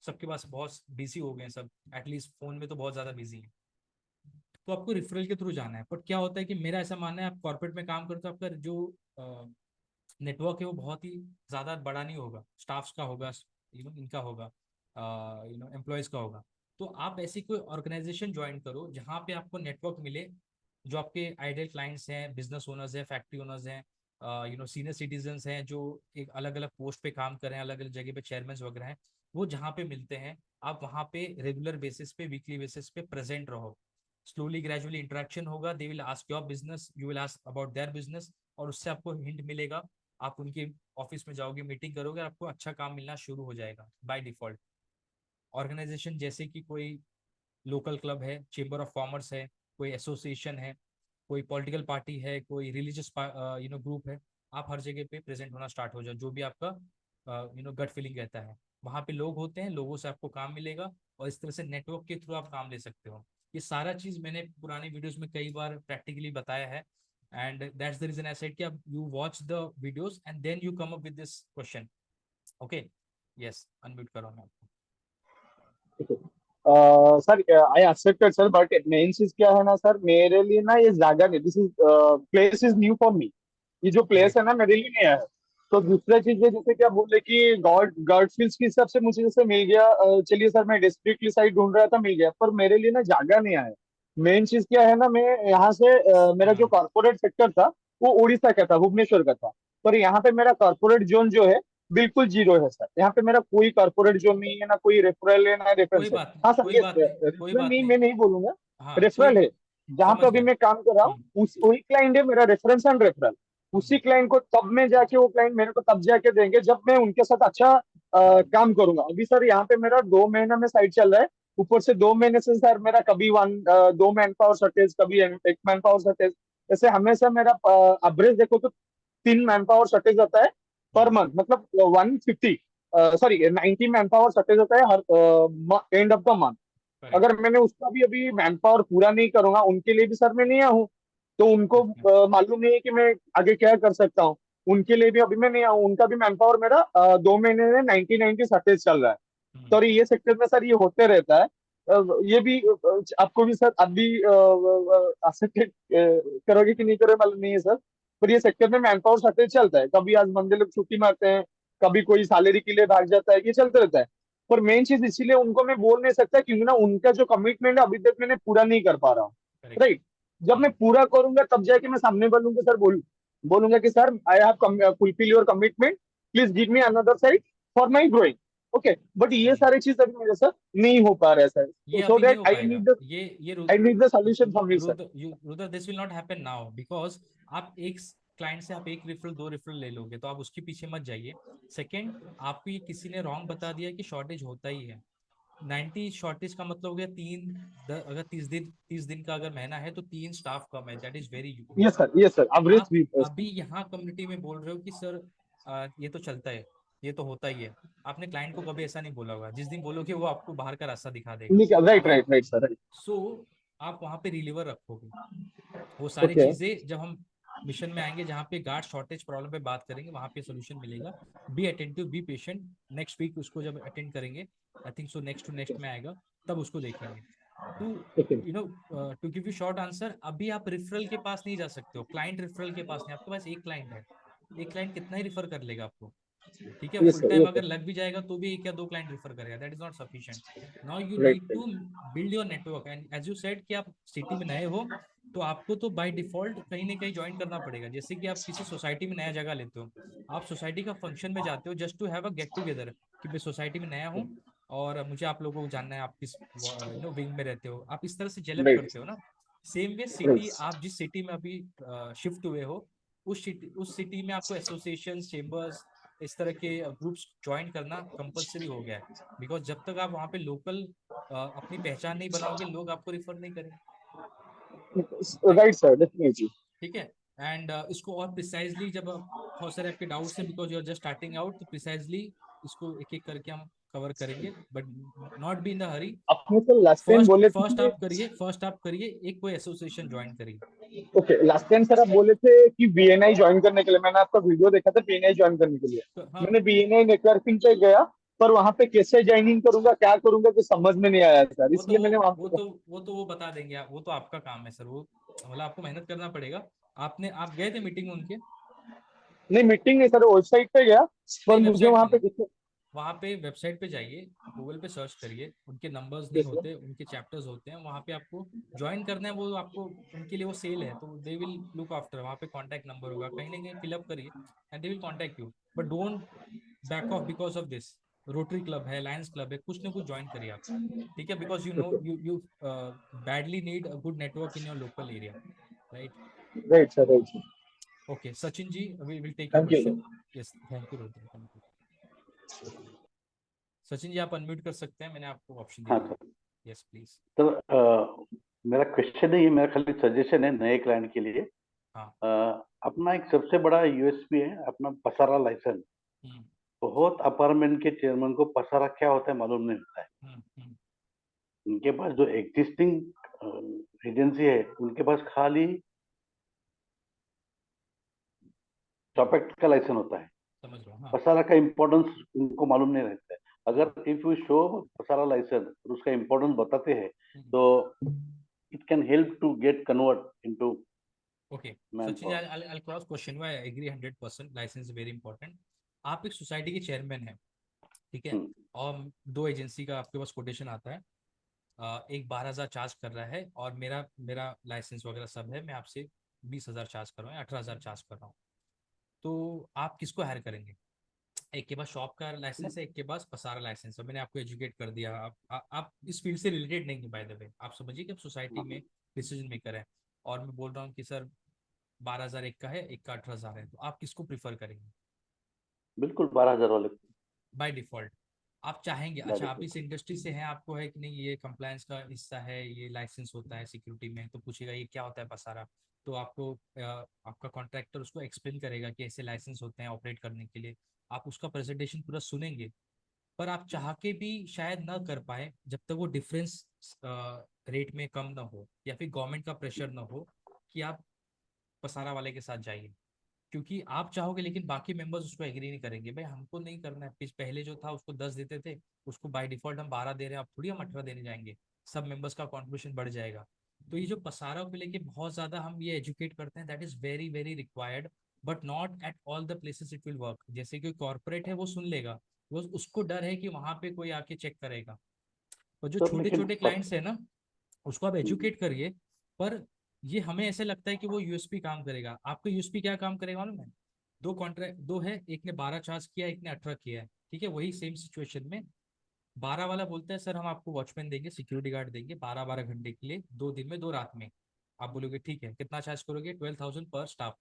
सबके पास बहुत बिजी हो गए हैं सब एटलीस्ट फोन में तो बहुत ज्यादा बिजी है। तो आपको रेफरल के थ्रू जाना है। बट क्या होता है कि मेरा ऐसा मानना है आप कॉर्पोरेट में काम करते हो आपका जो नेटवर्क है वो बहुत ही ज़्यादा बड़ा नहीं होगा स्टाफ्स का होगा इनका होगा एम्प्लॉयज़ का होगा। तो आप ऐसी कोई ऑर्गेनाइजेशन ज्वाइन करो जहाँ पे आपको नेटवर्क मिले जो आपके आइडियल क्लाइंट्स हैं बिजनेस ओनर्स हैं फैक्ट्री ओनर्स हैं सीनियर सिटीजन्स हैं जो एक अलग अलग पोस्ट पे काम कर रहे हैं अलग अलग जगह पे चेयरमैन वगैरह हैं वो जहाँ पे मिलते हैं आप वहाँ पे रेगुलर बेसिस पे वीकली बेसिस पे प्रेजेंट रहो। स्लोली ग्रेजुअली इंटरेक्शन होगा they will ask your business you will ask about their business और उससे आपको हिंट मिलेगा। आप उनके ऑफिस में जाओगे मीटिंग करोगे आपको अच्छा काम मिलना शुरू हो जाएगा बाय डिफॉल्ट। ऑर्गेनाइजेशन जैसे कि कोई लोकल क्लब है चेंबर ऑफ कॉमर्स है कोई एसोसिएशन है कोई पॉलिटिकल पार्टी है कोई रिलीजियस ग्रुप है आप हर जगह पे प्रेजेंट होना स्टार्ट हो जाओ जो भी आपका गट फीलिंग रहता है वहाँ पे लोग होते हैं लोगों से आपको काम मिलेगा और इस तरह से नेटवर्क के थ्रू आप काम ले सकते हो। ये सारा चीज़ मैंने पुराने वीडियोस में कई बार प्रैक्टिकली बताया है and that's the reason I said कि आप you watch the videos and then you come up with this question. Okay yes unmute करो मैं आपको। Sir I accepted sir, but main चीज क्या है ना सर, मेरे लिए ना ये जागा नहीं, this is place is new for me. ये जो प्लेस राइट है ना मेरे लिए नया है। तो दूसरा चीज है, जैसे क्या बोल रहे कि गॉड गॉड फील्स के हिसाब से मुझे जैसे मिल गया, चलिए सर मैं डिस्ट्रिक्टली साइड ढूंढ रहा था, मिल गया, पर मेरे लिए ना जागा नहीं आया। मेन चीज क्या है ना, मैं यहाँ से मेरा जो हाँ कॉर्पोरेट सेक्टर था वो उड़ीसा का था, भुवनेश्वर का था। पर यहाँ पे मेरा कॉर्पोरेट जोन जो है बिल्कुल जीरो है सर। यहाँ पे मेरा कोई कॉर्पोरेट जोन नहीं है, ना कोई रेफरल है ना कोई रेफरेंस है। बात नहीं, हाँ सर, कोई ये बात नहीं, कोई रेफरल बात नहीं, नहीं। मैं नहीं बोलूंगा, हाँ रेफरल कोई, है। जहां पे समझ अभी गया। मैं काम कर रहा हूँ उस वही क्लाइंट है मेरा, रेफरेंस एंड रेफरल। उसी हम्म, क्लाइंट को तब मैं जाके, वो क्लाइंट मेरे को तब जाके देंगे जब मैं उनके साथ अच्छा काम करूंगा। अभी सर यहाँ पे मेरा 2 महीना में साइट चल रहा है, ऊपर से 2 महीने से सर मेरा कभी दो मैन पावर शॉर्टेज, कभी एक मैन पावर शॉर्टेज, ऐसे हमेशा मेरा एवरेज देखो तो 3 मैन पावर शॉर्टेज होता है पर मंथ, मतलब 150, सॉरी 90 मैन पावर शॉर्टेज होता है her and of the month. Correct. अगर मैंने उसका भी अभी मैन पावर पूरा नहीं करूंगा, उनके लिए भी सर मैं नहीं आऊँ, तो उनको मालूम नहीं है कि मैं आगे क्या कर सकता हूँ। उनके लिए भी अभी मैं नहीं आऊँ, उनका भी मैन पावर मेरा 2 महीने में 90 शॉर्टेज चल रहा है। तो ये सेक्टर में सर ये होते रहता है। ये भी आपको भी सर अभी एक्सेप्टेड करोगे कि नहीं करोगे मालूम नहीं है सर, पर ये सेक्टर में मैन पावर शॉर्टेज चलता है। कभी आज बंदे लोग छुट्टी मारते हैं, कभी कोई सैलरी के लिए भाग जाता है, ये चलते रहता है। पर मेन चीज इसीलिए उनको मैं बोल नहीं सकता क्योंकि ना उनका जो कमिटमेंट है अभी तक मैंने पूरा नहीं कर पा रहा हूँ। करेक्ट। राइट। जब मैं पूरा करूंगा तब जाके मैं सामने बोलूंगा सर, बोलूंगा कि sir I have fulfil your commitment, please give me another side for my growing. Okay, but ये सारी चीज अभी मेरे साथ नहीं हो पा रहा है सर, ये सो अभी नहीं दैट हो आई पाएगा। नीड द, ये I need the solution from you sir. Rudra, this will not happen now because आप एक क्लाइंट से आप एक रिफरल दो रिफरल ले लोगे तो आप उसके पीछे मत जाइए। सेकंड, आपको ये किसी ने रॉन्ग बता दिया कि शॉर्टेज होता ही है। 90 शॉर्टेज का मतलब हो गया अगर 30 दिन का अगर महीना है तो 3 स्टाफ कम है, that is very weak. Yes sir, average आप भी अभी यहाँ कम्युनिटी में बोल रहे हो कि सर ये तो चलता है, ये तो होता ही है। आपने क्लाइंट को कभी ऐसा नहीं बोला होगा, जिस दिन बोलोगे वो आपको बाहर का रास्ता दिखा देगा। राइट अगर राइट राइट सर, राइट। सो आप वहां पे रिलीवर रखोगे, वो सारी ओके। चीजें जब हम मिशन में आएंगे जहाँ पे गार्ड शॉर्टेज प्रॉब्लम पे बात करेंगे वहां पे सोल्यूशन मिलेगा। Be attentive, be patient. Next week उसको जब अटेंड करेंगे, I think so next to next में आएगा, तब उसको देखेंगे। To okay. You know to give you short answer, अभी आप रेफरल के पास नहीं जा सकते हो, क्लाइंट रेफरल के पास नहीं, आपके पास एक क्लाइंट है। एक क्लाइंट कितना ही रिफर कर लेगा आपको? ठीक है, yes full sir, time yes अगर सर, लग भी जाएगा तो भी एक या दो क्लाइंट रिफर करेगा, that is not sufficient. Now you right need to build your network and as you said कि आप सिटी में नए हो, तो आपको तो बाय डिफॉल्ट कहीं ना कहीं ज्वाइन करना पड़ेगा। जैसे कि आप किसी सोसाइटी में नया जगह लेते हो, आप सोसाइटी का फंक्शन में जाते हो just to have a get together कि मैं सोसाइटी में नया हूँ और मुझे आप लोगों को जानना है, आप किस विंग में रहते हो, आप इस तरह से जेलअप राइट करते हो ना। Same way city, right. आप जिस सिटी में अभी शिफ्ट हुए हो, उस सिटी में आपको एसोसिएशन, चेंबर्स, इस तरह के ग्रुप्स ज्वाइन करना कंपलसरी हो गया है। बिकॉज जब तक आप वहाँ पे लोकल अपनी पहचान नहीं बनाओगे, लोग आपको रिफर नहीं करेंगे। राइट। Right sir, definitely. ठीक है। एंड इसको और प्रिसाइजली, जब बहुत सारे आपके डाउट्स हैं because you are just starting out, तो प्रिसाइजली इसको एक एक करके हम कवर करेंगे, but not be in the hurry. आपने सर लास्ट टाइम फर्स्ट बोले थे फर्स्ट कि, आप करिए, एक कोई एसोसिएशन ज्वाइन करिए। ओके, लास्ट टाइम सर आप बोले थे कि बीएनआई ज्वाइन करने के लिए, मैंने आपका वीडियो देखा था बीएनआई ज्वाइन करने के लिए। तो हाँ, मैंने बीएनआई नेटवर्किंग पे गया, पर वहां पे कैसे ज्वाइनिंग करूंगा, क्या करूंगा, कुछ समझ में नहीं आया सर, वो तो इसलिए वो मैंने वहां वो पे, तो वो तो वो बता देंगे, वो तो आपका काम है सर, वो मतलब आपको मेहनत करना पड़ेगा। आप गए थे मीटिंग में उनके? नहीं मीटिंग नहीं सर, वेबसाइट पे गया, पर नहीं, मुझे वेबसाइट वहां पे पे नहीं, वहाँ पे वेबसाइट पे जाइए, गूगल पे सर्च करिए, उनके नंबर्स नहीं जैसे, होते, उनके चैप्टर्स होते हैं वहाँ पे, आपको ज्वाइन करना है वो आपको, उनके लिए वो सेल है तो दे विल लुक आफ्टर। वहाँ पे कॉन्टैक्ट नंबर होगा, कहीं ना कहीं फिलअप करिए and they will contact you, but don't back off because of this. Rotary club है, लायंस क्लब है, कुछ ना कुछ ज्वाइन करिए आप। ठीक है, because you know you badly need a good network in your local area, right? Right sir, right sir. Okay Sachin ji, we will take your thank question. You. Yes, thank you Rudra, thank you. Sachin ji आप unmute कर सकते हैं, मैंने आपको option हाँ दिया है। Sir. Yes please. तो मेरा क्वेश्चन नहीं है, मेरा खाली सजेशन है नए क्लाइंट के लिए। हाँ। अ, अपना एक सबसे बड़ा यूएसपी है अपना पसारा लाइसेंस। हम्म बहुत अपार्टमेंट के चेयरमैन को पसारा क्या होता है मालूम नहीं होता है। हम्म हम्म उनके पास जो एग्जिस्टिंग एजेंसी है उनके पास खाली चौपेक्ट का लाइसेंस होता है। समझ रहा हूँ, हाँ। पसारा का इम्पोर्टेंस उनको मालूम नहीं रहता है। अगर if you show PSARA licence और उसका इम्पोर्टेंस बताते हैं तो it can help to get convert into okay man Sachin, I'll cross question you. I agree 100%, licence very important. आप एक सोसाइटी के चेयरमैन हैं, ठीक है, और दो एजेंसी का आपके पास कोटेशन आता है, एक 12,000 चार्ज कर रहा है और मेरा मेरा लाइसेंस वगैरह सब है, मैं आपसे 20,000 चार्ज कर रहा हूँ, 18,000 चार्ज कर रहा हूँ, तो आप किसको हायर करेंगे? एक के पास शॉप का लाइसेंस है, एक के पास पसारा लाइसेंस है। मैंने आपको एजुकेट कर दिया। आप इस फील्ड से रिलेटेड नहीं है बाय द वे, आप समझिए कि आप सोसाइटी में डिसीजन मेकर है, और मैं बोल रहा हूँ कि सर 12,000 एक का है, एक का 18,000 है, तो आप किसको प्रीफर करेंगे? बिल्कुल 12,000 वाले बाय डिफॉल्ट आप चाहेंगे, by अच्छा आप default। इस इंडस्ट्री से हैं, आपको है कि नहीं ये कंप्लायंस का हिस्सा है, ये लाइसेंस होता है सिक्योरिटी में, तो पूछेगा ये क्या होता है पसारा, तो आपको आपका कॉन्ट्रैक्टर उसको एक्सप्लेन करेगा कि ऐसे लाइसेंस होते हैं ऑपरेट करने के लिए। आप उसका प्रेजेंटेशन पूरा सुनेंगे, पर आप चाह के भी शायद ना कर पाए जब तक वो डिफरेंस रेट में कम ना हो, या फिर गवर्नमेंट का प्रेशर ना हो कि आप पसारा वाले के साथ जाइए। क्योंकि आप चाहोगे लेकिन बाकी मेंबर्स उसको एग्री नहीं करेंगे, भाई हमको नहीं करना है, पहले जो था उसको 10 देते थे, उसको बाय डिफॉल्ट हम 12 दे रहे हैं, अब थोड़ी हम 18 देने जाएंगे, सब मेंबर्स का कॉन्ट्रीब्यूशन बढ़ जाएगा। तो ये जो पसारा को लेके बहुत ज्यादा हम ये एजुकेट करते हैं, that is very very required, but not at all the places it will work. जैसे कोई कॉर्पोरेट है वो सुन लेगा, वो उसको डर है कि वहां पे कोई आके चेक करेगा, और जो सर छोटे लेकिन छोटे क्लाइंट्स है ना, उसको आप एजुकेट करिए। पर ये हमें ऐसे लगता है कि वो यूएसपी काम करेगा। आपका यूएसपी क्या काम करेगा मालूम है? दो कॉन्ट्रैक्ट दो है, एक ने 12 चार्ज किया, एक ने 18 किया है, ठीक है, वही सेम सिचुएशन में 12 वाला बोलता है सर हम आपको वॉचमैन देंगे, सिक्योरिटी गार्ड देंगे 12-12 घंटे के लिए, 2 दिन में 2 रात में। आप बोलोगे ठीक है, कितना चार्ज करोगे? 12,000 पर स्टाफ।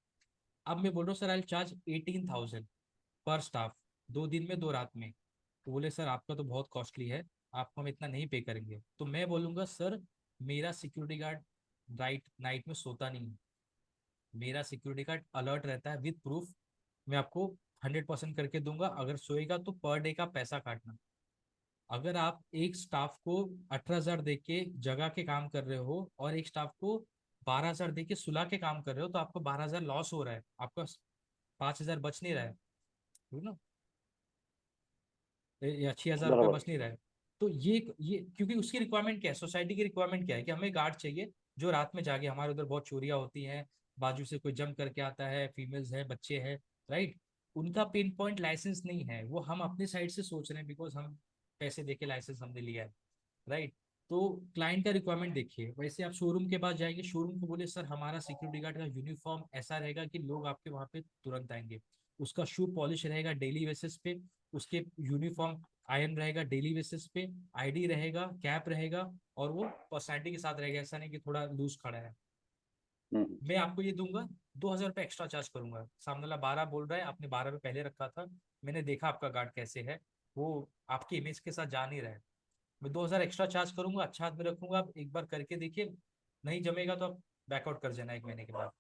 अब मैं बोल रहा हूँ सर आई चार्ज 18,000 पर स्टाफ, 2 दिन में 2 रात में। तो बोले सर आपका तो बहुत कॉस्टली है, आपको हम इतना नहीं पे करेंगे। तो मैं बोलूँगा सर मेरा सिक्योरिटी गार्ड राइट नाइट में सोता नहीं है, मेरा सिक्योरिटी गार्ड अलर्ट रहता है विद प्रूफ। मैं आपको 100% करके दूंगा, अगर सोएगा तो पर डे का पैसा काटना। अगर आप एक स्टाफ को 18,000 दे के जगह के काम कर रहे हो और एक स्टाफ को 12,000 दे के सुला के काम कर रहे हो, तो आपको 12,000 लॉस हो रहा है, आपका 5,000 बच नहीं रहा है, ठीक ना, या 6,000 रुपये बराबर। बच नहीं रहा है। तो ये क्योंकि उसकी रिक्वायरमेंट क्या है, सोसाइटी की रिक्वायरमेंट क्या है कि हमें गार्ड चाहिए जो रात में जागे। हमारे उधर बहुत चोरियां होती हैं, बाजू से कोई जंप करके आता है, फीमेल्स है, बच्चे हैं, राइट। उनका पिन पॉइंट लाइसेंस नहीं है, वो हम अपने साइड से सोच रहे हैं बिकॉज हम पैसे देके लाइसेंस हमने लिया है, राइट। तो क्लाइंट का रिक्वायरमेंट देखिए। वैसे आप शोरूम के पास जाएंगे, शोरूम को बोले सर हमारा सिक्योरिटी गार्ड का यूनिफॉर्म ऐसा रहेगा कि लोग आपके वहां पे तुरंत आएंगे, उसका शू पॉलिश रहेगा डेली बेसिस पे, उसके यूनिफॉर्म आयरन रहेगा डेली बेसिस पे, आईडी रहेगा, कैप रहेगा, और वो पर्सनैलिटी के साथ रहेगा, ऐसा नहीं कि थोड़ा लूज खड़ा है। मैं आपको ये दूंगा, 2,000 रुपये एक्स्ट्रा चार्ज करूंगा। सामने वाला 12 बोल रहा है, आपने 12 रुपये पहले रखा था, मैंने देखा आपका गार्ड कैसे है, वो आपकी इमेज के साथ जा नहीं रहा है, मैं 2,000 एक्स्ट्रा चार्ज करूंगा, अच्छा हाथ में रखूंगा, आप एक बार करके देखिए, नहीं जमेगा तो आप बैकआउट कर जाना 1 महीने के बाद।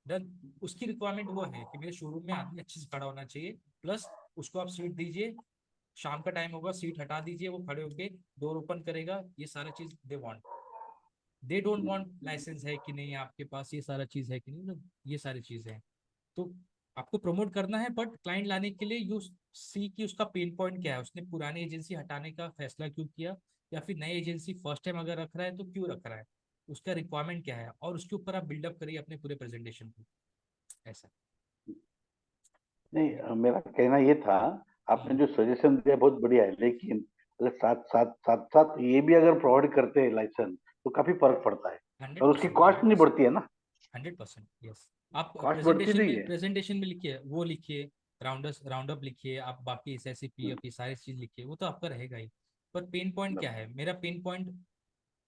डन। उसकी रिक्वायरमेंट वो है कि मेरे शोरूम में आदमी अच्छे से खड़ा होना चाहिए, प्लस उसको आप सीट दीजिए, शाम का टाइम होगा सीट हटा दीजिए, वो खड़े होके डोर ओपन करेगा, ये सारा चीज they want. They don't want licence है कि नहीं आपके पास, ये सारा चीज है कि नहीं, मतलब ये सारी चीजें हैं। तो आपको प्रमोट करना है, बट क्लाइंट लाने के लिए यू सी कि उसका पेन पॉइंट क्या है, उसने पुरानी एजेंसी हटाने का फैसला क्यों किया, या फिर नई एजेंसी फर्स्ट टाइम अगर रख रहा है तो क्यों रख रहा है, उसका रिक्वायरमेंट क्या है, और उसके ऊपर आप बिल्डअप करिए अपने पूरे प्रेजेंटेशन को, ऐसा। नहीं मेरा कहना ये था, आपने जो सजेशन दिया बहुत बढ़िया है, लेकिन अगर साथ साथ साथ साथ ये भी अगर प्रोवाइड करते हैं लाइसेंस तो काफी फर्क पड़ता है, हंड्रेड और उसकी परसेंट कॉस्ट नहीं बढ़ती है ना। 100%, यस। आप कॉस्ट बढ़ती नहीं है। प्रेजेंटेशन में लिखिए, वो लिखिए, राउंड अप लिखिए, आप बाकी एस एस पी अपनी सारी चीज लिखिए, वो तो आपका रहेगा ही। पर पेन पॉइंट क्या है? मेरा पेन पॉइंट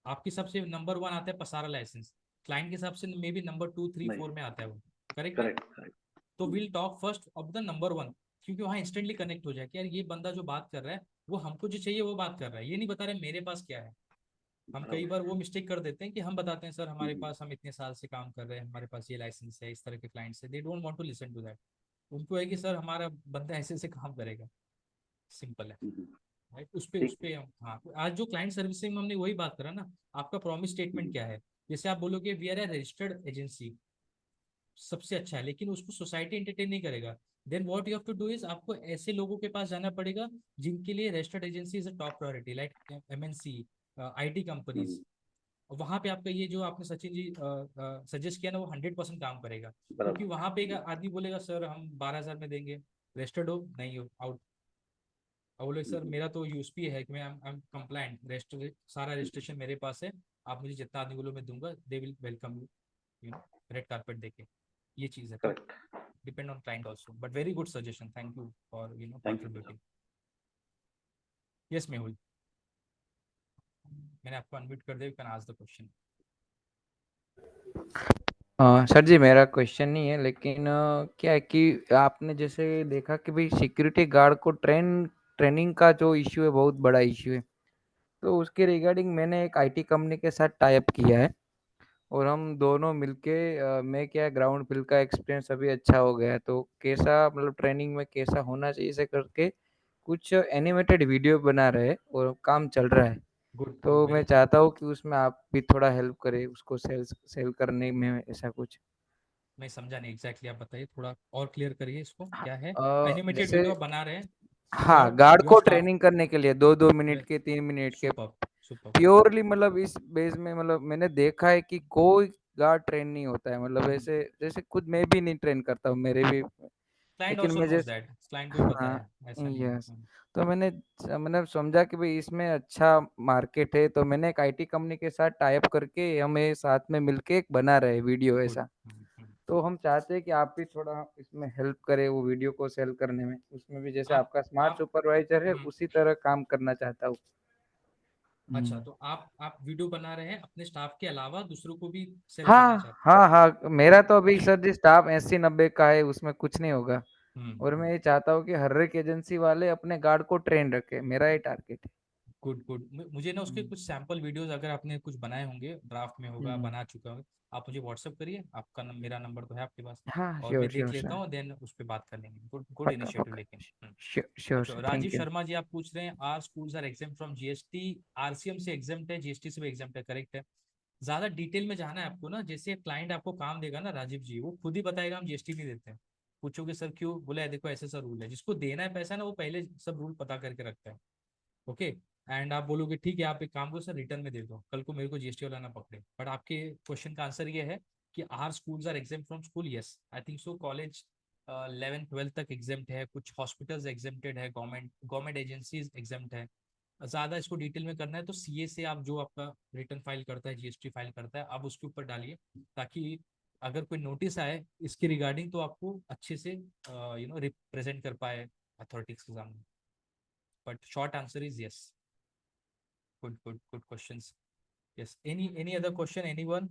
आपके हिसाब से नंबर 1 आता है पसारा लाइसेंस, क्लाइंट के हिसाब से मे बी नंबर 2, 3, नहीं। 4 में आता है वो, करेक्ट है? Correct correct. तो will talk first of the number 1, क्योंकि वहाँ इंस्टेंटली कनेक्ट हो जाए कि यार ये बंदा जो बात कर रहा है वो हमको जो चाहिए वो बात कर रहा है, ये नहीं बता रहे मेरे पास क्या है। हम कई बार वो मिस्टेक कर देते हैं कि हम बताते हैं सर हमारे पास, हम इतने साल से काम कर रहे हैं, हमारे पास ये लाइसेंस है, इस तरह के क्लाइंट्स है, they don't want to listen to that. उनको है कि सर हमारा बंदा ऐसे ऐसे काम करेगा, सिंपल है, राइट। उस ठीक। पे हम, हाँ, आज जो क्लाइंट सर्विसिंग में हमने वही बात करा ना, आपका प्रॉमिस स्टेटमेंट क्या है? जैसे आप बोलोगे we are a registered agency, सबसे अच्छा है, लेकिन उसको सोसाइटी एंटरटेन नहीं करेगा। Then what you have to do is आपको ऐसे लोगों के पास जाना पड़ेगा जिनके लिए registered agency is a top priority, like MNC, IT companies. वहां पे आपका ये जो आपने सचिन जी सजेस्ट किया ना, वो 100% काम करेगा। क्योंकि बराबर। वहां पे एक आदमी बोलेगा सर हम 12,000 में देंगे, रजिस्टर्ड हो नहीं हो आउट। और बोले सर मेरा तो यूएसपी है कि मैं आई एम कंप्लाइंट, रजिस्टर सारा रजिस्ट्रेशन मेरे पास है, आप मुझे जितना आदमी बोलो मैं दूंगा, they will welcome you, you know, red carpet देके। ये चीज है, तो correct. Depend on client also, but very good suggestion, thank you for thank you. Contributing. Yes Mehul, मैंने आपको अनम्यूट कर दिया, you can ask the question. Sir जी मेरा क्वेश्चन नहीं है, लेकिन क्या है कि आपने जैसे देखा कि भाई सिक्योरिटी गार्ड को ट्रेनिंग का जो इश्यू है बहुत बड़ा इश्यू है, तो उसके रिगार्डिंग मैंने एक आईटी कंपनी के साथ टाई अप किया है, और हम दोनों मिलके मैं क्या ग्राउंड फील्ड का एक्सपीरियंस अभी अच्छा हो गया है, तो कैसा मतलब ट्रेनिंग में कैसा होना चाहिए इसे करके कुछ एनिमेटेड वीडियो बना रहे हैं और काम चल रहा है। गुड गुड, तो मैं वेरी चाहता हूँ कि उसमें आप भी थोड़ा हेल्प करें उसको सेल करने में, ऐसा कुछ। मैं समझा नहीं एग्जैक्टली, आप बताइए थोड़ा और क्लियर करिए इसको, क्या है एनिमेटेड जैसे वीडियो आप बना रहे हैं हाँ, फॉर गार्ड योर को स्टाफ? ट्रेनिंग करने के लिए 2-2 मिनट के 3 मिनट के, सुपर सुपर। प्योरली मतलब इस बेस में, मतलब मैंने देखा है कि कोई गार्ड ट्रेन नहीं होता है, मतलब ऐसे जैसे खुद मैं भी नहीं ट्रेन करता हूँ मेरे भी, क्लाइंट लेकिन ऑल्सो मैं नोज जैसे दैट, क्लाइंट को भी पता हाँ, है, ऐसा नहीं है। यस, तो मैंने समझा कि भाई इसमें अच्छा मार्केट है, तो मैंने एक आईटी कंपनी के साथ टाई अप करके हमें साथ में मिलके एक बना रहे वीडियो गुड। ऐसा। तो हम चाहते हैं कि आप भी थोड़ा इसमें हेल्प करें वो वीडियो को सेल करने में, उसमें भी जैसे आप आपका स्मार्ट आप सुपरवाइजर है हम्म, उसी तरह काम करना चाहता हूँ। अच्छा, तो आप वीडियो बना रहे हैं अपने स्टाफ के अलावा दूसरों को भी सेल करना हाँ चाहते हाँ हाँ, मेरा तो अभी सर जी स्टाफ 80-90 का है, उसमें कुछ नहीं होगा, हैं? और मैं ये चाहता हूँ कि हर एक एजेंसी वाले अपने गार्ड को ट्रेन रखे, मेरा ये टारगेट है। गुड गुड, मुझे ना उसके हम्म, कुछ सैंपल वीडियोस अगर आपने कुछ बनाए होंगे, ड्राफ्ट में होगा, हम्म, बना चुका होगा, आप मुझे व्हाट्सअप करिए, आपका मेरा नंबर तो है आपके पास, हाँ और श्योर मैं देख श्योर लेता सर, हूँ, देन उस पर बात कर लेंगे। गुड गुड पक्का इनिशिएटिव पक्का, लेकिन। श्योर श्योर अच्छा, sir, Rajiv thank you. Sharma ji आप पूछ रहे हैं are schools are exempt from GST, RCM से एग्जेम्प्ट है, जीएसटी से भी एग्जेम्प्ट है, करेक्ट है। ज्यादा डिटेल में जाना है आपको ना, जैसे क्लाइंट आपको काम देगा ना राजीव जी, वो खुद ही बताएगा हम जीएसटी नहीं देते हैं। पूछोगे सर क्यों, बोले देखो ऐसे सर रूल है, जिसको देना है पैसा ना वो पहले सब रूल पता करके रखता है। ओके, एंड आप बोलोगे ठीक है आप एक काम करो सर रिटर्न में दे दो, कल को मेरे को जीएसटी वाला ना पकड़े। बट आपके क्वेश्चन का आंसर ये है कि are schools are exempt from school, yes I think so. College 11th 12th तक एग्जेम्प्ट है, कुछ हॉस्पिटल्स एग्जेम्प्टेड है, गवर्नमेंट एजेंसीज एग्जेम्प्ट है। ज्यादा इसको डिटेल में करना है तो सीए से आप जो आपका रिटर्न फाइल करता है, जीएसटी फाइल करता है, आप उसके ऊपर डालिए, ताकि अगर कोई नोटिस आए इसके रिगार्डिंग तो आपको अच्छे से रिप्रेजेंट कर पाए अथॉरिटीज के सामने। But short answer is yes. Good questions. Yes. Any other question? Anyone?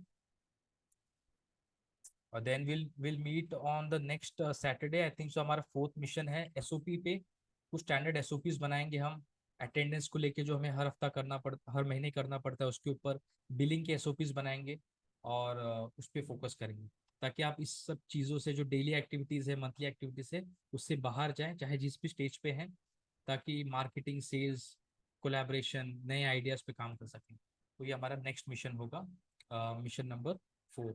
Then we'll meet on the next Saturday. I think so. हमारा 4th मिशन है एसओपी पे, कुछ स्टैंडर्ड एसओपीज बनाएंगे हम अटेंडेंस को लेके, जो हमें हर हफ्ता करना पड़ता, हर महीने करना पड़ता है, उसके ऊपर बिलिंग के एसओपीज बनाएंगे, और उस पर फोकस करेंगे, ताकि आप इस सब चीज़ों से जो डेली एक्टिविटीज़ है, मंथली एक्टिविटीज़ है, उससे बाहर जाएं, चाहे जिस भी स्टेज पे हैं, ताकि मार्केटिंग, सेल्स, कोलैबोरेशन, नए आइडियाज पे काम कर सकें। तो ये हमारा नेक्स्ट मिशन होगा, mission number 4।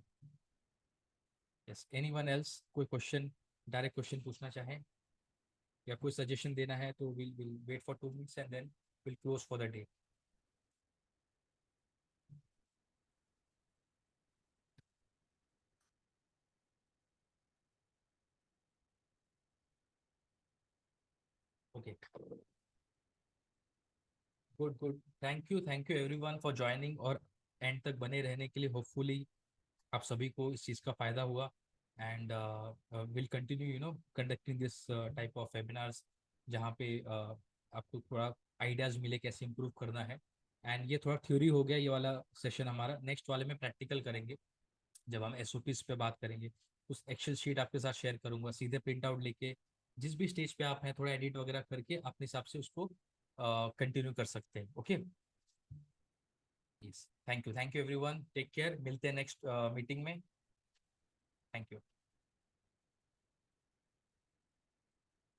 Yes, anyone else, कोई क्वेश्चन, डायरेक्ट क्वेश्चन पूछना चाहें या कोई सजेशन देना है तो will wait for 2 minutes and then will close for the day. Okay, good good, thank you everyone for joining और एंड तक बने रहने के लिए। होपफुली आप सभी को इस चीज़ का फायदा हुआ, and will continue conducting this type of webinars, जहाँ पे आपको थोड़ा आइडियाज़ मिले कैसे इम्प्रूव करना है। एंड ये थोड़ा थ्योरी हो गया ये वाला सेशन हमारा, नेक्स्ट वाले में प्रैक्टिकल करेंगे, जब हम एसओपीज पे बात करेंगे। उस एक्सेल शीट आपके साथ शेयर करूंगा, सीधे प्रिंट आउट लेके जिस भी स्टेज पे आप हैं थोड़ा एडिट वगैरह करके अपने हिसाब से उसको कंटिन्यू कर सकते हैं। Okay, thank you everyone, take care, मिलते हैं नेक्स्ट मीटिंग में। Thank you.